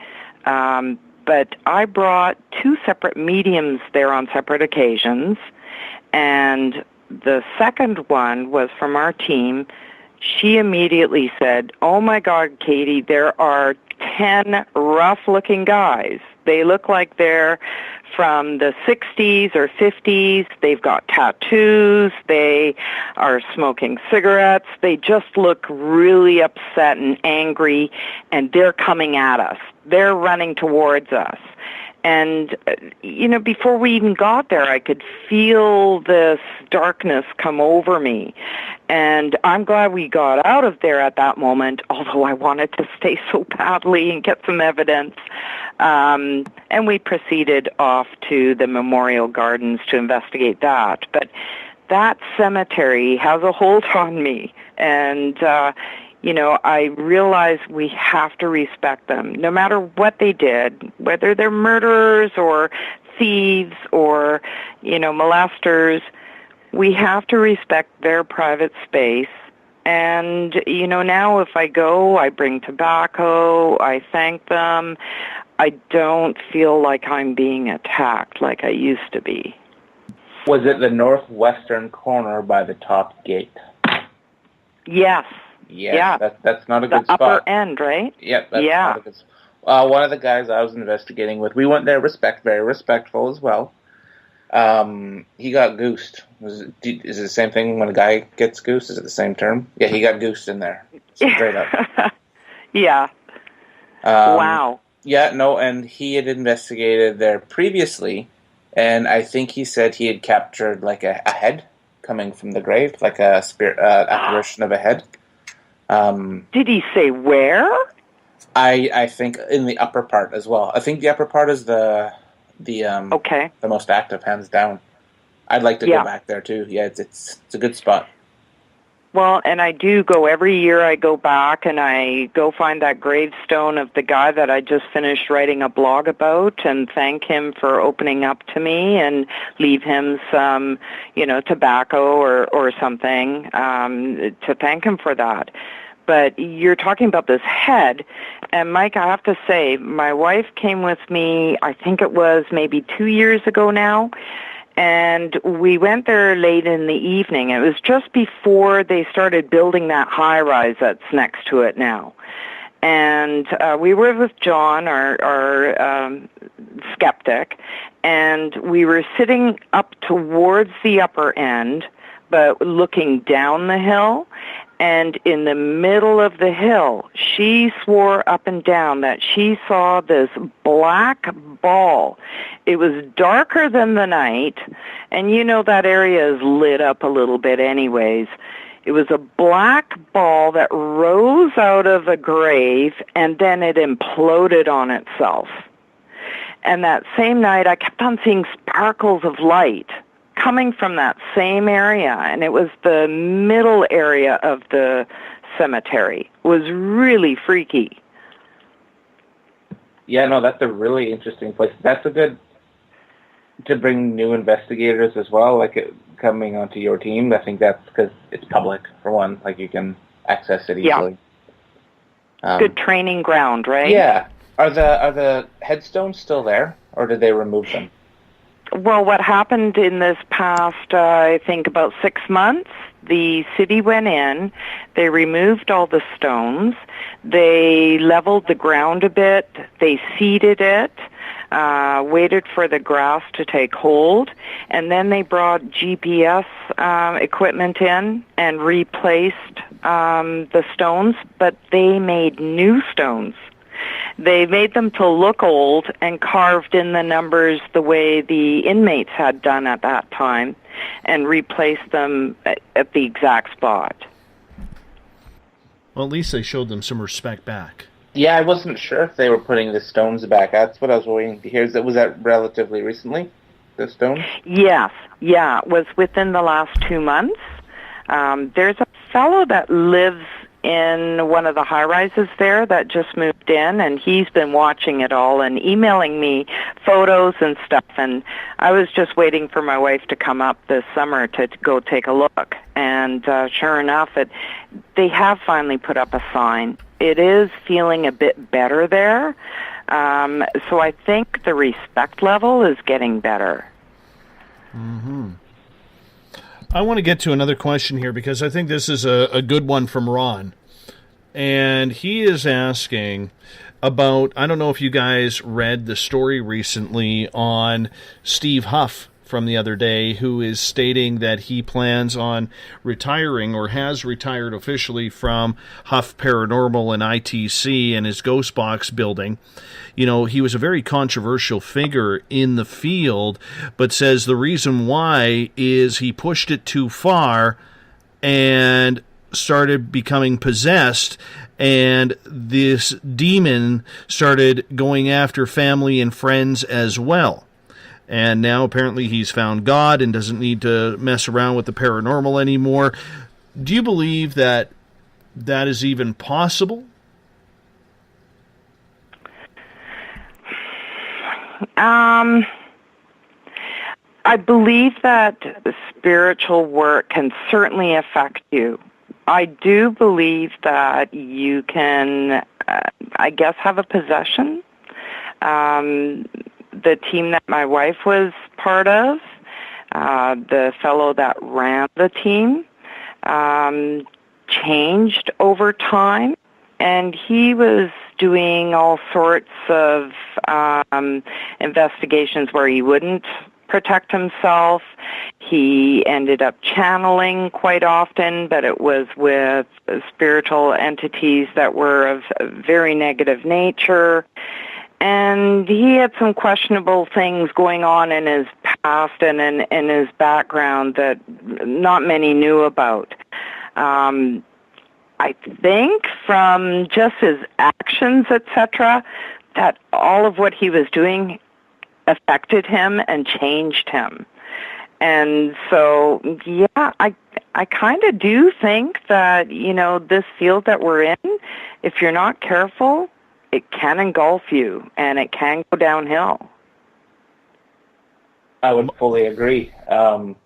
But I brought two separate mediums there on separate occasions. And the second one was from our team. She immediately said, "Oh my God, Katie, there are 10 rough-looking guys. They look like they're from the 60s or 50s. They've got tattoos. They are smoking cigarettes. They just look really upset and angry, and they're coming at us. They're running towards us." And, before we even got there, I could feel this darkness come over me. And I'm glad we got out of there at that moment, although I wanted to stay so badly and get some evidence. And we proceeded off to the Memorial Gardens to investigate that. But that cemetery has a hold on me. And, I realize we have to respect them, no matter what they did, whether they're murderers or thieves or, molesters. We have to respect their private space. And, now if I go, I bring tobacco, I thank them. I don't feel like I'm being attacked like I used to be. Was it the northwestern corner by the top gate? Yes. Yeah. That's not a good spot. The upper end, right? Yeah, that's not a good spot. One of the guys I was investigating with, we went there very respectful as well. He got goosed. Is it the same thing when a guy gets goosed? Is it the same term? Yeah, he got goosed in there. Straight up. Yeah. Wow. Yeah, no, and he had investigated there previously, and I think he said he had captured like a head coming from the grave, like a spirit apparition of a head. Did he say where? I think in the upper part as well. I think the upper part is the most active, hands down. I'd like to go back there too. Yeah, it's a good spot. Well, and I do go every year. I go back and I go find that gravestone of the guy that I just finished writing a blog about and thank him for opening up to me and leave him some, tobacco or something to thank him for that. But you're talking about this head, and Mike, I have to say, my wife came with me, I think it was maybe 2 years ago now, and we went there late in the evening. It was just before they started building that high-rise that's next to it now. And we were with John, our skeptic, and we were sitting up towards the upper end, but looking down the hill. And in the middle of the hill, she swore up and down that she saw this black ball. It was darker than the night, and you know that area is lit up a little bit anyways. It was a black ball that rose out of a grave, and then it imploded on itself. And that same night, I kept on seeing sparkles of light coming from that same area, and it was the middle area of the cemetery. It was really freaky. Yeah, no, that's a really interesting place. That's a good to bring new investigators as well, like coming onto your team. I think that's because it's public, for one. Like, you can access it easily. Yeah. Good training ground, right? Yeah. Are the headstones still there, or did they remove them? Well, what happened in this past, I think, about 6 months, the city went in, they removed all the stones, they leveled the ground a bit, they seeded it, waited for the grass to take hold, and then they brought GPS equipment in and replaced the stones, but they made new stones. They made them to look old and carved in the numbers the way the inmates had done at that time and replaced them at the exact spot. Well, at least they showed them some respect back. Yeah, I wasn't sure if they were putting the stones back. That's what I was waiting to hear. Was that relatively recently, the stones? Yes. Yeah, it was within the last 2 months. There's a fellow that lives in one of the high-rises there that just moved in, and he's been watching it all and emailing me photos and stuff, and I was just waiting for my wife to come up this summer to go take a look, and sure enough, they have finally put up a sign. It is feeling a bit better there, so I think the respect level is getting better. Mm-hmm. I want to get to another question here because I think this is a good one from Ron. And he is asking about, I don't know if you guys read the story recently on Steve Huff from the other day, who is stating that he plans on retiring or has retired officially from Huff Paranormal and ITC and his Ghost Box building. You know, he was a very controversial figure in the field, but says the reason why is he pushed it too far and started becoming possessed, and this demon started going after family and friends as well. And now apparently he's found God and doesn't need to mess around with the paranormal anymore. Do you believe that that is even possible? I believe that the spiritual work can certainly affect you. I do believe that you can, I guess, have a possession. The team that my wife was part of, the fellow that ran the team, changed over time, and he was doing all sorts of investigations where he wouldn't protect himself. He ended up channeling quite often, but it was with spiritual entities that were of a very negative nature. And he had some questionable things going on in his past and in his background that not many knew about. I think from just his actions, etc., that all of what he was doing affected him and changed him. And so, yeah, I kind of do think that, you know, this field that we're in, if you're not careful, it can engulf you, and it can go downhill. I would fully agree. There's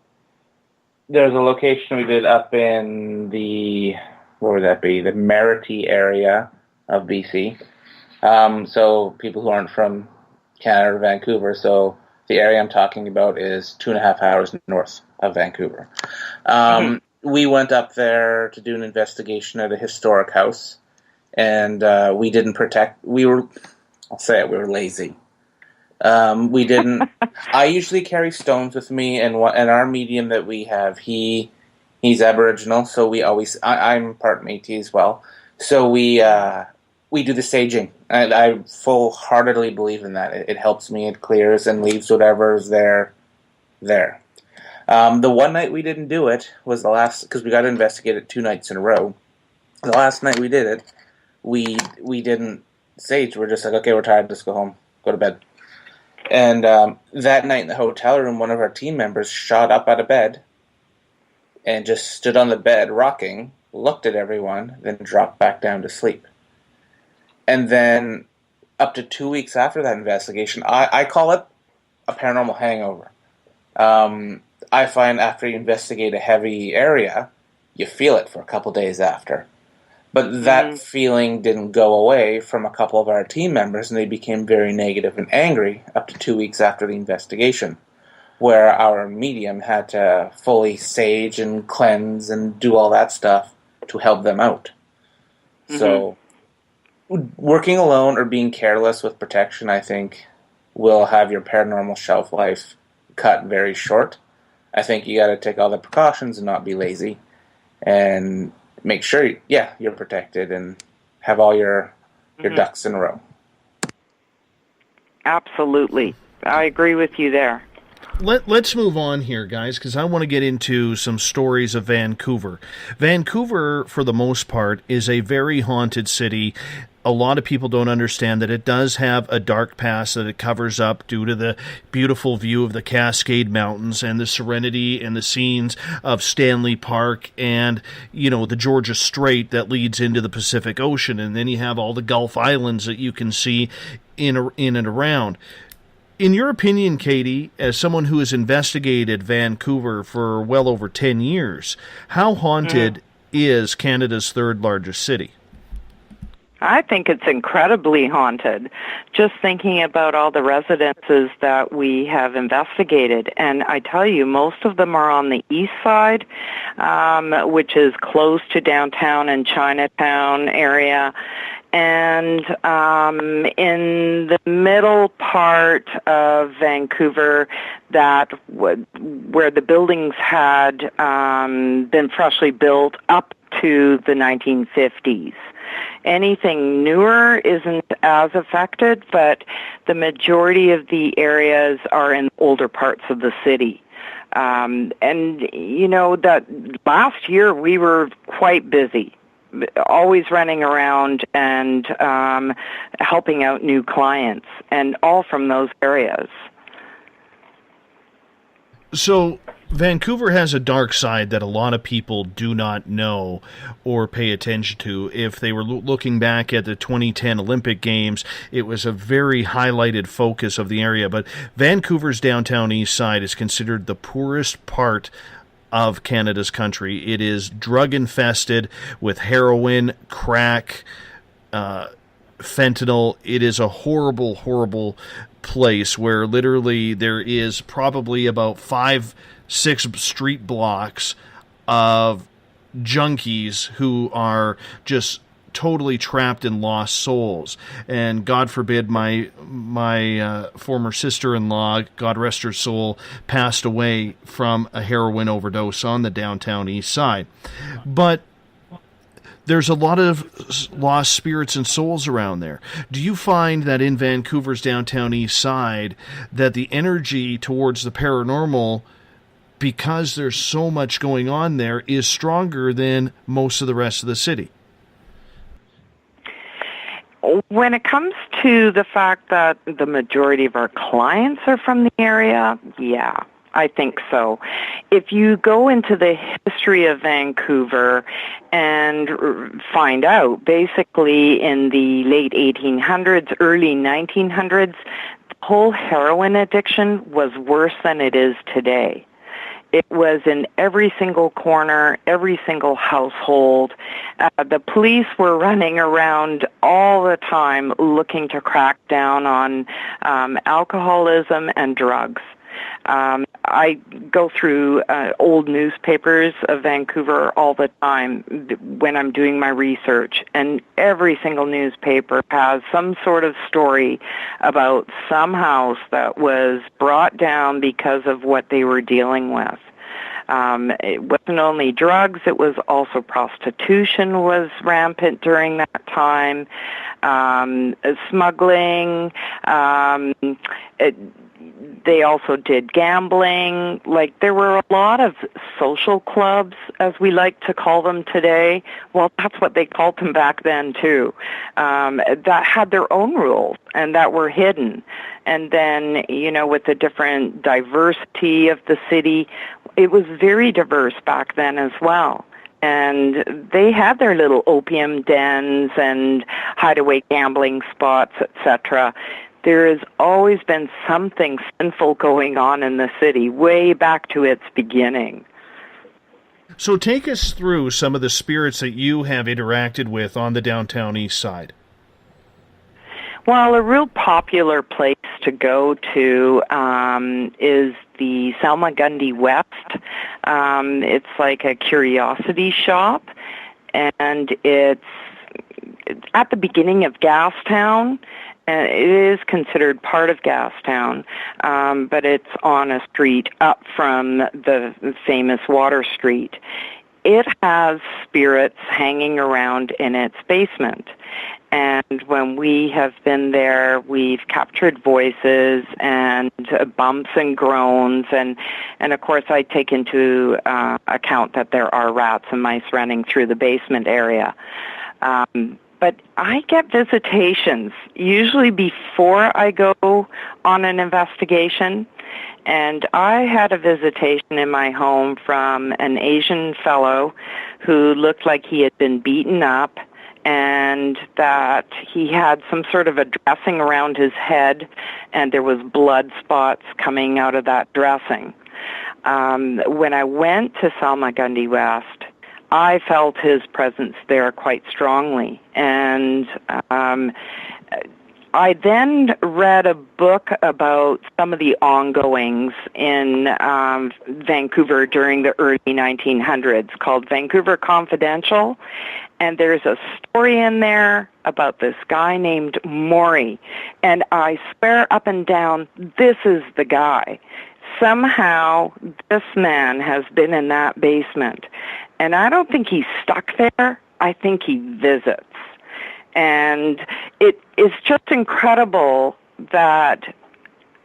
a location we did up in the, where would that be? The Merity area of BC. So people who aren't from Canada or Vancouver, so the area I'm talking about is 2.5 hours north of Vancouver. We went up there to do an investigation at a historic house. and we didn't protect. I'll say it, we were lazy. We didn't. I usually carry stones with me, and our medium that we have, he's Aboriginal, so we always. I'm part Métis as well, so we do the saging. I full-heartedly believe in that. It helps me. It clears and leaves whatever's there. The one night we didn't do it was the last, because we got to investigate it 2 nights in a row. The last night we did it, we didn't sage. We're just like, okay, we're tired. Let's go home. Go to bed. And that night in the hotel room, one of our team members shot up out of bed and just stood on the bed rocking, looked at everyone, then dropped back down to sleep. And then up to 2 weeks after that investigation, I call it a paranormal hangover. I find after you investigate a heavy area, you feel it for a couple days after. But that feeling didn't go away from a couple of our team members, and they became very negative and angry up to 2 weeks after the investigation, where our medium had to fully sage and cleanse and do all that stuff to help them out. So working alone or being careless with protection, I think, will have your paranormal shelf life cut very short. I think you got to take all the precautions and not be lazy, and make sure, you're protected and have all your ducks in a row. Absolutely. I agree with you there. Let's move on here, guys, because I want to get into some stories of Vancouver. Vancouver, for the most part, is a very haunted city. A lot of people don't understand that it does have a dark past that it covers up due to the beautiful view of the Cascade Mountains and the serenity and the scenes of Stanley Park and, the Georgia Strait that leads into the Pacific Ocean. And then you have all the Gulf Islands that you can see in and around. In your opinion, Katie, as someone who has investigated Vancouver for well over 10 years, how haunted is Canada's third largest city? I think it's incredibly haunted, just thinking about all the residences that we have investigated. And I tell you, most of them are on the east side, which is close to downtown and Chinatown area. And in the middle part of Vancouver, where the buildings had been freshly built up to the 1950s. Anything newer isn't as affected, but the majority of the areas are in older parts of the city. That last year we were quite busy, always running around and helping out new clients, and all from those areas. So Vancouver has a dark side that a lot of people do not know or pay attention to. If they were looking back at the 2010 Olympic Games, it was a very highlighted focus of the area. But Vancouver's downtown east side is considered the poorest part of Canada's country. It is drug-infested with heroin, crack, fentanyl. It is a horrible, horrible place where literally there is probably about 5-6 street blocks of junkies who are just totally trapped and lost souls. And God forbid, my former sister-in-law, God rest her soul, passed away from a heroin overdose on the downtown east side. But there's a lot of lost spirits and souls around there. Do you find that in Vancouver's downtown east side that the energy towards the paranormal, because there's so much going on there, is stronger than most of the rest of the city? When it comes to the fact that the majority of our clients are from the area, yeah, I think so. If you go into the history of Vancouver and find out, basically in the late 1800s, early 1900s, the whole heroin addiction was worse than it is today. It was in every single corner, every single household. The police were running around all the time looking to crack down on alcoholism and drugs. I go through old newspapers of Vancouver all the time when I'm doing my research, and every single newspaper has some sort of story about some house that was brought down because of what they were dealing with. It wasn't only drugs, it was also prostitution was rampant during that time, smuggling, they also did gambling. Like, there were a lot of social clubs, as we like to call them today. Well, that's what they called them back then, too, that had their own rules and that were hidden. And then, you know, with the different diversity of the city, it was very diverse back then as well. And they had their little opium dens and hideaway gambling spots, etc. There has always been something sinful going on in the city, way back to its beginning. So take us through some of the spirits that you have interacted with on the downtown east side. Well, a real popular place to go to is the Salmagundi West. It's like a curiosity shop, and it's at the beginning of Gastown. It is considered part of Gastown, but it's on a street up from the famous Water Street. It has spirits hanging around in its basement. And when we have been there, we've captured voices and bumps and groans. And of course, I take into account that there are rats and mice running through the basement area. But I get visitations, usually before I go on an investigation. And I had a visitation in my home from an Asian fellow who looked like he had been beaten up, and that he had some sort of a dressing around his head, and there was blood spots coming out of that dressing. When I went to Salmagundi West, I felt his presence there quite strongly, and I then read a book about some of the ongoings in Vancouver during the early 1900s called Vancouver Confidential, and there's a story in there about this guy named Morin, and I swear up and down, this is the guy. Somehow, this man has been in that basement, and I don't think he's stuck there. I think he visits. And it is just incredible that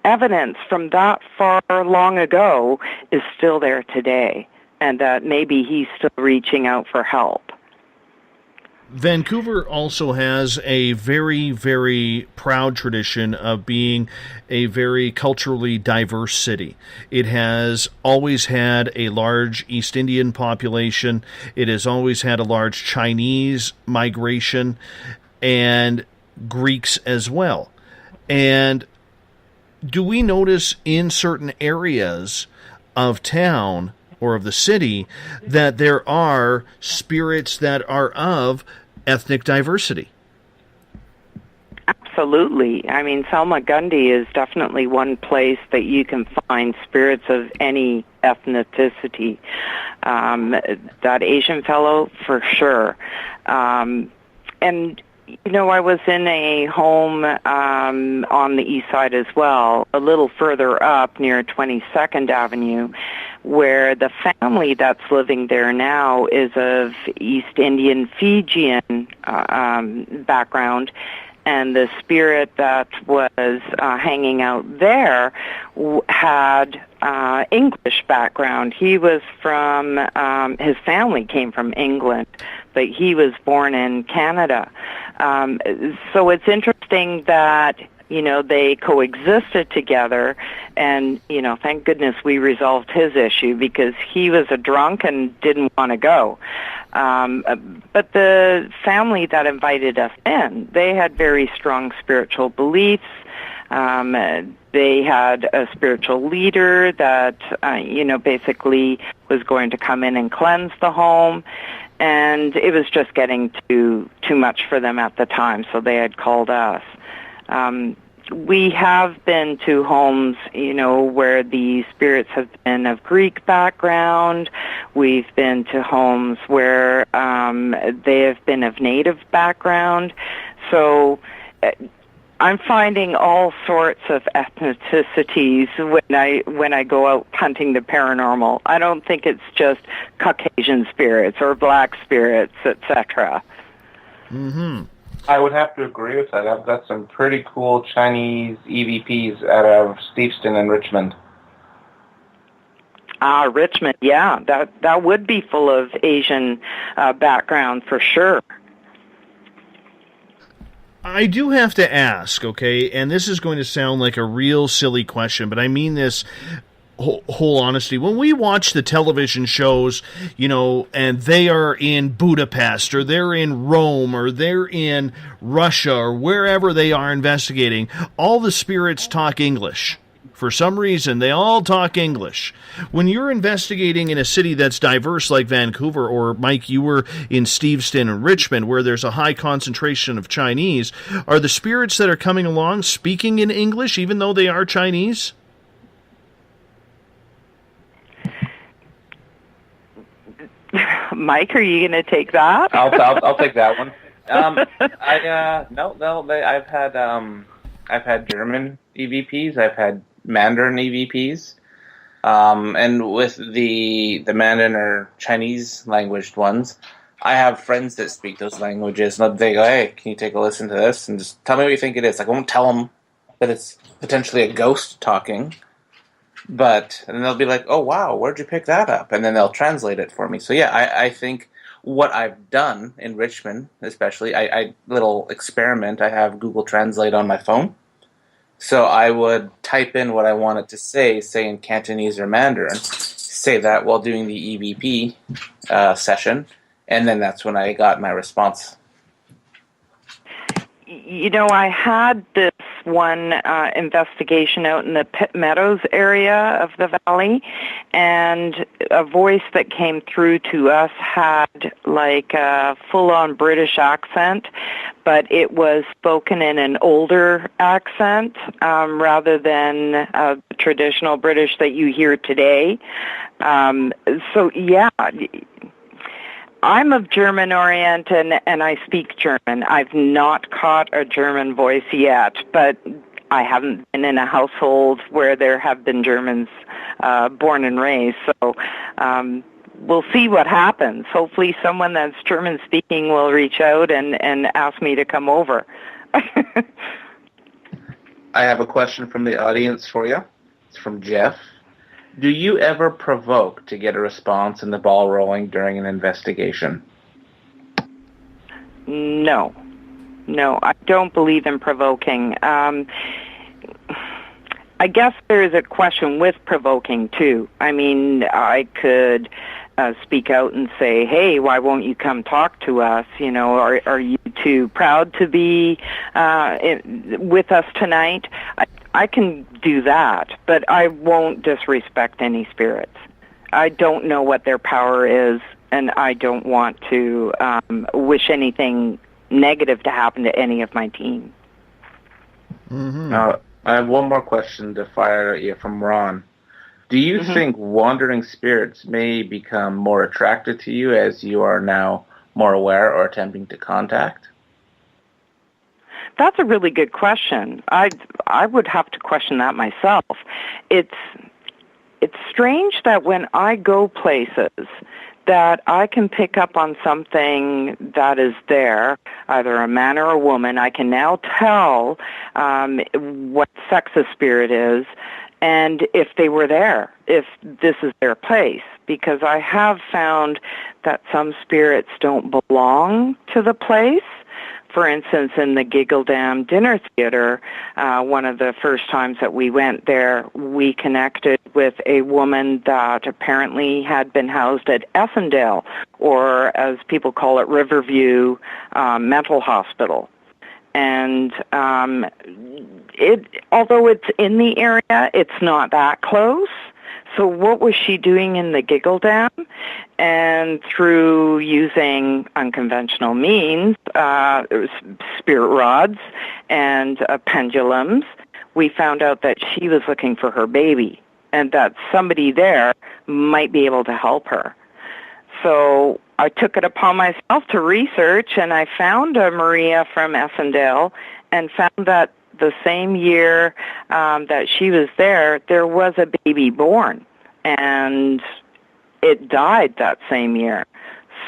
evidence from that far long ago is still there today, and that maybe he's still reaching out for help. Vancouver also has a very, very proud tradition of being a very culturally diverse city. It has always had a large East Indian population. It has always had a large Chinese migration and Greeks as well. And do we notice in certain areas of town or of the city that there are spirits that are of ethnic diversity? Absolutely. I mean, Salmagundi is definitely one place that you can find spirits of any ethnicity. That Asian fellow, for sure. And, you know, I was in a home on the east side as well, a little further up near 22nd Avenue, where the family that's living there now is of East Indian Fijian background, and the spirit that was hanging out there had English background. He was from, his family came from England, but he was born in Canada. So it's interesting that, you know, they coexisted together, and, you know, thank goodness we resolved his issue because he was a drunk and didn't want to go. But the family that invited us in, they had very strong spiritual beliefs. They had a spiritual leader that, you know, basically was going to come in and cleanse the home. And it was just getting too much for them at the time, so they had called us. We have been to homes, where the spirits have been of Greek background. We've been to homes where they have been of Native background. So I'm finding all sorts of ethnicities when I go out hunting the paranormal. I don't think it's just Caucasian spirits or black spirits, etc. Mm-hmm. I would have to agree with that. I've got some pretty cool Chinese EVPs out of Steveston and Richmond. Richmond, yeah. That would be full of Asian background for sure. I do have to ask, okay, and this is going to sound like a real silly question, but I mean this whole honesty. When we watch the television shows, and they are in Budapest, or they're in Rome, or they're in Russia, or wherever they are investigating, all the spirits talk English. For some reason, they all talk English. When you're investigating in a city that's diverse like Vancouver, or Mike, you were in Steveston and Richmond, where there's a high concentration of Chinese, are the spirits that are coming along speaking in English, even though they are Chinese? Mike, are you going to take that? I'll take that one. I've had German EVPs. I've had Mandarin EVPs. And with the Mandarin or Chinese languaged ones, I have friends that speak those languages, and they go, "Hey, can you take a listen to this and just tell me what you think it is?" Like, I won't tell them that it's potentially a ghost talking. And then they'll be like, "Oh, wow, where'd you pick that up?" And then they'll translate it for me. So, yeah, I think what I've done in Richmond, especially, I little experiment, I have Google Translate on my phone. So I would type in what I wanted to say in Cantonese or Mandarin, say that while doing the EVP session, and then that's when I got my response. I had this one investigation out in the Pitt Meadows area of the valley, and a voice that came through to us had like a full-on British accent, but it was spoken in an older accent rather than a traditional British that you hear today. So, yeah, I'm of German orient and I speak German. I've not caught a German voice yet, but I haven't been in a household where there have been Germans born and raised. So we'll see what happens. Hopefully someone that's German speaking will reach out and ask me to come over. I have a question from the audience for you. It's from Jeff. Do you ever provoke to get a response and the ball rolling during an investigation? No, I don't believe in provoking. I guess there is a question with provoking, too. I mean, I could speak out and say, "Hey, why won't you come talk to us? Are you too proud to be with us tonight?" I can do that, but I won't disrespect any spirits. I don't know what their power is, and I don't want to wish anything negative to happen to any of my team. Mm-hmm. Now, I have one more question to fire at you from Ron. Do you think wandering spirits may become more attracted to you as you are now more aware or attempting to contact? That's a really good question. I would have to question that myself. It's strange that when I go places that I can pick up on something that is there, either a man or a woman. I can now tell what sex a spirit is and if they were there, if this is their place. Because I have found that some spirits don't belong to the place. For instance, in the Giggle Dam Dinner Theater, one of the first times that we went there, we connected with a woman that apparently had been housed at Essendale, or as people call it, Riverview Mental Hospital. And although it's in the area, it's not that close. So what was she doing in the Giggle Dam? And through using unconventional means, spirit rods and pendulums we found out that she was looking for her baby and that somebody there might be able to help her. So I took it upon myself to research, and I found Maria from Essendale and found that the same year that she was there was a baby born, and it died that same year.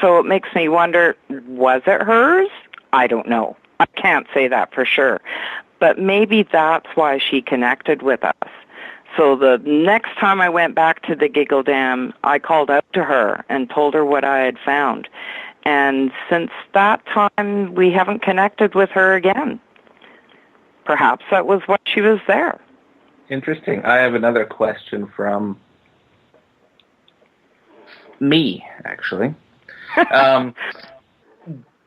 So it makes me wonder, was it hers? I don't know. I can't say that for sure. But maybe that's why she connected with us. So the next time I went back to the Giggle Dam, I called out to her and told her what I had found. And since that time, we haven't connected with her again. Perhaps that was why she was there. Interesting. I have another question from me, actually.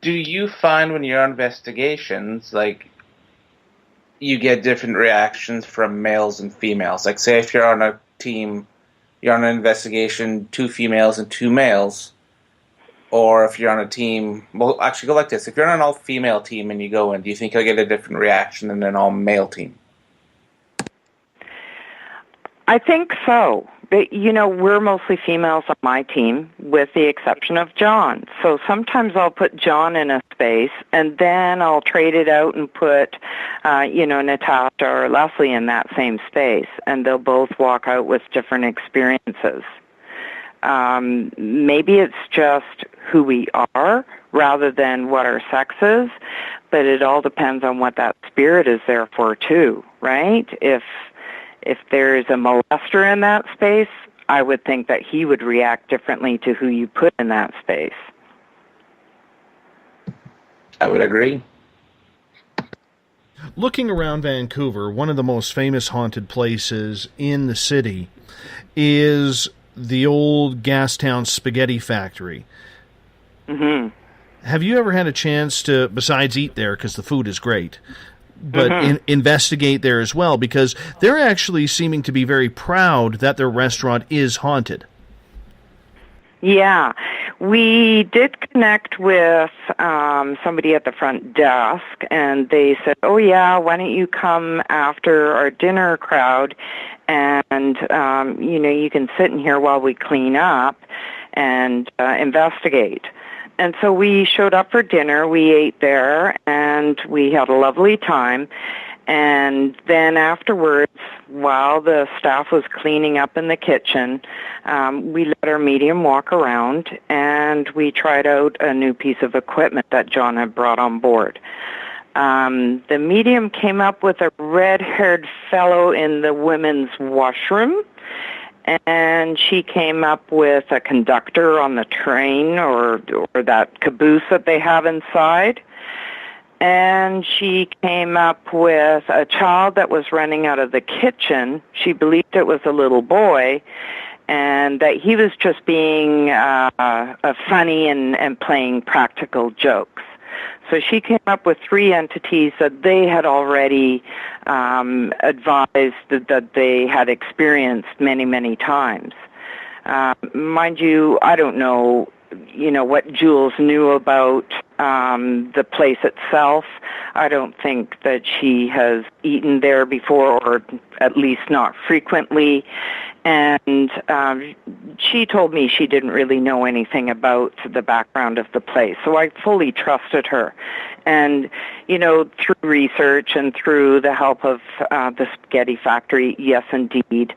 Do you find when you're on investigations, like, you get different reactions from males and females? Like, say if you're on a team, you're on an investigation, 2 females and 2 males, or if you're on a team, well, actually go like this. If you're on an all-female team and you go in, do you think you'll get a different reaction than an all-male team? I think so. But, we're mostly females on my team, with the exception of John. So sometimes I'll put John in a space, and then I'll trade it out and put, Natasha or Leslie in that same space, and they'll both walk out with different experiences. Maybe it's just who we are rather than what our sex is, but it all depends on what that spirit is there for too, right? If there's a molester in that space, I would think that he would react differently to who you put in that space. I would agree. Looking around Vancouver, one of the most famous haunted places in the city is the old Gastown Spaghetti Factory. Mm-hmm. Have you ever had a chance to, besides eat there, because the food is great, but investigate there as well? Because they're actually seeming to be very proud that their restaurant is haunted. Yeah. We did connect with somebody at the front desk, and they said, oh, yeah, why don't you come after our dinner crowd, and, you can sit in here while we clean up and investigate. And so we showed up for dinner, we ate there, and we had a lovely time. And then afterwards, while the staff was cleaning up in the kitchen, we let our medium walk around, and we tried out a new piece of equipment that John had brought on board. The medium came up with a red-haired fellow in the women's washroom, and she came up with a conductor on the train or that caboose that they have inside. And she came up with a child that was running out of the kitchen. She believed it was a little boy, and that he was just being funny and playing practical jokes. So she came up with 3 entities that they had already advised that they had experienced many, many times. Mind you, I don't know, what Jules knew about the place itself. I don't think that she has eaten there before, or at least not frequently. And she told me she didn't really know anything about the background of the place. So I fully trusted her. And, through research and through the help of the Spaghetti Factory, yes, indeed,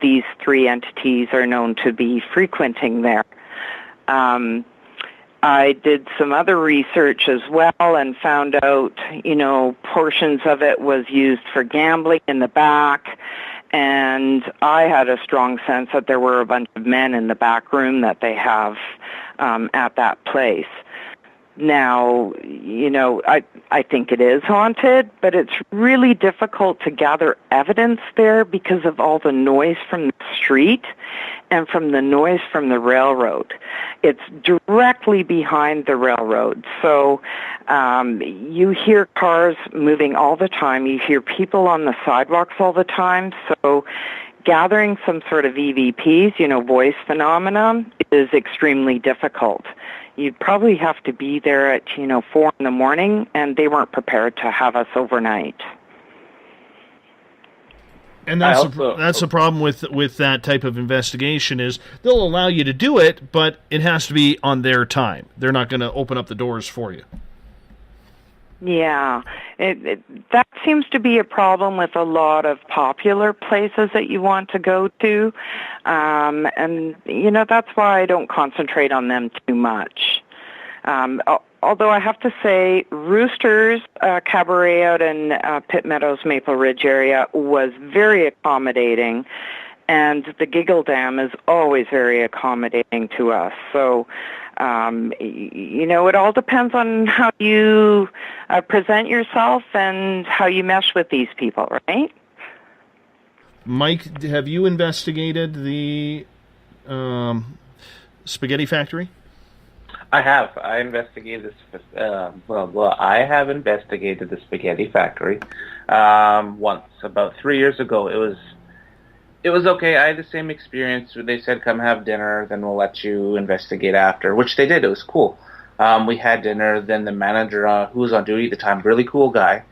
these 3 entities are known to be frequenting there. I did some other research as well and found out, portions of it was used for gambling in the back. And I had a strong sense that there were a bunch of men in the back room that they have at that place. Now, I think it is haunted, but it's really difficult to gather evidence there because of all the noise from the street and from the noise from the railroad. It's directly behind the railroad. So you hear cars moving all the time. You hear people on the sidewalks all the time. So gathering some sort of EVPs, voice phenomenon, is extremely difficult. You'd probably have to be there at, 4 in the morning, and they weren't prepared to have us overnight. And that's the problem with that type of investigation is they'll allow you to do it, but it has to be on their time. They're not going to open up the doors for you. Yeah, that seems to be a problem with a lot of popular places that you want to go to, and that's why I don't concentrate on them too much. Although I have to say, Rooster's Cabaret out in Pitt Meadows, Maple Ridge area was very accommodating, and the Giggle Dam is always very accommodating to us. So, it all depends on how you present yourself and how you mesh with these people, right? Mike, have you investigated the Spaghetti Factory? I have. I investigated this. I have investigated the Spaghetti Factory once, about 3 years ago. It was okay. I had the same experience. They said, "Come have dinner, then we'll let you investigate after," which they did. It was cool. We had dinner. Then the manager, who was on duty at the time, really cool guy,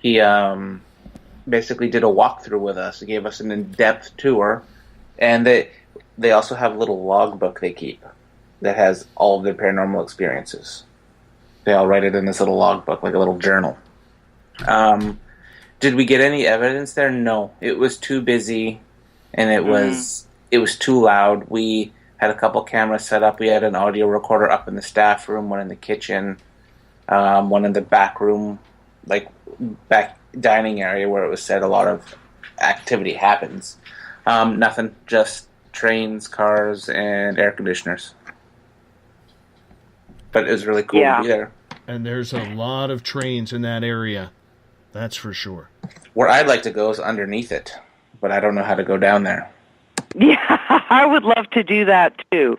he basically did a walkthrough with us. He gave us an in-depth tour, and they also have a little logbook they keep that has all of their paranormal experiences. They all write it in this little logbook, like a little journal. Did we get any evidence there? No. It was too busy, and it was too loud. We had a couple cameras set up. We had an audio recorder up in the staff room, one in the kitchen, one in the back room, like back dining area where it was said a lot of activity happens. Nothing, just trains, cars, and air conditioners. But it was really cool to be there. And there's a lot of trains in that area. That's for sure. Where I'd like to go is underneath it, but I don't know how to go down there. Yeah, I would love to do that too.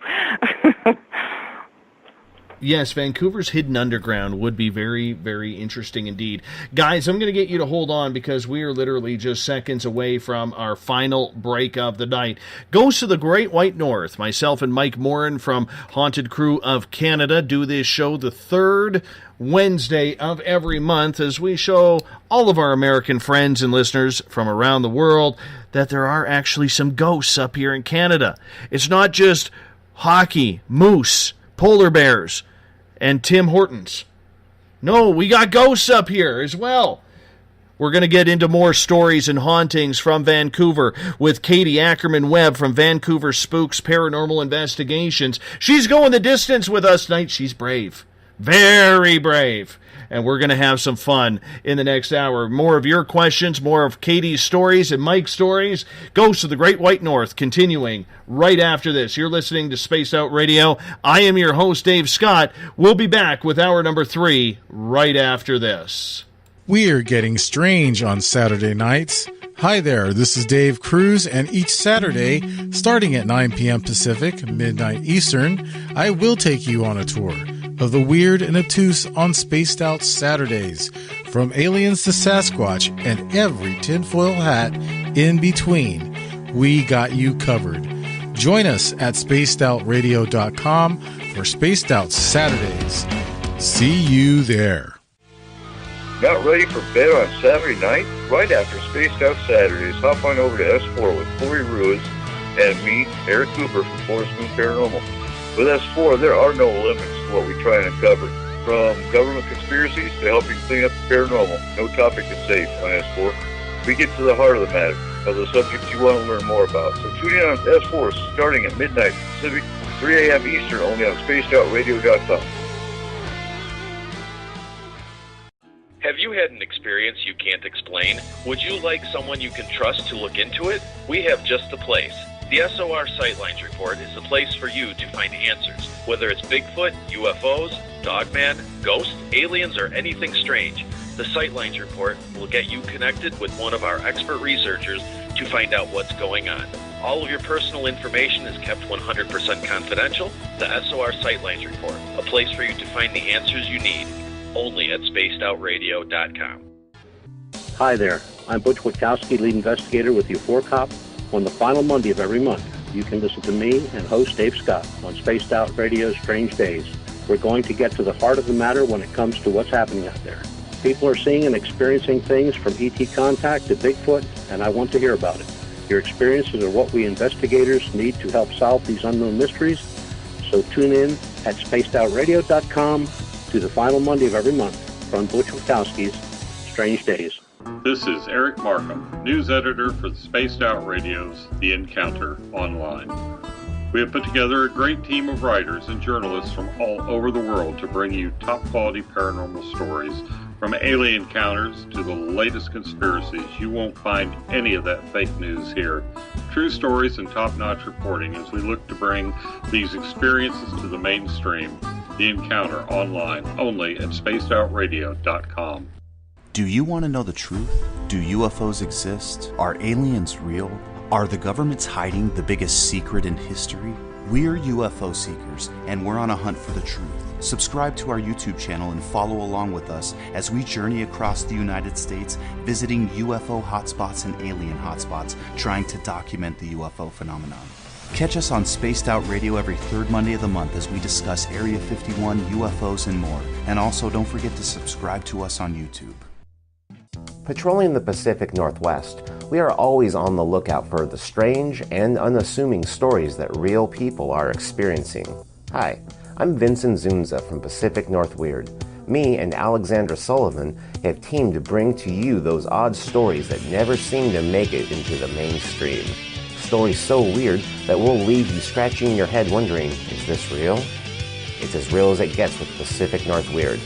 Yes, Vancouver's hidden underground would be very, very interesting indeed. Guys, I'm going to get you to hold on because we are literally just seconds away from our final break of the night. Ghosts of the Great White North. Myself and Mike Morin from Haunted Crew of Canada do this show the third Wednesday of every month as we show all of our American friends and listeners from around the world that there are actually some ghosts up here in Canada. It's not just hockey, moose, polar bears, and Tim Hortons. No, we got ghosts up here as well. We're going to get into more stories and hauntings from Vancouver with Katie Ackerman-Webb from Vancouver Spooks Paranormal Investigations. She's going the distance with us tonight. She's brave. Very brave. And we're going to have some fun in the next hour. More of your questions, more of Katie's stories and Mike's stories. Ghosts of the Great White North continuing right after this. You're listening to Spaced Out Radio. I am your host, Dave Scott. We'll be back with hour number 3 right after this. We're getting strange on Saturday nights. Hi there, this is Dave Cruz, and each Saturday, starting at 9 p.m. Pacific, midnight Eastern, I will take you on a tour of the weird and obtuse on Spaced Out Saturdays, from aliens to Sasquatch and every tinfoil hat in between. We got you covered. Join us at spacedoutradio.com for Spaced Out Saturdays. See you there. Not ready for bed on Saturday night? Right after Spaced Out Saturdays, hop on over to S4 with Corey Ruiz and me, Eric Cooper from Forest Moon Paranormal. With S4, there are no limits to what we try and uncover. From government conspiracies to helping clean up the paranormal, no topic is safe on S4. We get to the heart of the matter, of the subjects you want to learn more about. So tune in on S4 starting at midnight Pacific, 3 a.m. Eastern, only on spacedoutradio.com. Have you had an experience you can't explain? Would you like someone you can trust to look into it? We have just the place. The SOR Sightlines Report is the place for you to find answers. Whether it's Bigfoot, UFOs, Dogman, ghosts, aliens, or anything strange, the Sightlines Report will get you connected with one of our expert researchers to find out what's going on. All of your personal information is kept 100% confidential. The SOR Sightlines Report, a place for you to find the answers you need. Only at spacedoutradio.com. Hi there. I'm Butch Witkowski, lead investigator with U4 Cop. On the final Monday of every month, you can listen to me and host Dave Scott on Spaced Out Radio's Strange Days. We're going to get to the heart of the matter when it comes to what's happening out there. People are seeing and experiencing things from ET contact to Bigfoot, and I want to hear about it. Your experiences are what we investigators need to help solve these unknown mysteries. So tune in at spacedoutradio.com to the final Monday of every month from Butch Witkowski's Strange Days. This is Eric Markham, news editor for the Spaced Out Radio's The Encounter Online. We have put together a great team of writers and journalists from all over the world to bring you top-quality paranormal stories, from alien encounters to the latest conspiracies. You won't find any of that fake news here. True stories and top-notch reporting as we look to bring these experiences to the mainstream. The Encounter Online, only at spacedoutradio.com. Do you want to know the truth? Do UFOs exist? Are aliens real? Are the governments hiding the biggest secret in history? We're UFO seekers, and we're on a hunt for the truth. Subscribe to our YouTube channel and follow along with us as we journey across the United States, visiting UFO hotspots and alien hotspots, trying to document the UFO phenomenon. Catch us on Spaced Out Radio every third Monday of the month as we discuss Area 51, UFOs, and more. And also, don't forget to subscribe to us on YouTube. Patrolling the Pacific Northwest, we are always on the lookout for the strange and unassuming stories that real people are experiencing. Hi, I'm Vincent Zunza from Pacific North Weird. Me and Alexandra Sullivan have teamed to bring to you those odd stories that never seem to make it into the mainstream. Stories so weird that will leave you scratching your head wondering, is this real? It's as real as it gets with Pacific North Weird.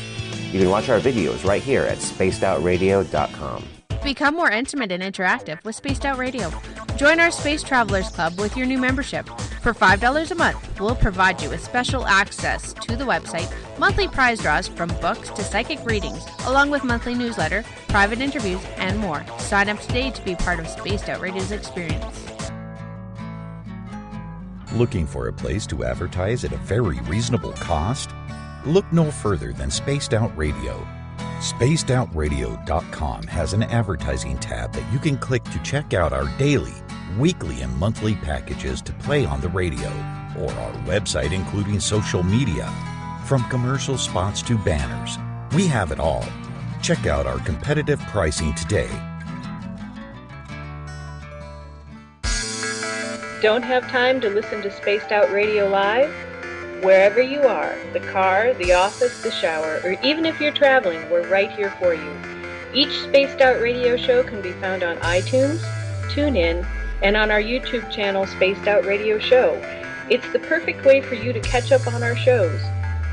You can watch our videos right here at spacedoutradio.com. Become more intimate and interactive with Spaced Out Radio. Join our Space Travelers Club with your new membership. For $5 a month, we'll provide you with special access to the website, monthly prize draws from books to psychic readings, along with monthly newsletter, private interviews, and more. Sign up today to be part of Spaced Out Radio's experience. Looking for a place to advertise at a very reasonable cost? Look no further than Spaced Out Radio. SpacedOutRadio.com has an advertising tab that you can click to check out our daily, weekly, and monthly packages to play on the radio, or our website including social media. From commercial spots to banners, we have it all. Check out our competitive pricing today. Don't have time to listen to Spaced Out Radio live? Wherever you are, the car, the office, the shower, or even if you're traveling, we're right here for you. Each Spaced Out Radio show can be found on iTunes, TuneIn, and on our YouTube channel, Spaced Out Radio Show. It's the perfect way for you to catch up on our shows.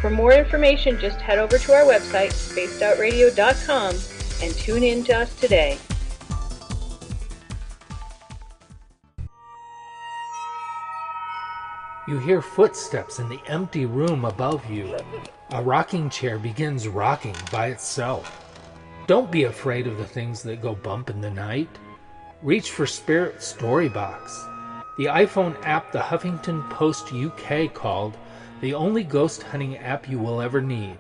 For more information, just head over to our website, spacedoutradio.com, and tune in to us today. You hear footsteps in the empty room above you. A rocking chair begins rocking by itself. Don't be afraid of the things that go bump in the night. Reach for Spirit Storybox, the iPhone app the Huffington Post UK called the only ghost hunting app you will ever need.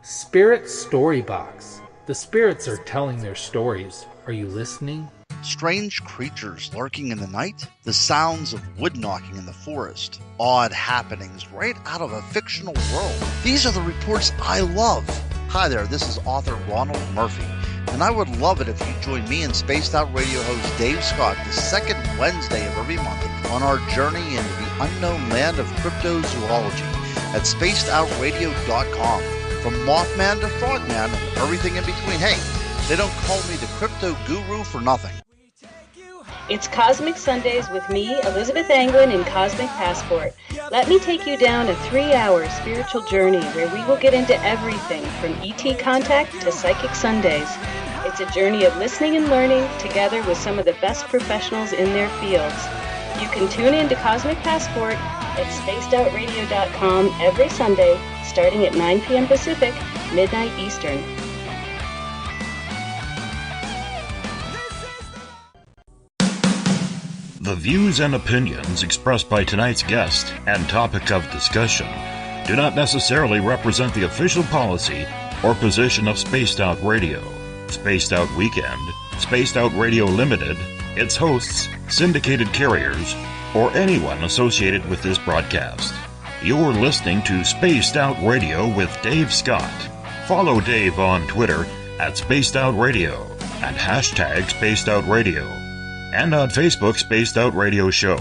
Spirit Storybox. The spirits are telling their stories. Are you listening? Strange creatures lurking in the night, the sounds of wood knocking in the forest, odd happenings right out of a fictional world. These are the reports I love. Hi there, this is author Ronald Murphy, and I would love it if you join me and Spaced Out Radio host Dave Scott the second Wednesday of every month on our journey into the unknown land of cryptozoology at spacedoutradio.com. From Mothman to Frogman and everything in between. Hey, they don't call me the crypto guru for nothing. It's Cosmic Sundays with me, Elizabeth Anglin, in Cosmic Passport. Let me take you down a 3-hour spiritual journey where we will get into everything from ET contact to Psychic Sundays. It's a journey of listening and learning together with some of the best professionals in their fields. You can tune in to Cosmic Passport at spacedoutradio.com every Sunday, starting at 9 p.m. Pacific, midnight Eastern. The views and opinions expressed by tonight's guest and topic of discussion do not necessarily represent the official policy or position of Spaced Out Radio, Spaced Out Weekend, Spaced Out Radio Limited, its hosts, syndicated carriers, or anyone associated with this broadcast. You're listening to Spaced Out Radio with Dave Scott. Follow Dave on Twitter at Spaced Out Radio and hashtag Spaced Out Radio, and on Facebook Spaced Out Radio Show.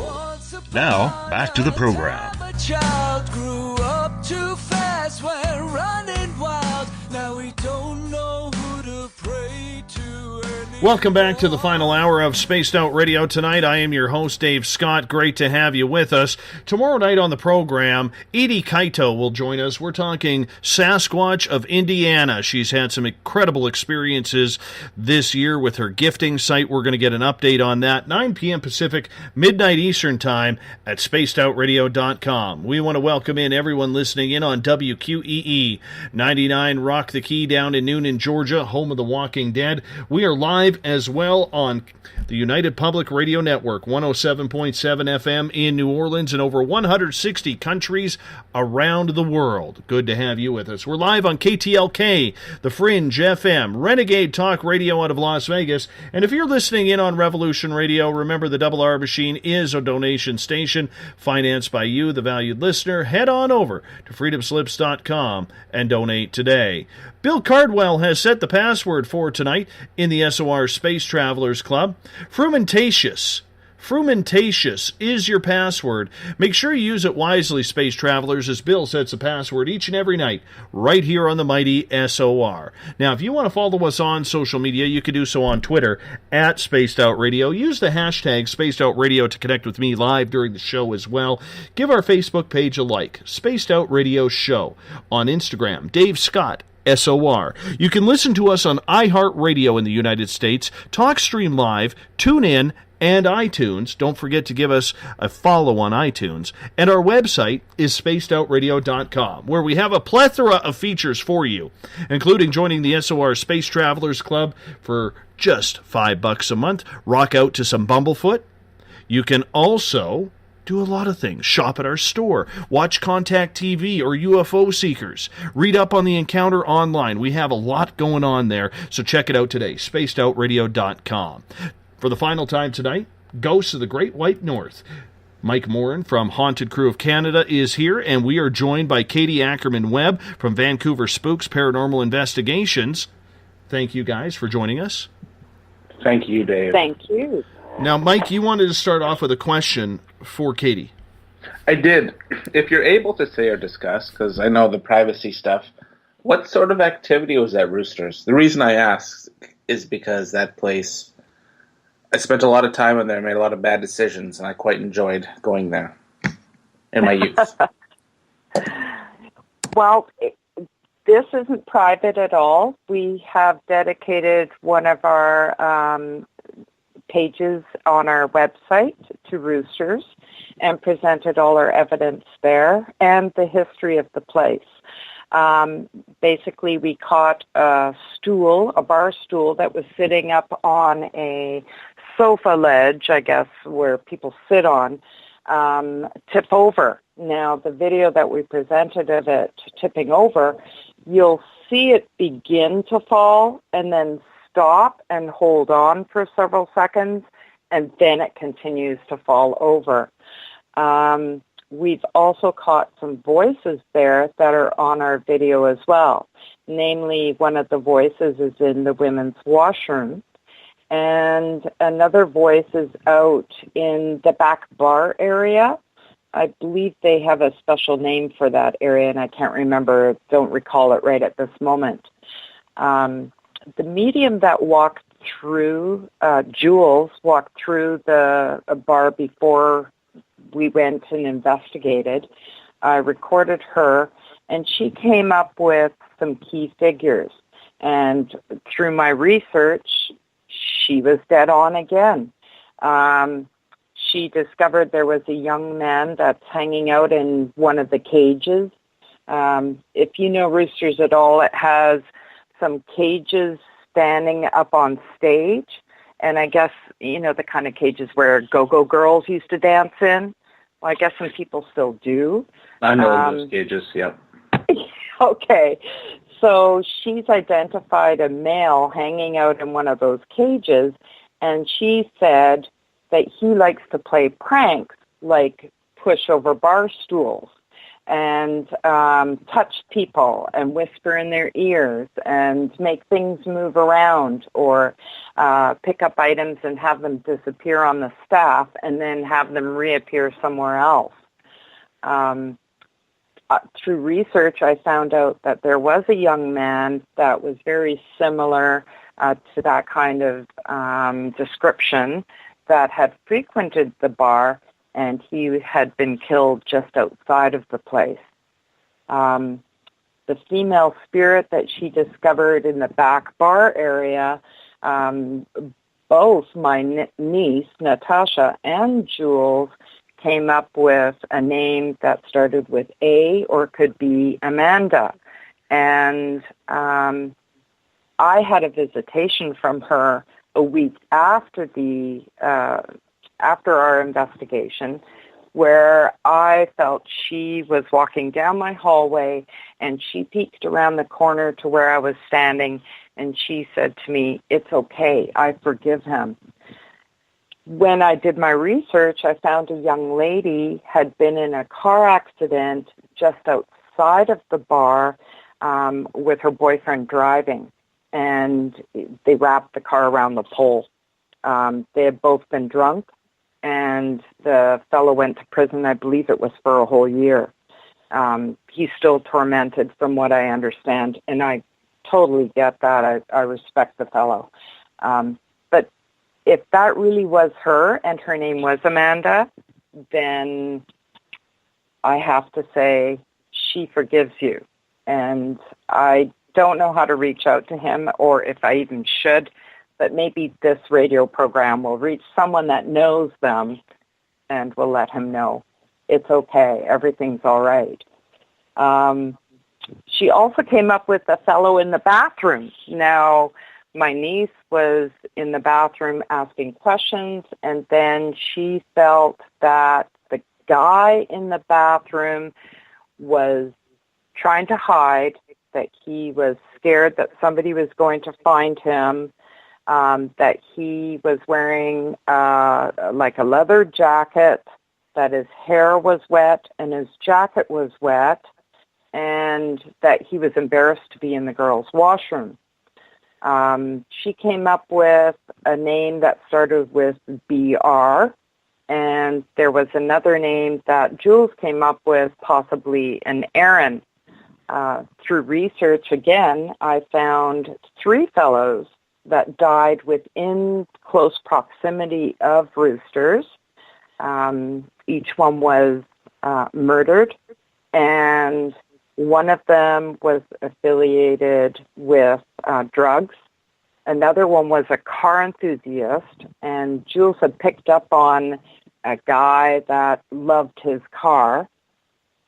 Now, back to the program. A child grew up too fast, went running wild. Now we don't know who to pray to. Welcome back to the final hour of Spaced Out Radio. Tonight, I am your host, Dave Scott. Great to have you with us. Tomorrow night on the program, Edie Kaito will join us. We're talking Sasquatch of Indiana. She's had some incredible experiences this year with her gifting site. We're going to get an update on that. 9 p.m. Pacific, midnight Eastern Time at spacedoutradio.com. We want to welcome in everyone listening in on WQEE 99 Rock the Key down in Noonan, Georgia, home of The Walking Dead. We are live as well on the United Public Radio Network, 107.7 FM in New Orleans and over 160 countries around the world. Good to have you with us. We're live on KTLK, The Fringe FM, Renegade Talk Radio out of Las Vegas. And if you're listening in on Revolution Radio, remember the Double R Machine is a donation station financed by you, the valued listener. Head on over to freedomslips.com and donate today. Bill Cardwell has set the password for tonight in the SOR Space Travelers Club. Frumentacious is your password. Make sure you use it wisely, Space Travelers, as Bill sets the password each and every night right here on the mighty SOR. Now, if you want to follow us on social media, you can do so on Twitter at Spaced Out Radio. Use the hashtag Spaced Out Radio to connect with me live during the show as well. Give our Facebook page a like, Spaced Out Radio Show. On Instagram, Dave Scott, SOR. You can listen to us on iHeartRadio in the United States, TalkStream Live, TuneIn, and iTunes. Don't forget to give us a follow on iTunes. And our website is spacedoutradio.com, where we have a plethora of features for you, including joining the SOR Space Travelers Club for just $5 a month. Rock out to some Bumblefoot. You can also do a lot of things. Shop at our store. Watch Contact TV or UFO Seekers. Read up on the Encounter online. We have a lot going on there, so check it out today. spacedoutradio.com. For the final time tonight, Ghosts of the Great White North. Mike Morin from Haunted Crew of Canada is here, and we are joined by Katie Ackerman-Webb from Vancouver Spooks Paranormal Investigations. Thank you guys for joining us. Thank you, Dave. Thank you. Now, Mike, you wanted to start off with a question for Katie. I did. If you're able to say or discuss, because I know the privacy stuff, what sort of activity was at Roosters? The reason I ask is because that place, I spent a lot of time in there, made a lot of bad decisions, and I quite enjoyed going there in my youth. Well, this isn't private at all. We have dedicated one of our pages on our website to Roosters and presented all our evidence there and the history of the place. Basically, we caught a bar stool that was sitting up on a sofa ledge, I guess, where people sit on, tip over. Now, the video that we presented of it tipping over, you'll see it begin to fall and then stop and hold on for several seconds, and then it continues to fall over. We've also caught some voices there that are on our video as well. Namely, one of the voices is in the women's washroom, and another voice is out in the back bar area. I believe they have a special name for that area, and I can't remember, don't recall it right at this moment. The medium that walked through, Jules, walked through the bar before we went and investigated. I recorded her, and she came up with some key figures. And through my research, she was dead on again. She discovered there was a young man that's hanging out in one of the cages. If you know Roosters at all, it has some cages standing up on stage, and I guess, you know, the kind of cages where go-go girls used to dance in. Well, I guess some people still do. I know those cages, yep. Okay, so she's identified a male hanging out in one of those cages, and she said that he likes to play pranks like push over bar stools. and touch people and whisper in their ears and make things move around, or pick up items and have them disappear on the staff and then have them reappear somewhere else. Through research, I found out that there was a young man that was very similar to that kind of description that had frequented the bar, and he had been killed just outside of the place. The female spirit that she discovered in the back bar area, both my niece, Natasha, and Jules came up with a name that started with A or could be Amanda. And I had a visitation from her a week after after our investigation, where I felt she was walking down my hallway, and she peeked around the corner to where I was standing, and she said to me, "It's okay, I forgive him." When I did my research, I found a young lady had been in a car accident just outside of the bar with her boyfriend driving, and they wrapped the car around the pole. They had both been drunk, and the fellow went to prison. I believe it was for a whole year. He's still tormented from what I understand, and I totally get that. I respect the fellow. But if that really was her and her name was Amanda, then I have to say she forgives you. And I don't know how to reach out to him or if I even should, but maybe this radio program will reach someone that knows them and will let him know it's okay, everything's all right. She also came up with a fellow in the bathroom. Now, my niece was in the bathroom asking questions, and then she felt that the guy in the bathroom was trying to hide, that he was scared that somebody was going to find him, that he was wearing like a leather jacket, that his hair was wet and his jacket was wet, and that he was embarrassed to be in the girls' washroom. She came up with a name that started with BR, and there was another name that Jules came up with, possibly an Aaron. Through research, again, I found 3 fellows that died within close proximity of roosters. Each one was murdered, and one of them was affiliated with drugs. Another one was a car enthusiast, and Jules had picked up on a guy that loved his car.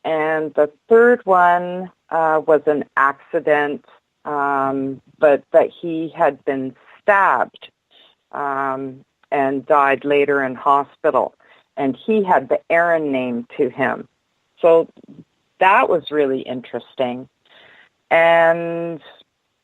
And the third one was an accident, but that he had been stabbed and died later in hospital. And he had the Aaron name to him. So that was really interesting. And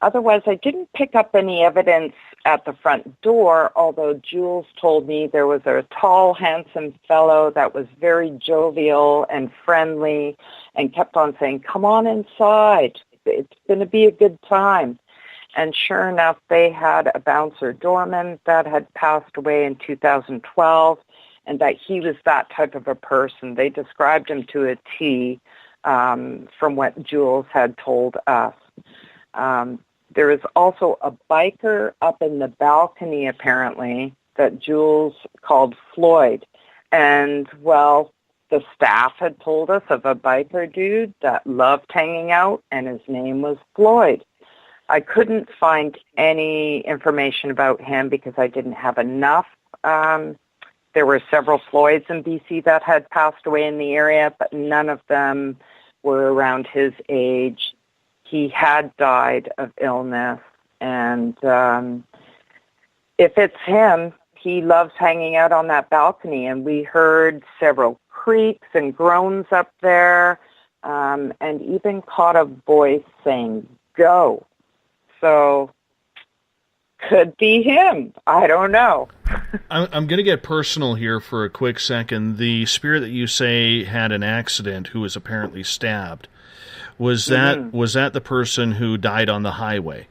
otherwise, I didn't pick up any evidence at the front door, although Jules told me there was a tall, handsome fellow that was very jovial and friendly and kept on saying, "Come on inside. It's going to be a good time." And sure enough, they had a bouncer doorman that had passed away in 2012, and that he was that type of a person. They described him to a T from what Jules had told us. There is also a biker up in the balcony, apparently, that Jules called Floyd. And, well, the staff had told us of a biker dude that loved hanging out, and his name was Floyd. I couldn't find any information about him because I didn't have enough. There were several Floyds in BC that had passed away in the area, but none of them were around his age. He had died of illness, and if it's him, he loves hanging out on that balcony, and we heard several creaks and groans up there, and even caught a voice saying, "Go." So, could be him. I don't know. I'm going to get personal here for a quick second. The spirit that you say had an accident, who was apparently stabbed, was that the person who died on the highway?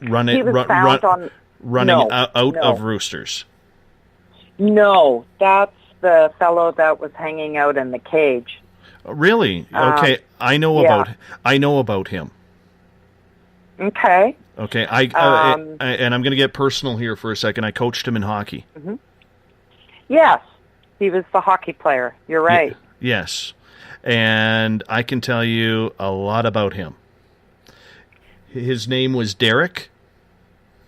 Running out of Roosters. No, that's the fellow that was hanging out in the cage. Really? Okay, I know about him. Okay. Okay, and I'm going to get personal here for a second. I coached him in hockey. Mm-hmm. Yes, he was the hockey player. You're right. Yes, and I can tell you a lot about him. His name was Derek.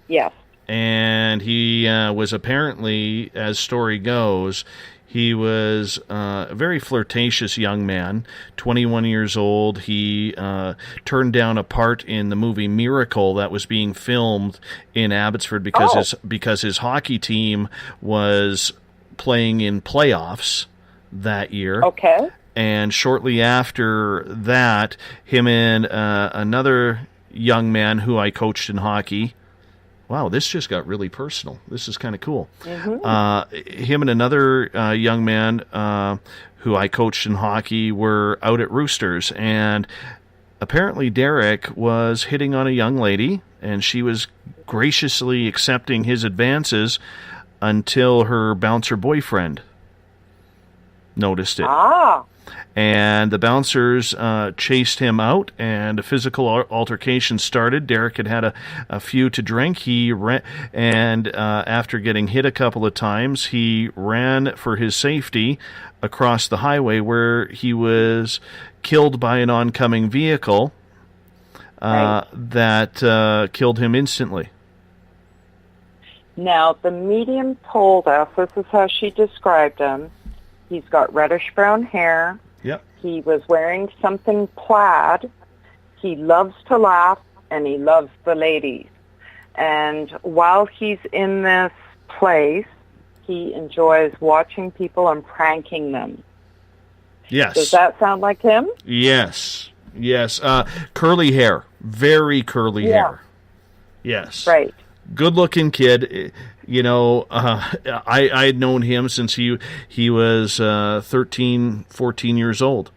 Yes. And he was apparently, as story goes, he was a very flirtatious young man, 21 years old. He turned down a part in the movie Miracle that was being filmed in Abbotsford because his hockey team was playing in playoffs that year. Okay. And shortly after that, him and another young man who I coached in hockey. Wow, this just got really personal. This is kind of cool. Mm-hmm. Him and another young man who I coached in hockey were out at Roosters, and apparently Derek was hitting on a young lady, and she was graciously accepting his advances until her bouncer boyfriend noticed it. And the bouncers chased him out, and a physical altercation started. Derek had a few to drink. He ran, and after getting hit a couple of times, he ran for his safety across the highway, where he was killed by an oncoming vehicle that killed him instantly. Now, the medium told us, this is how she described him. He's got reddish-brown hair. Yep. He was wearing something plaid. He loves to laugh, and he loves the ladies. And while he's in this place, he enjoys watching people and pranking them. Yes. Does that sound like him? Yes. Yes. Curly hair. Very curly hair. Yes. Right. Good-looking kid. You know, I had known him since he was 13, 14 years old.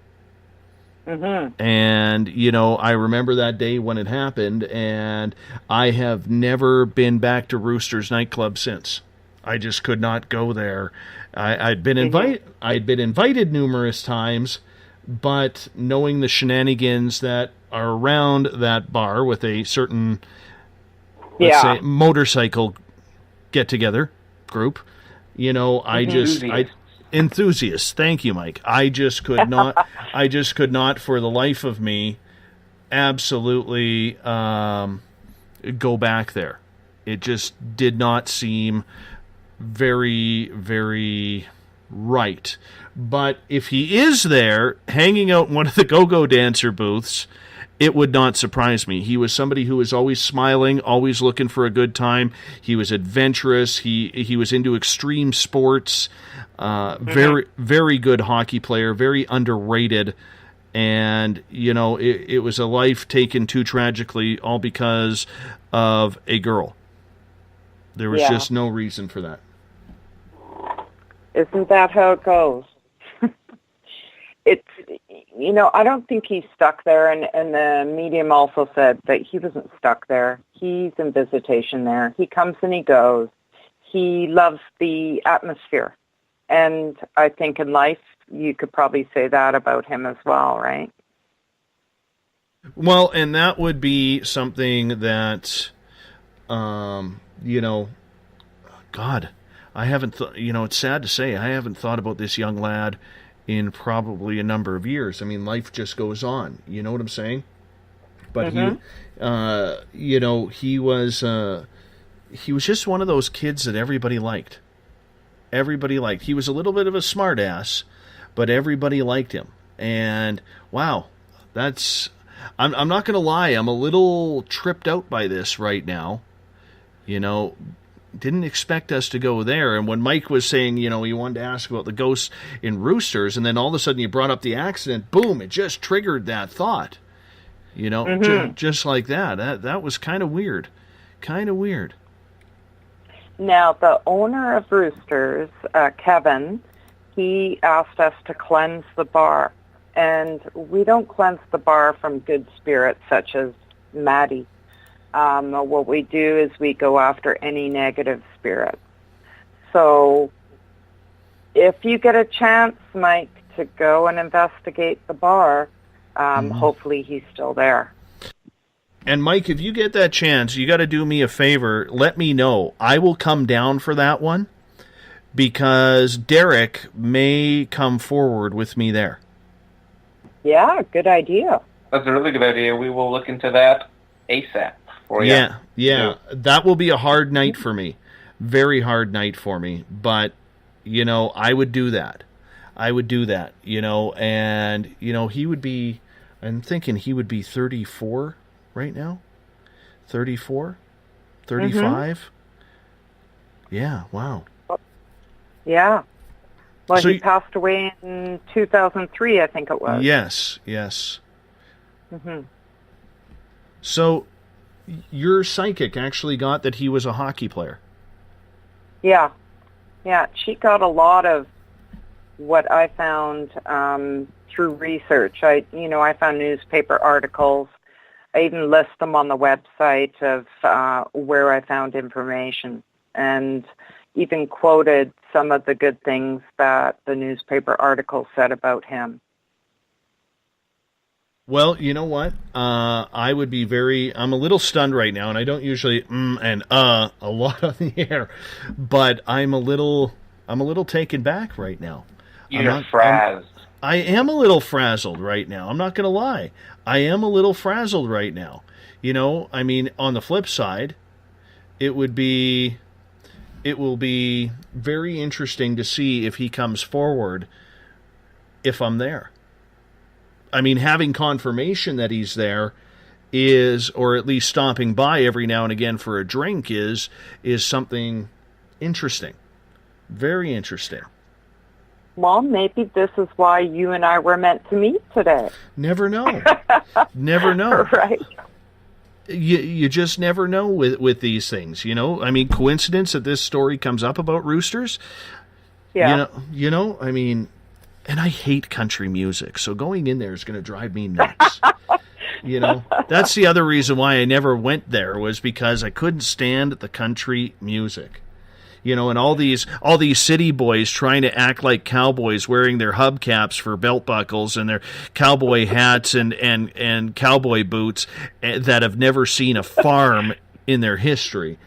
Mm-hmm. And, you know, I remember that day when it happened, and I have never been back to Roosters nightclub since. I just could not go there. I'd been invited numerous times, but knowing the shenanigans that are around that bar with a certain, let's say, motorcycle get-together group, you know, enthusiasts. Thank you, Mike. I just could not for the life of me absolutely go back there. It just did not seem very, very right. But if he is there hanging out in one of the go-go dancer booths, it would not surprise me. He was somebody who was always smiling, always looking for a good time. He was adventurous. He was into extreme sports. Very, very good hockey player. Very underrated. And, you know, it was a life taken too tragically, all because of a girl. There was just no reason for that. Isn't that how it goes? It's, you know, I don't think he's stuck there, and the medium also said that he wasn't stuck there. He's in visitation there. He comes and he goes. He loves the atmosphere. And I think in life, you could probably say that about him as well, right? Well, and that would be something that, you know, God, I haven't you know, it's sad to say, I haven't thought about this young lad in probably a number of years. I mean, life just goes on. You know what I'm saying? But he, you know, he was just one of those kids that everybody liked. Everybody liked. He was a little bit of a smart ass, but everybody liked him. And wow, that's, I'm not going to lie, I'm a little tripped out by this right now. You know, didn't expect us to go there. And when Mike was saying, you know, he wanted to ask about the ghosts in Roosters, and then all of a sudden you brought up the accident, boom, it just triggered that thought. You know, just like that. That was kind of weird. Kind of weird. Now, the owner of Roosters, Kevin, he asked us to cleanse the bar. And we don't cleanse the bar from good spirits such as Maddie. What we do is we go after any negative spirits. So if you get a chance, Mike, to go and investigate the bar, hopefully he's still there. And Mike, if you get that chance, you got to do me a favor. Let me know. I will come down for that one because Derek may come forward with me there. Yeah, good idea. That's a really good idea. We will look into that ASAP for you. Yeah. That will be a hard night for me. Very hard night for me. But, I would do that. And, he would be, I'm thinking he would be 34 right now. 34? 35? Yeah, wow. Yeah. Well, So he passed away in 2003, I think it was. Yes. Mm-hmm. So, your psychic actually got that he was a hockey player. Yeah. She got a lot of what I found through research. I found newspaper articles. I even list them on the website of where I found information, and even quoted some of the good things that the newspaper article said about him. Well, you know what? I would be I'm a little stunned right now, and I don't usually and a lot on the air, but I'm a little taken back right now. You're frazzled. I am a little frazzled right now. I'm not going to lie. I am a little frazzled right now. On the flip side, it will be very interesting to see if he comes forward if I'm there. Having confirmation that he's there or at least stopping by every now and again for a drink is something interesting. Very interesting. Well, maybe this is why you and I were meant to meet today. Never know. Never know. Right. You just never know with these things, coincidence that this story comes up about roosters. Yeah. And I hate country music, so going in there is going to drive me nuts. That's the other reason why I never went there, was because I couldn't stand the country music. And all these city boys trying to act like cowboys, wearing their hubcaps for belt buckles and their cowboy hats and cowboy boots that have never seen a farm in their history.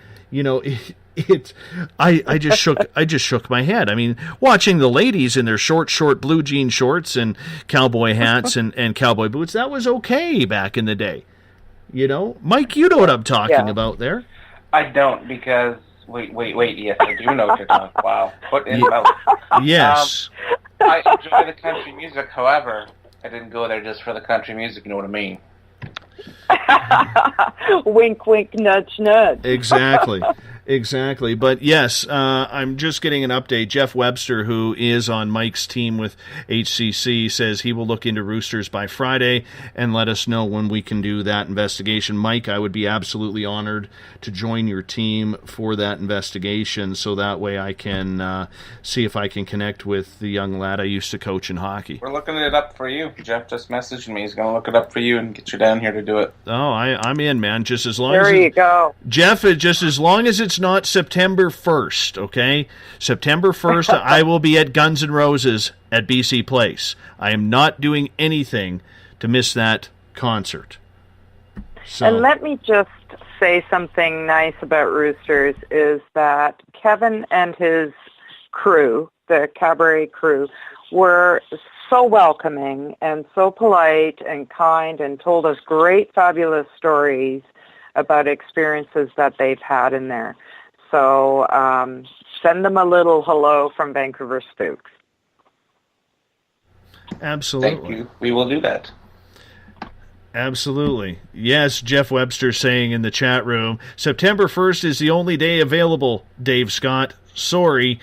I just shook my head. Watching the ladies in their short blue jean shorts and cowboy hats and cowboy boots, that was okay back in the day. Mike, you know what I'm talking about there. I don't, because wait, yes, I do know what you're talking about. Wow. Put in mouth. Yes. I enjoy the country music, however, I didn't go there just for the country music, you know what I mean? Wink, wink, nudge, nudge. Exactly. But yes, I'm just getting an update. Jeff Webster, who is on Mike's team with HCC, says he will look into roosters by Friday and let us know when we can do that investigation. Mike, I would be absolutely honored to join your team for that investigation, so that way I can see if I can connect with the young lad I used to coach in hockey. We're looking it up for you. Jeff just messaged me. He's going to look it up for you and get you down here to do it. Oh, I'm in, man. Just as long there you go. Jeff, just as long as it's not September 1st, okay? September 1st, I will be at Guns N' Roses at BC Place. I am not doing anything to miss that concert. So. And let me just say something nice about Roosters is that Kevin and his crew, the cabaret crew, were so welcoming and so polite and kind and told us great, fabulous stories about experiences that they've had in there. So send them a little hello from Vancouver Spooks. Absolutely. Thank you. We will do that. Absolutely. Yes, Jeff Webster saying in the chat room, September 1st is the only day available, Dave Scott. Sorry.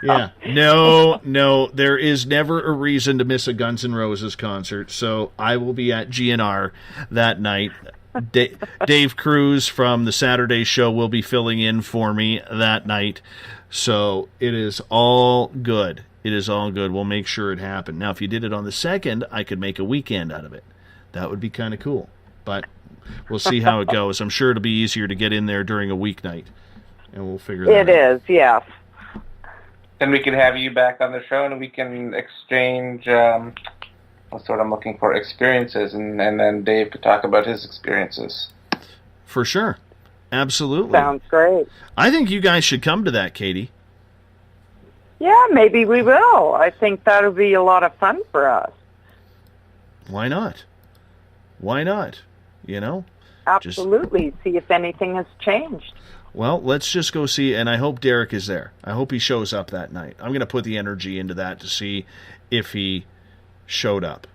Yeah. No, there is never a reason to miss a Guns N' Roses concert, so I will be at GNR that night. Dave Cruz from the Saturday show will be filling in for me that night. So it is all good. It is all good. We'll make sure it happened. Now, if you did it on the 2nd, I could make a weekend out of it. That would be kind of cool. But we'll see how it goes. I'm sure it'll be easier to get in there during a weeknight. And we'll figure that out. It is, yes. Then we can have you back on the show and we can exchange what's what I'm looking for, experiences, and then Dave could talk about his experiences. For sure. Absolutely. Sounds great. I think you guys should come to that, Katie. Yeah, maybe we will. I think that'll be a lot of fun for us. Why not? Why not? You know? Absolutely. See if anything has changed. Well, let's just go see, and I hope Derek is there. I hope he shows up that night. I'm going to put the energy into that to see if he showed up.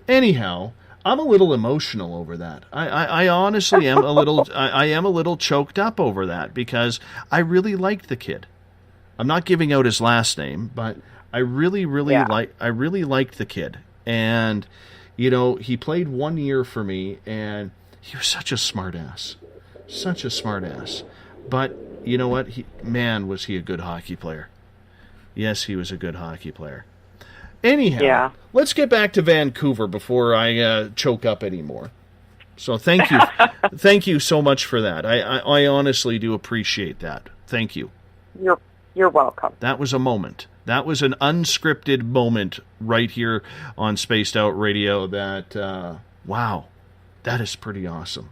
Anyhow, I'm a little emotional over that. I honestly am a little. I am a little choked up over that because I really liked the kid. I'm not giving out his last name, but I really liked the kid, and you know, he played 1 year for me, and he was such a smart ass. Such a smart ass. But you know what? Was he a good hockey player? Yes, he was a good hockey player. Anyhow, let's get back to Vancouver before I choke up anymore. So thank you. Thank you so much for that. I honestly do appreciate that. Thank you. You're welcome. That was a moment. That was an unscripted moment right here on Spaced Out Radio that, wow, that is pretty awesome.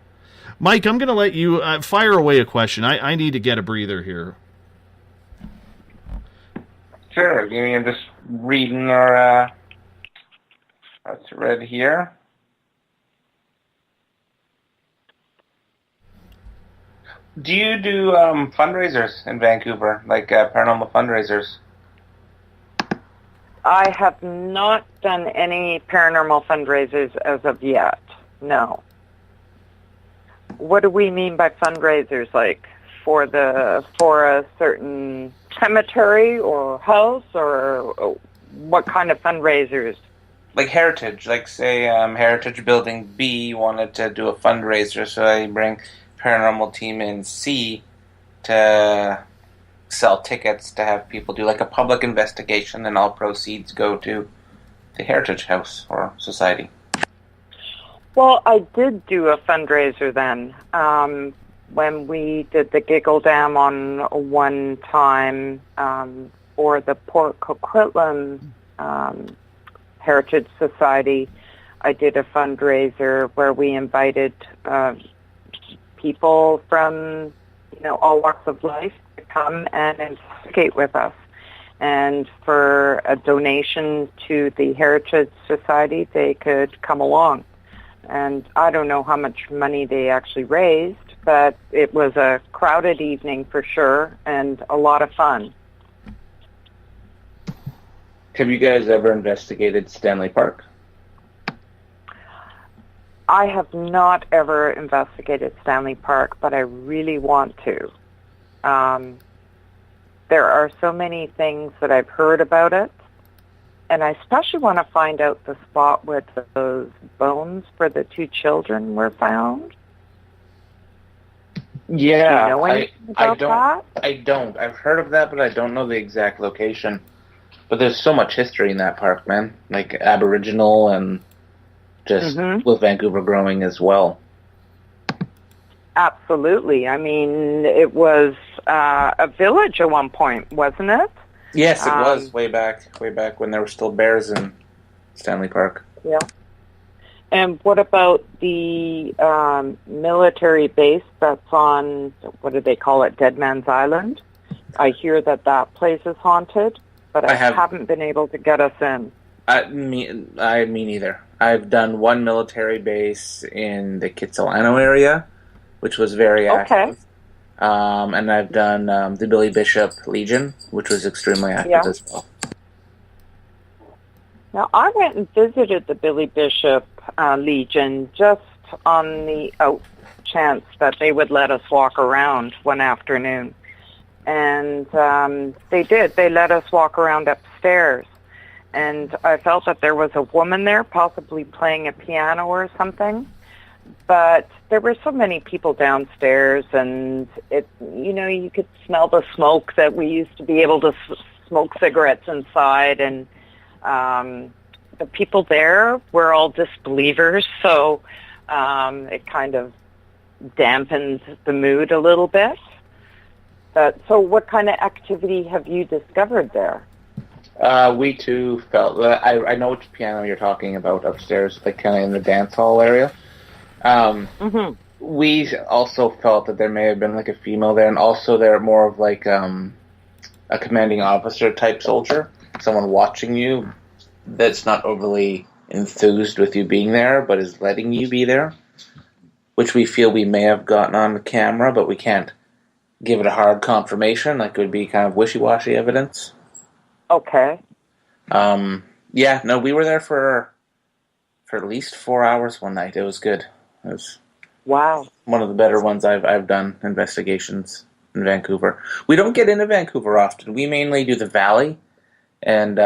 Mike, I'm going to let you fire away a question. I need to get a breather here. Sure. I'm just reading our what's read here. Do you do fundraisers in Vancouver, like paranormal fundraisers? I have not done any paranormal fundraisers as of yet. No. What do we mean by fundraisers? Like for a certain cemetery or house, or what kind of fundraisers? Like Heritage, like say Heritage Building B wanted to do a fundraiser, so I bring paranormal team in C to sell tickets to have people do like a public investigation, and all proceeds go to the Heritage House or Society. Well, I did do a fundraiser then. When we did the Giggle Dam on one time for the Port Coquitlam Heritage Society, I did a fundraiser where we invited people from all walks of life to come and investigate with us. And for a donation to the Heritage Society, they could come along. And I don't know how much money they actually raised, but it was a crowded evening for sure and a lot of fun. Have you guys ever investigated Stanley Park? I have not ever investigated Stanley Park, but I really want to. There are so many things that I've heard about it, and I especially want to find out the spot where those bones for the two children were found. Yeah, Do you know anything about that? I don't. I've heard of that, but I don't know the exact location. But there's so much history in that park, man. Like Aboriginal and just with Vancouver growing as well. Absolutely. I mean, it was a village at one point, wasn't it? Yes, it was way back when there were still bears in Stanley Park. Yeah. And what about the military base that's on, what do they call it, Dead Man's Island? I hear that place is haunted, but I haven't been able to get us in. Me neither. I've done one military base in the Kitsilano area, which was very active. And I've done the Billy Bishop Legion, which was extremely active as well. Now, I went and visited the Billy Bishop Legion just on the out chance that they would let us walk around one afternoon. And they did. They let us walk around upstairs. And I felt that there was a woman there, possibly playing a piano or something. But there were so many people downstairs, and you could smell the smoke that we used to be able to smoke cigarettes inside, and the people there were all disbelievers, so it kind of dampened the mood a little bit. So what kind of activity have you discovered there? We too felt that. I know which piano you're talking about upstairs, like kind of in the dance hall area. We also felt that there may have been like a female there, and also they're more of like a commanding officer type soldier, someone watching you that's not overly enthused with you being there, but is letting you be there, which we feel we may have gotten on the camera, but we can't give it a hard confirmation. Like, it would be kind of wishy-washy evidence. Okay. Yeah, no, we were there for at least 4 hours one night. It was good. It was wow, one of the better ones I've done investigations in Vancouver. We don't get into Vancouver often. We mainly do the Valley and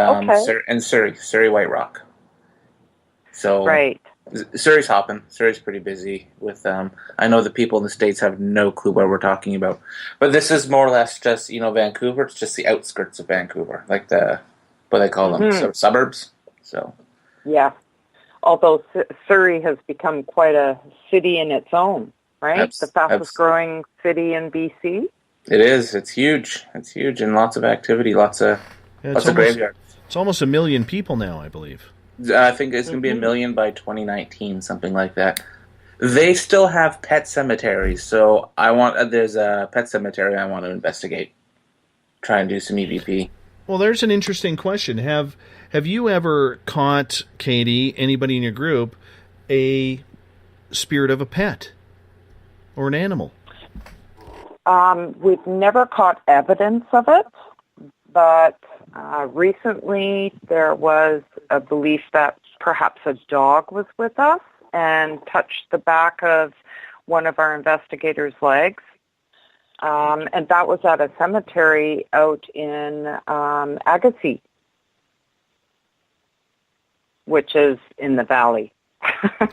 Surrey White Rock. So right. Surrey's hopping. Surrey's pretty busy with. I know the people in the States have no clue what we're talking about, but this is more or less just Vancouver. It's just the outskirts of Vancouver, like what they call them, sort of suburbs. So yeah. Although Surrey has become quite a city in its own, right? The fastest growing city in BC. It is. It's huge. It's huge, and lots of activity, lots of graveyards. It's almost 1 million people now, I believe. I think it's going to be 1 million by 2019, something like that. They still have pet cemeteries, so there's a pet cemetery I want to investigate. Try and do some EVP. Well, there's an interesting question. Have you ever caught, Katie, anybody in your group, a spirit of a pet or an animal? We've never caught evidence of it, but recently there was a belief that perhaps a dog was with us and touched the back of one of our investigators' legs. And that was at a cemetery out in Agassiz, which is in the valley.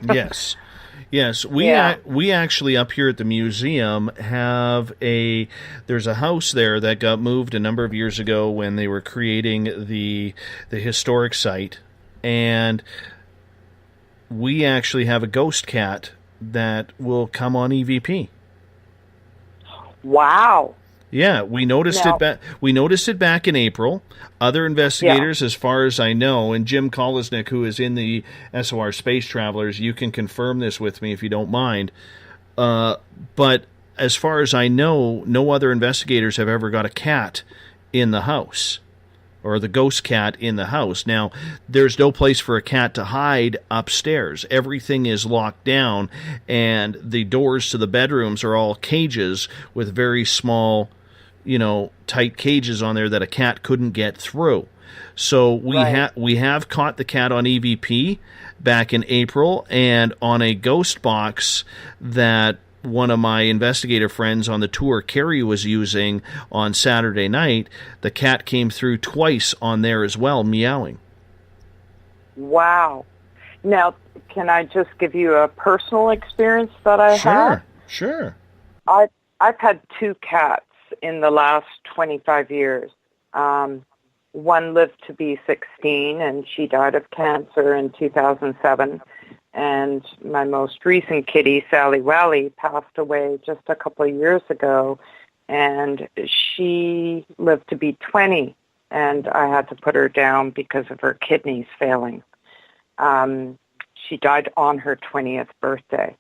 Yes. We actually up here at the museum have there's a house there that got moved a number of years ago when they were creating the historic site, and we actually have a ghost cat that will come on EVP. Wow. Yeah, we noticed it back in April. Other investigators, as far as I know, and Jim Kolesnik, who is in the SOR Space Travelers, you can confirm this with me if you don't mind. But as far as I know, no other investigators have ever got a cat in the house, or the ghost cat in the house. Now, there's no place for a cat to hide upstairs. Everything is locked down, and the doors to the bedrooms are all cages with very small, tight cages on there that a cat couldn't get through. So we have caught the cat on EVP back in April, and on a ghost box that one of my investigator friends on the tour, Carrie, was using on Saturday night, the cat came through twice on there as well, meowing. Wow. Now, can I just give you a personal experience that I had? Sure. I've had 2 cats in the last 25 years. One lived to be 16, and she died of cancer in 2007. And my most recent kitty, Sally Wally, passed away just a couple of years ago, and she lived to be 20, and I had to put her down because of her kidneys failing. She died on her 20th birthday.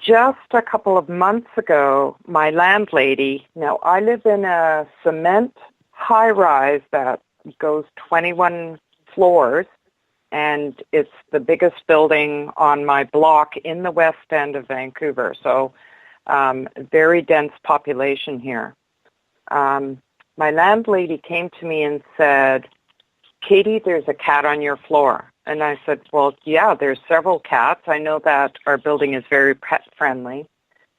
Just a couple of months ago, my landlady, now I live in a cement high-rise that goes 21 floors, and it's the biggest building on my block in the west end of Vancouver, so very dense population here. My landlady came to me and said, "Katie, there's a cat on your floor." And I said, "Well, yeah, there's several cats. I know that our building is very pet-friendly."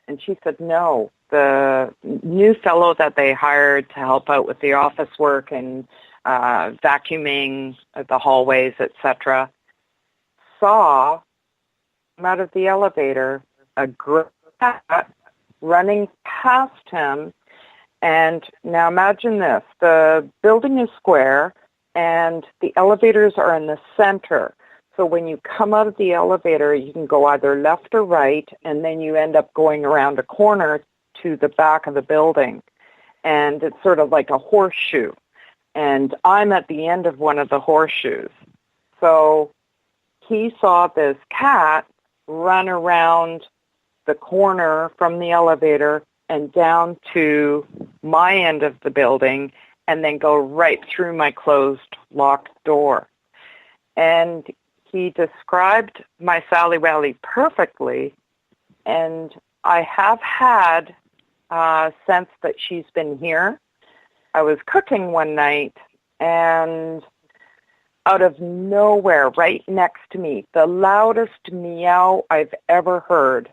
And she said, "No, the new fellow that they hired to help out with the office work and vacuuming the hallways, etc., saw out of the elevator, a gray cat running past him. And now imagine this. The building is square, and the elevators are in the center. So when you come out of the elevator, you can go either left or right, and then you end up going around a corner to the back of the building. And it's sort of like a horseshoe. And I'm at the end of one of the horseshoes. So he saw this cat run around the corner from the elevator and down to my end of the building and then go right through my closed, locked door. And he described my Sally Valley perfectly, and I have had sense that she's been here. I was cooking one night, and out of nowhere, right next to me, the loudest meow I've ever heard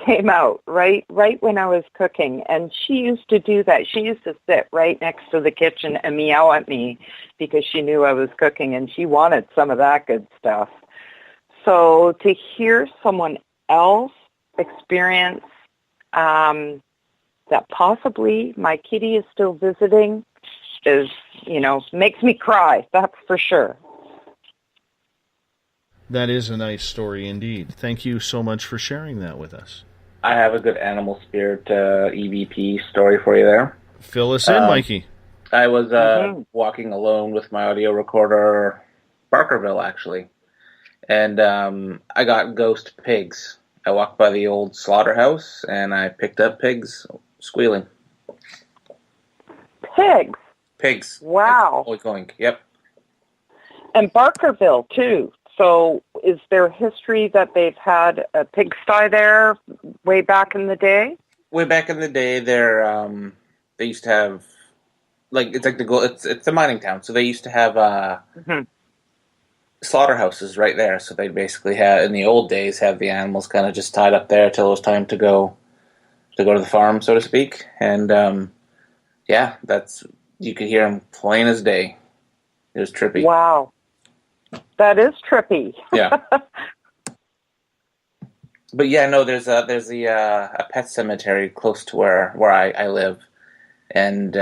came out right when I was cooking. And she used to do that. She used to sit right next to the kitchen and meow at me because she knew I was cooking and she wanted some of that good stuff. So to hear someone else experience that possibly my kitty is still visiting is, makes me cry, that's for sure. That is a nice story indeed. Thank you so much for sharing that with us. I have a good animal spirit EVP story for you there. Fill us in, Mikey. I was walking alone with my audio recorder, Barkerville, actually. And I got ghost pigs. I walked by the old slaughterhouse, and I picked up pigs squealing. Pigs? Pigs. Wow. Oink, yep. And Barkerville, too. So is there history that they've had a pigsty there way back in the day? Way back in the day, they used to have, it's a mining town, so they used to have slaughterhouses right there. So they basically had, in the old days, have the animals kind of just tied up there till it was time to go to the farm, so to speak. And you could hear them plain as day. It was trippy. Wow. That is trippy. Yeah. But yeah, no, there's a pet cemetery close to where I live, and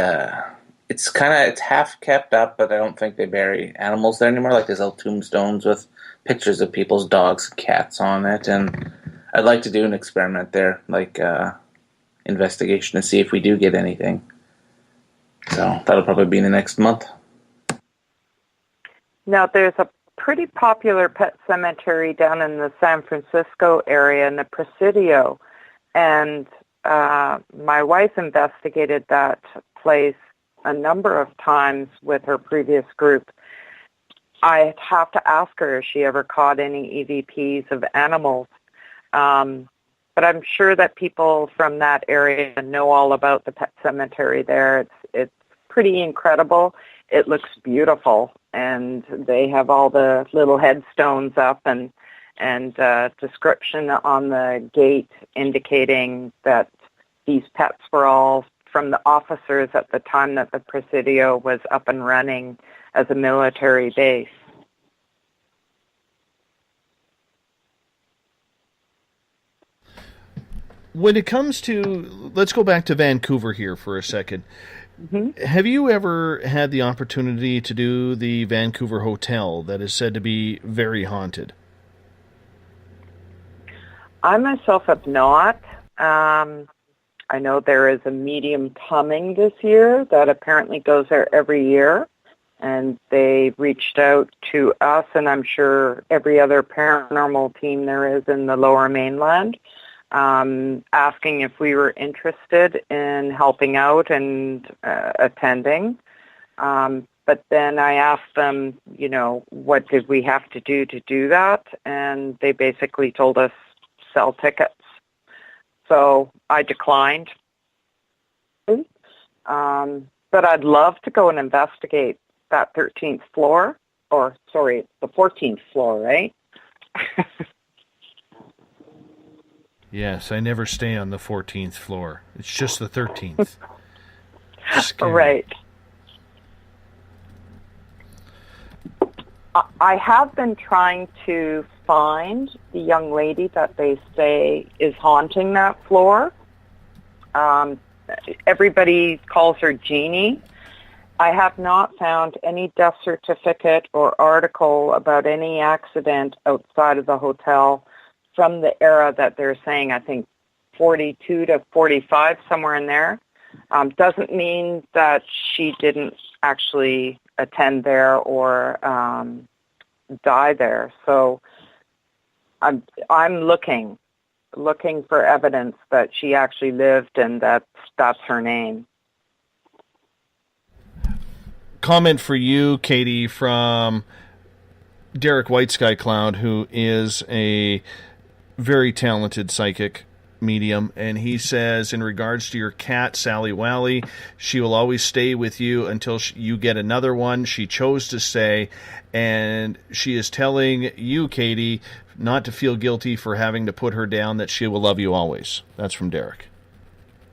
it's half kept up, but I don't think they bury animals there anymore. Like there's little tombstones with pictures of people's dogs and cats on it, and I'd like to do an experiment there, like investigation to see if we do get anything. So that'll probably be in the next month. Now there's a pretty popular pet cemetery down in the San Francisco area in the Presidio, and my wife investigated that place a number of times with her previous group. I have to ask her if she ever caught any EVPs of animals, but I'm sure that people from that area know all about the pet cemetery there. It's pretty incredible. It looks beautiful, and they have all the little headstones up and description on the gate indicating that these pets were all from the officers at the time that the Presidio was up and running as a military base. When it comes to, let's go back to Vancouver here for a second. Mm-hmm. Have you ever had the opportunity to do the Vancouver Hotel that is said to be very haunted? I myself have not. I know there is a medium coming this year that apparently goes there every year, and they reached out to us, and I'm sure every other paranormal team there is in the Lower Mainland, asking if we were interested in helping out and attending. But then I asked them, what did we have to do that? And they basically told us sell tickets. So I declined. But I'd love to go and investigate that 13th floor, the 14th floor, right? Yes, I never stay on the 14th floor. It's just the 13th. Right. I have been trying to find the young lady that they say is haunting that floor. Everybody calls her Jeannie. I have not found any death certificate or article about any accident outside of the hotel from the era that they're saying, I think 42 to 45, somewhere in there. Doesn't mean that she didn't actually attend there or die there. So I'm looking for evidence that she actually lived and that's her name. Comment for you, Katie, from Derek White Sky Cloud, who is a very talented psychic medium, and he says, in regards to your cat, Sally Wally, she will always stay with you until you get another one. She chose to stay, and she is telling you, Katie, not to feel guilty for having to put her down, that she will love you always. That's from Derek.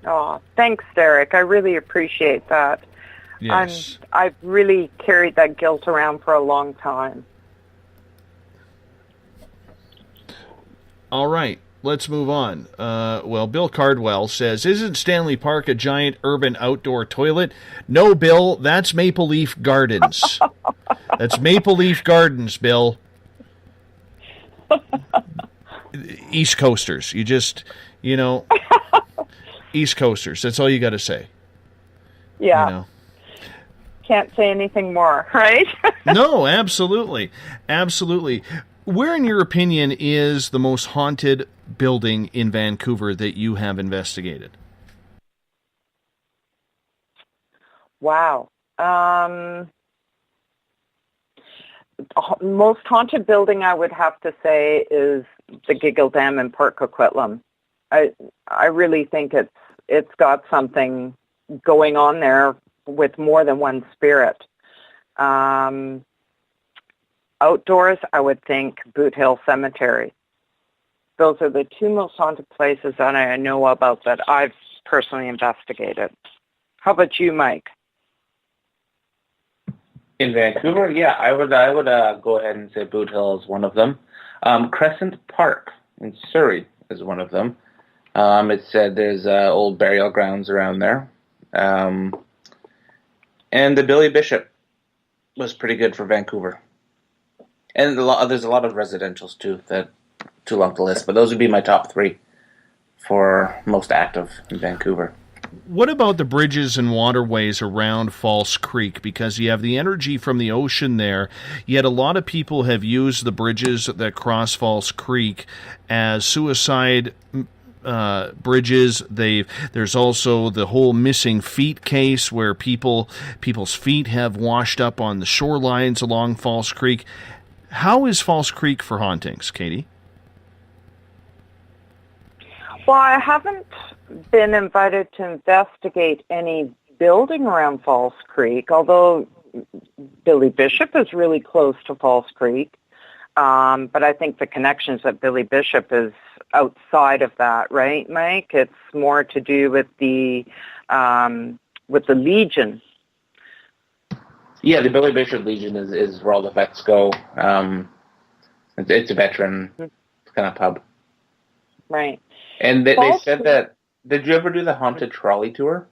Oh, thanks, Derek. I really appreciate that. Yes. I've really carried that guilt around for a long time. All right, let's move on. Well, Bill Cardwell says, isn't Stanley Park a giant urban outdoor toilet? No, Bill, that's Maple Leaf Gardens. That's Maple Leaf Gardens, Bill. East Coasters. East Coasters. That's all you got to say. Yeah. Can't say anything more, right? No, absolutely. Absolutely. Where, in your opinion, is the most haunted building in Vancouver that you have investigated? Wow. Most haunted building, I would have to say, is the Giggle Dam in Port Coquitlam. I really think it's got something going on there with more than one spirit. Outdoors, I would think Boot Hill Cemetery. Those are the two most haunted places that I know about that I've personally investigated. How about you, Mike? In Vancouver, yeah, I would go ahead and say Boot Hill is one of them. Crescent Park in Surrey is one of them. It said there's old burial grounds around there. And the Billy Bishop was pretty good for Vancouver. And there's a lot of residentials, too, that too long to list. But those would be my top three for most active in Vancouver. What about the bridges and waterways around False Creek? Because you have the energy from the ocean there, yet a lot of people have used the bridges that cross False Creek as suicide bridges. There's also the whole missing feet case where people's feet have washed up on the shorelines along False Creek. How is False Creek for hauntings, Katie? Well, I haven't been invited to investigate any building around False Creek, although Billy Bishop is really close to False Creek. But I think the connections at Billy Bishop is outside of that, right, Mike? It's more to do with the Legion. Yeah, the Billy Bishop Legion is where all the vets go. It's a veteran kind of pub. Right. And they said that, did you ever do the haunted trolley tour?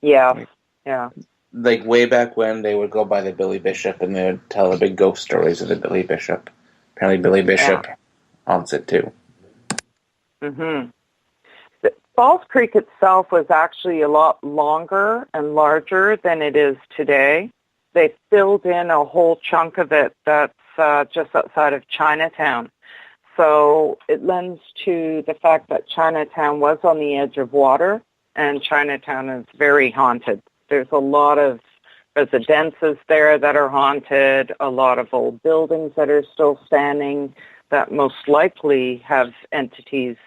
Yeah, yeah. Like way back when, they would go by the Billy Bishop and they would tell the big ghost stories of the Billy Bishop. Apparently Billy Bishop haunts it too. Mm-hmm. False Creek itself was actually a lot longer and larger than it is today. They filled in a whole chunk of it that's just outside of Chinatown. So it lends to the fact that Chinatown was on the edge of water, and Chinatown is very haunted. There's a lot of residences there that are haunted, a lot of old buildings that are still standing that most likely have entities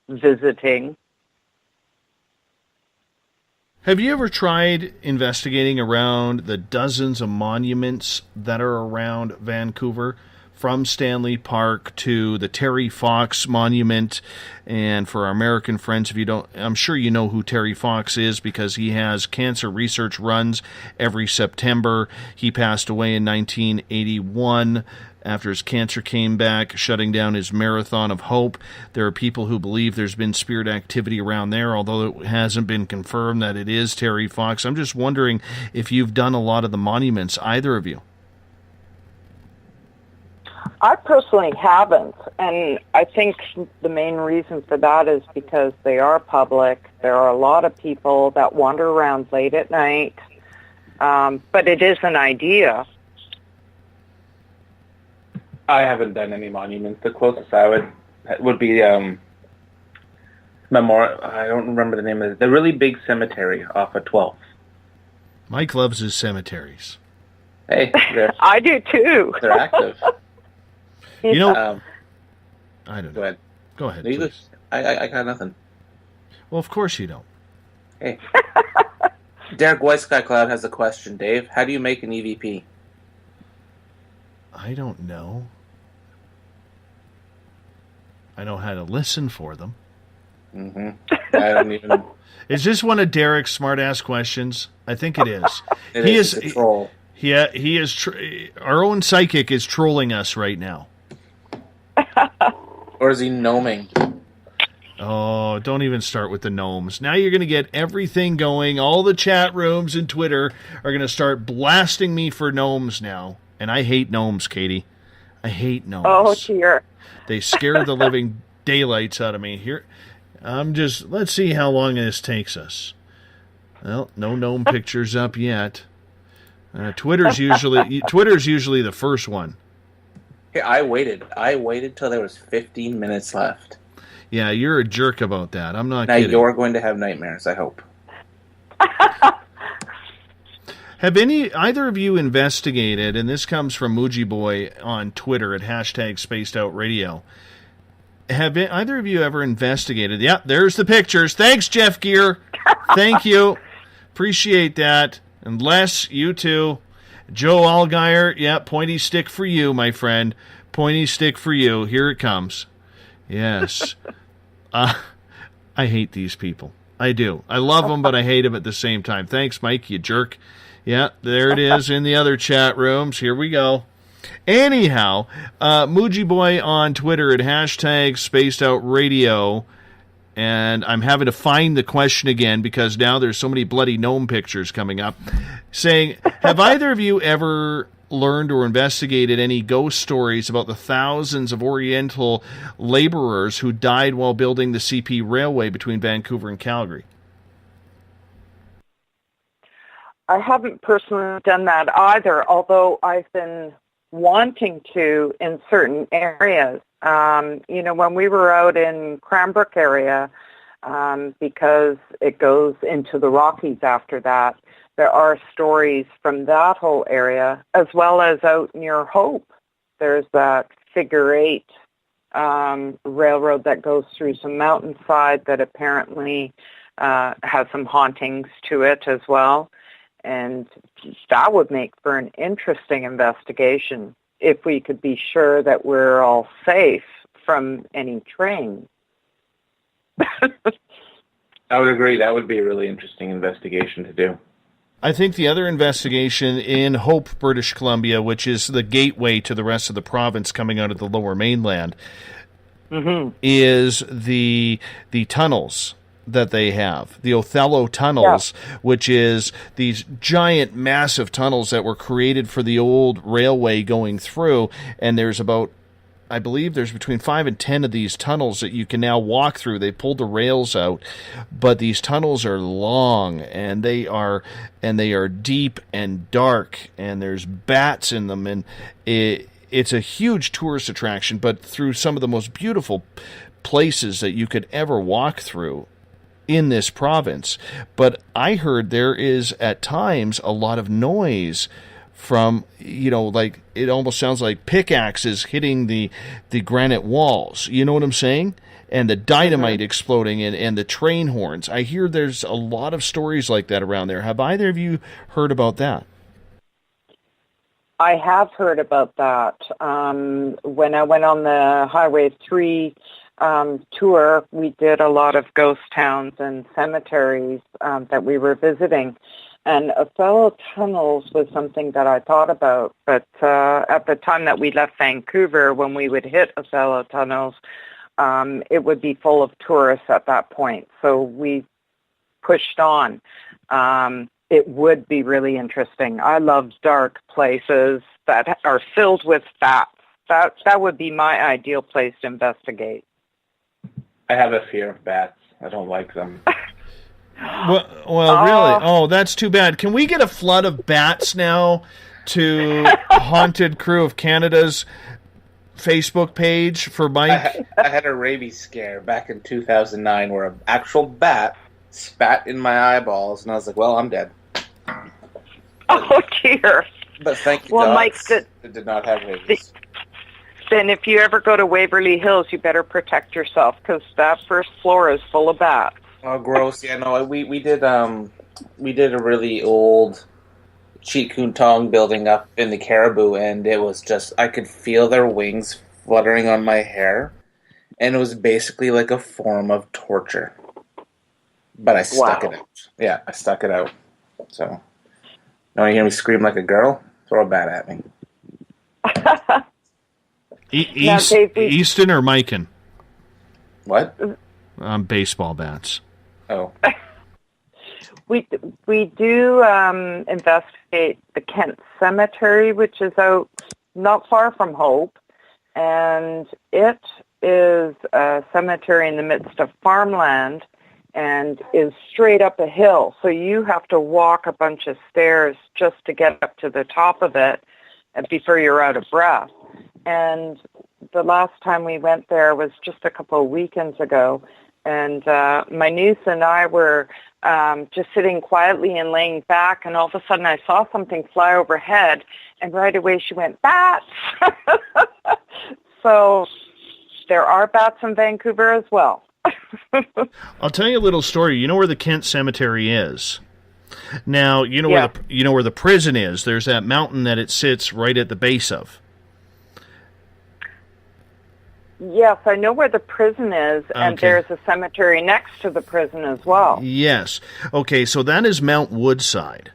visiting. Have you ever tried investigating around the dozens of monuments that are around Vancouver from Stanley Park to the Terry Fox Monument. And for our American friends, if you don't, I'm sure you know who Terry Fox is because he has cancer research runs every September. He passed away in 1981 after his cancer came back, shutting down his Marathon of Hope. There are people who believe there's been spirit activity around there, although it hasn't been confirmed that it is Terry Fox. I'm just wondering if you've done a lot of the monuments, either of you. I personally haven't, and I think the main reason for that is because they are public. There are a lot of people that wander around late at night, but it is an idea. I haven't done any monuments. The closest I would be Memorial. I don't remember the name of it. The really big cemetery off of 12th. Mike loves his cemeteries. Hey, I do too. They're active. You know, I don't know. Go ahead. Go ahead, No, please. I got nothing. Well, of course you don't. Hey. Derek White Sky Cloud has a question, Dave. How do you make an EVP? I don't know. I know how to listen for them. Mm-hmm. I don't even... Is this one of Derek's smart-ass questions? I think it is. He is a troll. He is. Our own psychic is trolling us right now. Or is he gnoming? Oh, don't even start with the gnomes. Now you're going to get everything going. All the chat rooms and Twitter are going to start blasting me for gnomes now. And I hate gnomes, Katie. I hate gnomes. Oh, dear. They scare the living daylights out of me. Here, let's see how long this takes us. Well, no gnome pictures up yet. Twitter's usually the first one. Hey, I waited till there was 15 minutes left. Yeah, you're a jerk about that. I'm not now kidding. You're going to have nightmares, I hope. Have either of you investigated, and this comes from Muji Boy on Twitter at #SpacedOutRadio, have either of you ever investigated? Yeah, there's the pictures. Thanks, Jeff Gear. Thank you. Appreciate that. And Les, you too. Joe Allgaier, yeah, pointy stick for you, my friend. Pointy stick for you. Here it comes. Yes. I hate these people. I do. I love them, but I hate them at the same time. Thanks, Mike, you jerk. Yeah, there it is in the other chat rooms. Here we go. Anyhow, Muji Boy on Twitter at #SpacedOutRadio. And I'm having to find the question again because now there's so many bloody gnome pictures coming up. Saying, have either of you ever learned or investigated any ghost stories about the thousands of Oriental laborers who died while building the CP railway between Vancouver and Calgary? I haven't personally done that either, although I've been wanting to in certain areas. When we were out in Cranbrook area, because it goes into the Rockies after that, there are stories from that whole area, as well as out near Hope. There's that figure 8 railroad that goes through some mountainside that apparently has some hauntings to it as well. And that would make for an interesting investigation if we could be sure that we're all safe from any train. I would agree. That would be a really interesting investigation to do. I think the other investigation in Hope, British Columbia, which is the gateway to the rest of the province coming out of the Lower Mainland, is the tunnels that they have, the Othello tunnels, which is these giant, massive tunnels that were created for the old railway going through, and there's about, I believe there's between 5 and 10 of these tunnels that you can now walk through. They pulled the rails out, but these tunnels are long, and they are deep and dark, and there's bats in them, and it's a huge tourist attraction, but through some of the most beautiful places that you could ever walk through in this province. But I heard there is at times a lot of noise from, like it almost sounds like pickaxes hitting the granite walls. You know what I'm saying? And the dynamite exploding and the train horns. I hear there's a lot of stories like that around there. Have either of you heard about that? I have heard about that. When I went on the Highway 3 tour, we did a lot of ghost towns and cemeteries that we were visiting. And Othello Tunnels was something that I thought about. But at the time that we left Vancouver, when we would hit Othello Tunnels, it would be full of tourists at that point. So we pushed on. It would be really interesting. I love dark places that are filled with bats. That would be my ideal place to investigate. I have a fear of bats. I don't like them. Well, really? Oh, that's too bad. Can we get a flood of bats now to Haunted Crew of Canada's Facebook page for Mike? I had a rabies scare back in 2009 where an actual bat spat in my eyeballs, and I was like, well, I'm dead. Oh, dear. But thank you, well, dogs. Mike, It did not have rabies. Then if you ever go to Waverly Hills, you better protect yourself, because that first floor is full of bats. Oh, gross. Yeah, no, we did a really old Cheat Coon Tong building up in the Caribou, and it was just, I could feel their wings fluttering on my hair, and it was basically like a form of torture. But I stuck it out. Yeah, I stuck it out. So, now you hear me scream like a girl? Throw a bat at me. Easton or Mikan? What? Baseball bats. Oh. We do investigate the Kent Cemetery, which is out not far from Hope, and it is a cemetery in the midst of farmland and is straight up a hill. So you have to walk a bunch of stairs just to get up to the top of it before you're out of breath. And the last time we went there was just a couple of weekends ago, and my niece and I were just sitting quietly and laying back, and all of a sudden I saw something fly overhead, and right away she went, bats! So there are bats in Vancouver as well. I'll tell you a little story. You know where the Kent Cemetery is? Now, you know where the prison is. There's that mountain that it sits right at the base of. Yes, I know where the prison is, and there's a cemetery next to the prison as well. Yes. Okay, so that is Mount Woodside.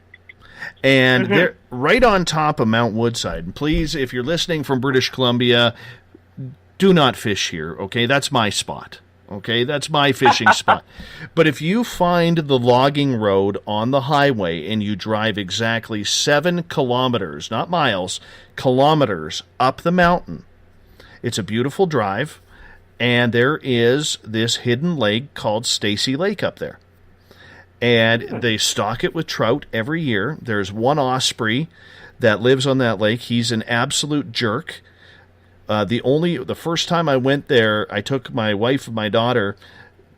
And they're right on top of Mount Woodside. And please, if you're listening from British Columbia, do not fish here, okay? That's my spot. Okay, that's my fishing spot. But if you find the logging road on the highway and you drive exactly 7 kilometers, not miles, kilometers up the mountain, it's a beautiful drive, and there is this hidden lake called Stacy Lake up there. And they stock it with trout every year. There's one osprey that lives on that lake. He's an absolute jerk. The first time I went there, I took my wife and my daughter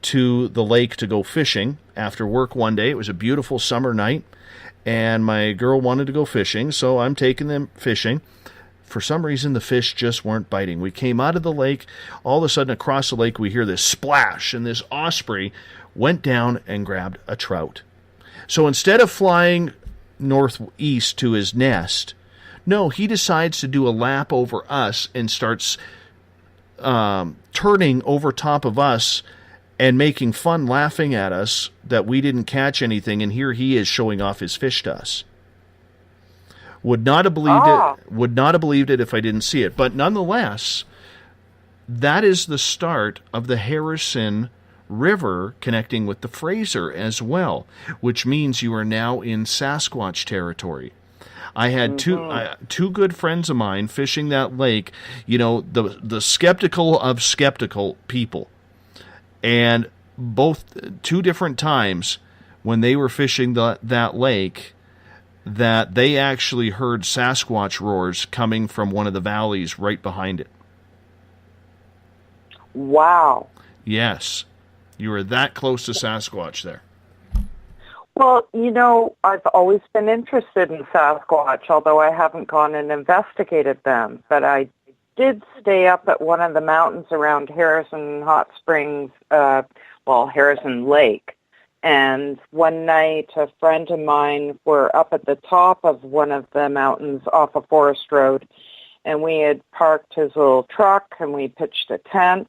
to the lake to go fishing after work one day. It was a beautiful summer night, and my girl wanted to go fishing, so I'm taking them fishing. For some reason, the fish just weren't biting. We came out of the lake. All of a sudden, across the lake, we hear this splash, and this osprey went down and grabbed a trout. So instead of flying northeast to his nest, no, he decides to do a lap over us and starts turning over top of us and making fun, laughing at us that we didn't catch anything, and here he is showing off his fish to us. Would not have believed it if I didn't see it. But nonetheless, that is the start of the Harrison River connecting with the Fraser as well, which means you are now in Sasquatch territory. I had two good friends of mine fishing that lake, you know, the skeptical of skeptical people. And both 2 different times when they were fishing that lake, that they actually heard Sasquatch roars coming from one of the valleys right behind it. Wow. Yes. You were that close to Sasquatch there. Well, you know, I've always been interested in Sasquatch, although I haven't gone and investigated them. But I did stay up at one of the mountains around Harrison Hot Springs, Harrison Lake. And one night, a friend of mine were up at the top of one of the mountains off of Forest Road, and we had parked his little truck, and we pitched a tent,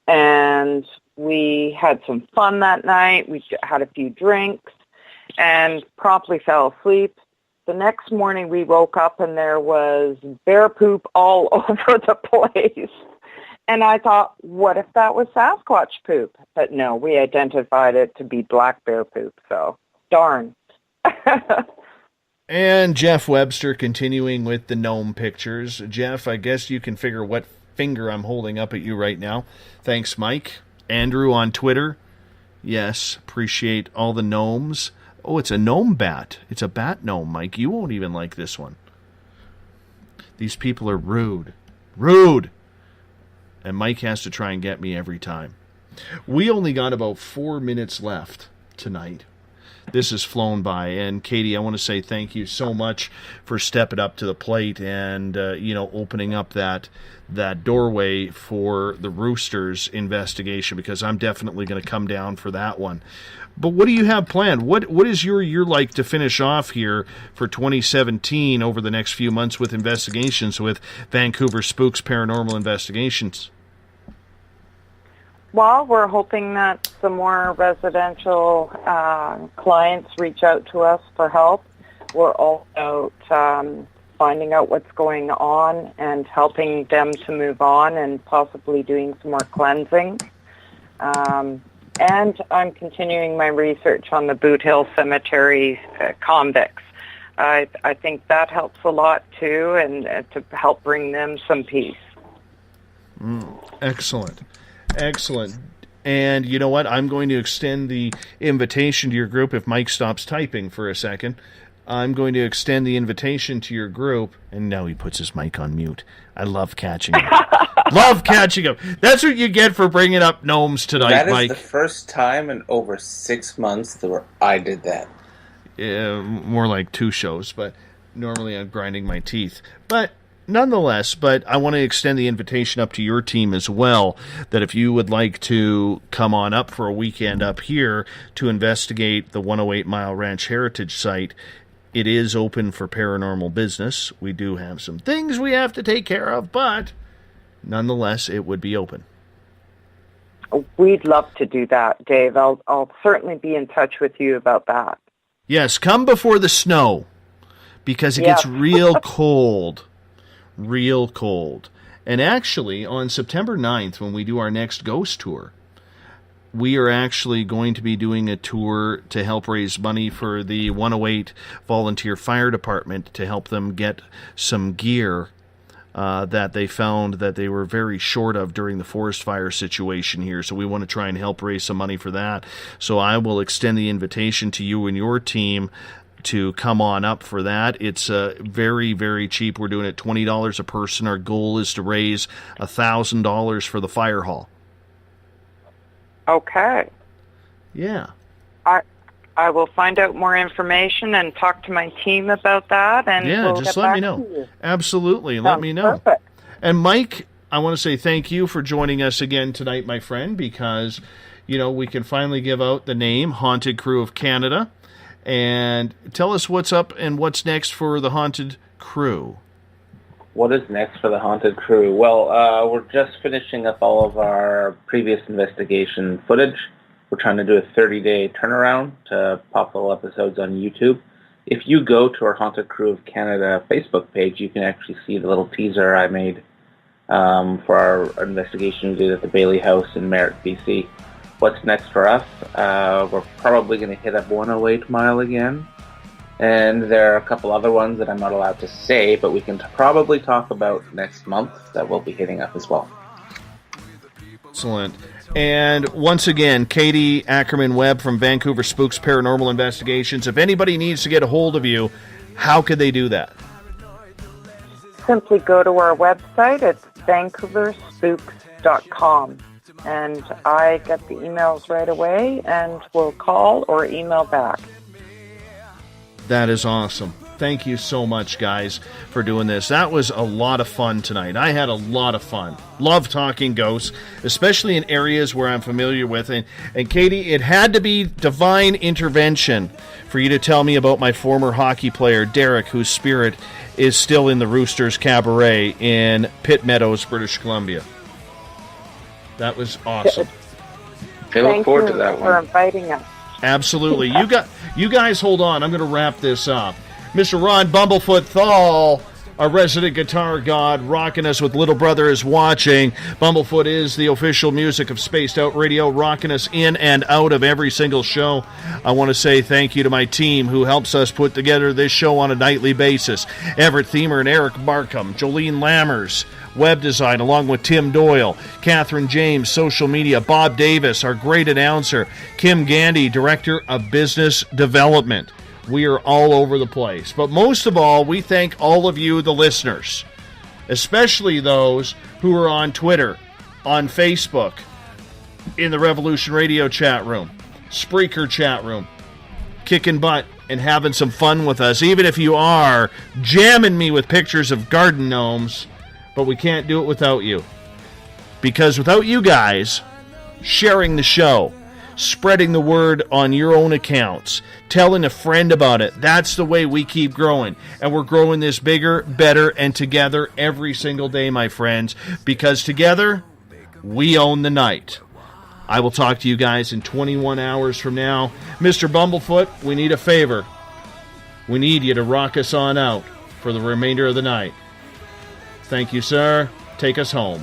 and we had some fun that night. We had a few drinks and promptly fell asleep. The next morning, we woke up, and there was bear poop all over the place. And I thought, what if that was Sasquatch poop? But no, we identified it to be black bear poop, so darn. And Jeff Webster continuing with the gnome pictures. Jeff, I guess you can figure what finger I'm holding up at you right now. Thanks, Mike. Andrew on Twitter. Yes, appreciate all the gnomes. Oh, it's a gnome bat. It's a bat gnome, Mike. You won't even like this one. These people are rude. Rude! And Mike has to try and get me every time. We only got about 4 minutes left tonight. This has flown by. And Katie, I want to say thank you so much for stepping up to the plate and, opening up that doorway for the Roosters investigation, because I'm definitely going to come down for that one. But what do you have planned? What is your year like to finish off here for 2017 over the next few months with investigations with Vancouver Spooks Paranormal Investigations? Well, we're hoping that some more residential clients reach out to us for help. We're also finding out what's going on and helping them to move on and possibly doing some more cleansing. And I'm continuing my research on the Boot Hill Cemetery convicts. I think that helps a lot, too, and to help bring them some peace. Excellent. Excellent. And you know what? I'm going to extend the invitation to your group if Mike stops typing for a second. I'm going to extend the invitation to your group. And now he puts his mic on mute. I love catching him. Love catching him. That's what you get for bringing up gnomes tonight, Mike. That is the first time in over 6 months that I did that. Yeah, more like 2 shows, but normally I'm grinding my teeth. But nonetheless, I want to extend the invitation up to your team as well, that if you would like to come on up for a weekend up here to investigate the 108 Mile Ranch Heritage Site, it is open for paranormal business. We do have some things we have to take care of, but nonetheless, it would be open. We'd love to do that, Dave. I'll certainly be in touch with you about that. Yes, come before the snow, because it gets real cold. Real cold. And actually, on September 9th, when we do our next ghost tour, we are actually going to be doing a tour to help raise money for the 108 Volunteer Fire Department to help them get some gear that they found that they were very short of during the forest fire situation here. So we want to try and help raise some money for that. So I will extend the invitation to you and your team to come on up for that. It's very, very cheap. We're doing it $20 a person. Our goal is to raise $1,000 for the fire hall. Okay. Yeah. I will find out more information and talk to my team about that. And we'll just get let back me know. to you. Absolutely. Let me know. Perfect. And Mike, I want to say thank you for joining us again tonight, my friend, because, we can finally give out the name Haunted Crew of Canada. And tell us what's up and what's next for the Haunted Crew. What is next for the Haunted Crew? Well, we're just finishing up all of our previous investigation footage. We're trying to do a 30-day turnaround to pop all episodes on YouTube. If you go to our Haunted Crew of Canada Facebook page, you can actually see the little teaser I made for our investigation we did at the Bailey House in Merritt, BC. What's next for us? We're probably going to hit up 108 Mile again. And there are a couple other ones that I'm not allowed to say, but we can probably talk about next month that we'll be hitting up as well. Excellent. And once again, Katie Ackerman-Webb from Vancouver Spooks Paranormal Investigations. If anybody needs to get a hold of you, how could they do that? Simply go to our website. It's vancouverspooks.com. And I get the emails right away and will call or email back. That is awesome. Thank you so much, guys, for doing this. That was a lot of fun tonight. I had a lot of fun. Love talking ghosts, especially in areas where I'm familiar with. And Katie, it had to be divine intervention for you to tell me about my former hockey player, Derek, whose spirit is still in the Roosters Cabaret in Pitt Meadows, British Columbia. That was awesome. I look forward to that one. for inviting us. Absolutely. You guys hold on. I'm going to wrap this up. Mr. Ron Bumblefoot Thal, our resident guitar god, rocking us with Little Brother is Watching. Bumblefoot is the official music of Spaced Out Radio, rocking us in and out of every single show. I want to say thank you to my team who helps us put together this show on a nightly basis. Everett Thiemer and Eric Markham, Jolene Lammers, web design along with Tim Doyle, Catherine James, social media, Bob Davis, our great announcer, Kim Gandy, director of business development. We are all over the place. But most of all, we thank all of you, the listeners, especially those who are on Twitter, on Facebook, in the Revolution Radio chat room, Spreaker chat room, kicking butt and having some fun with us, even if you are jamming me with pictures of garden gnomes. But we can't do it without you. Because without you guys sharing the show, spreading the word on your own accounts, telling a friend about it, that's the way we keep growing. And we're growing this bigger, better, and together every single day, my friends. Because together, we own the night. I will talk to you guys in 21 hours from now. Mr. Bumblefoot, we need a favor. We need you to rock us on out for the remainder of the night. Thank you, sir. Take us home.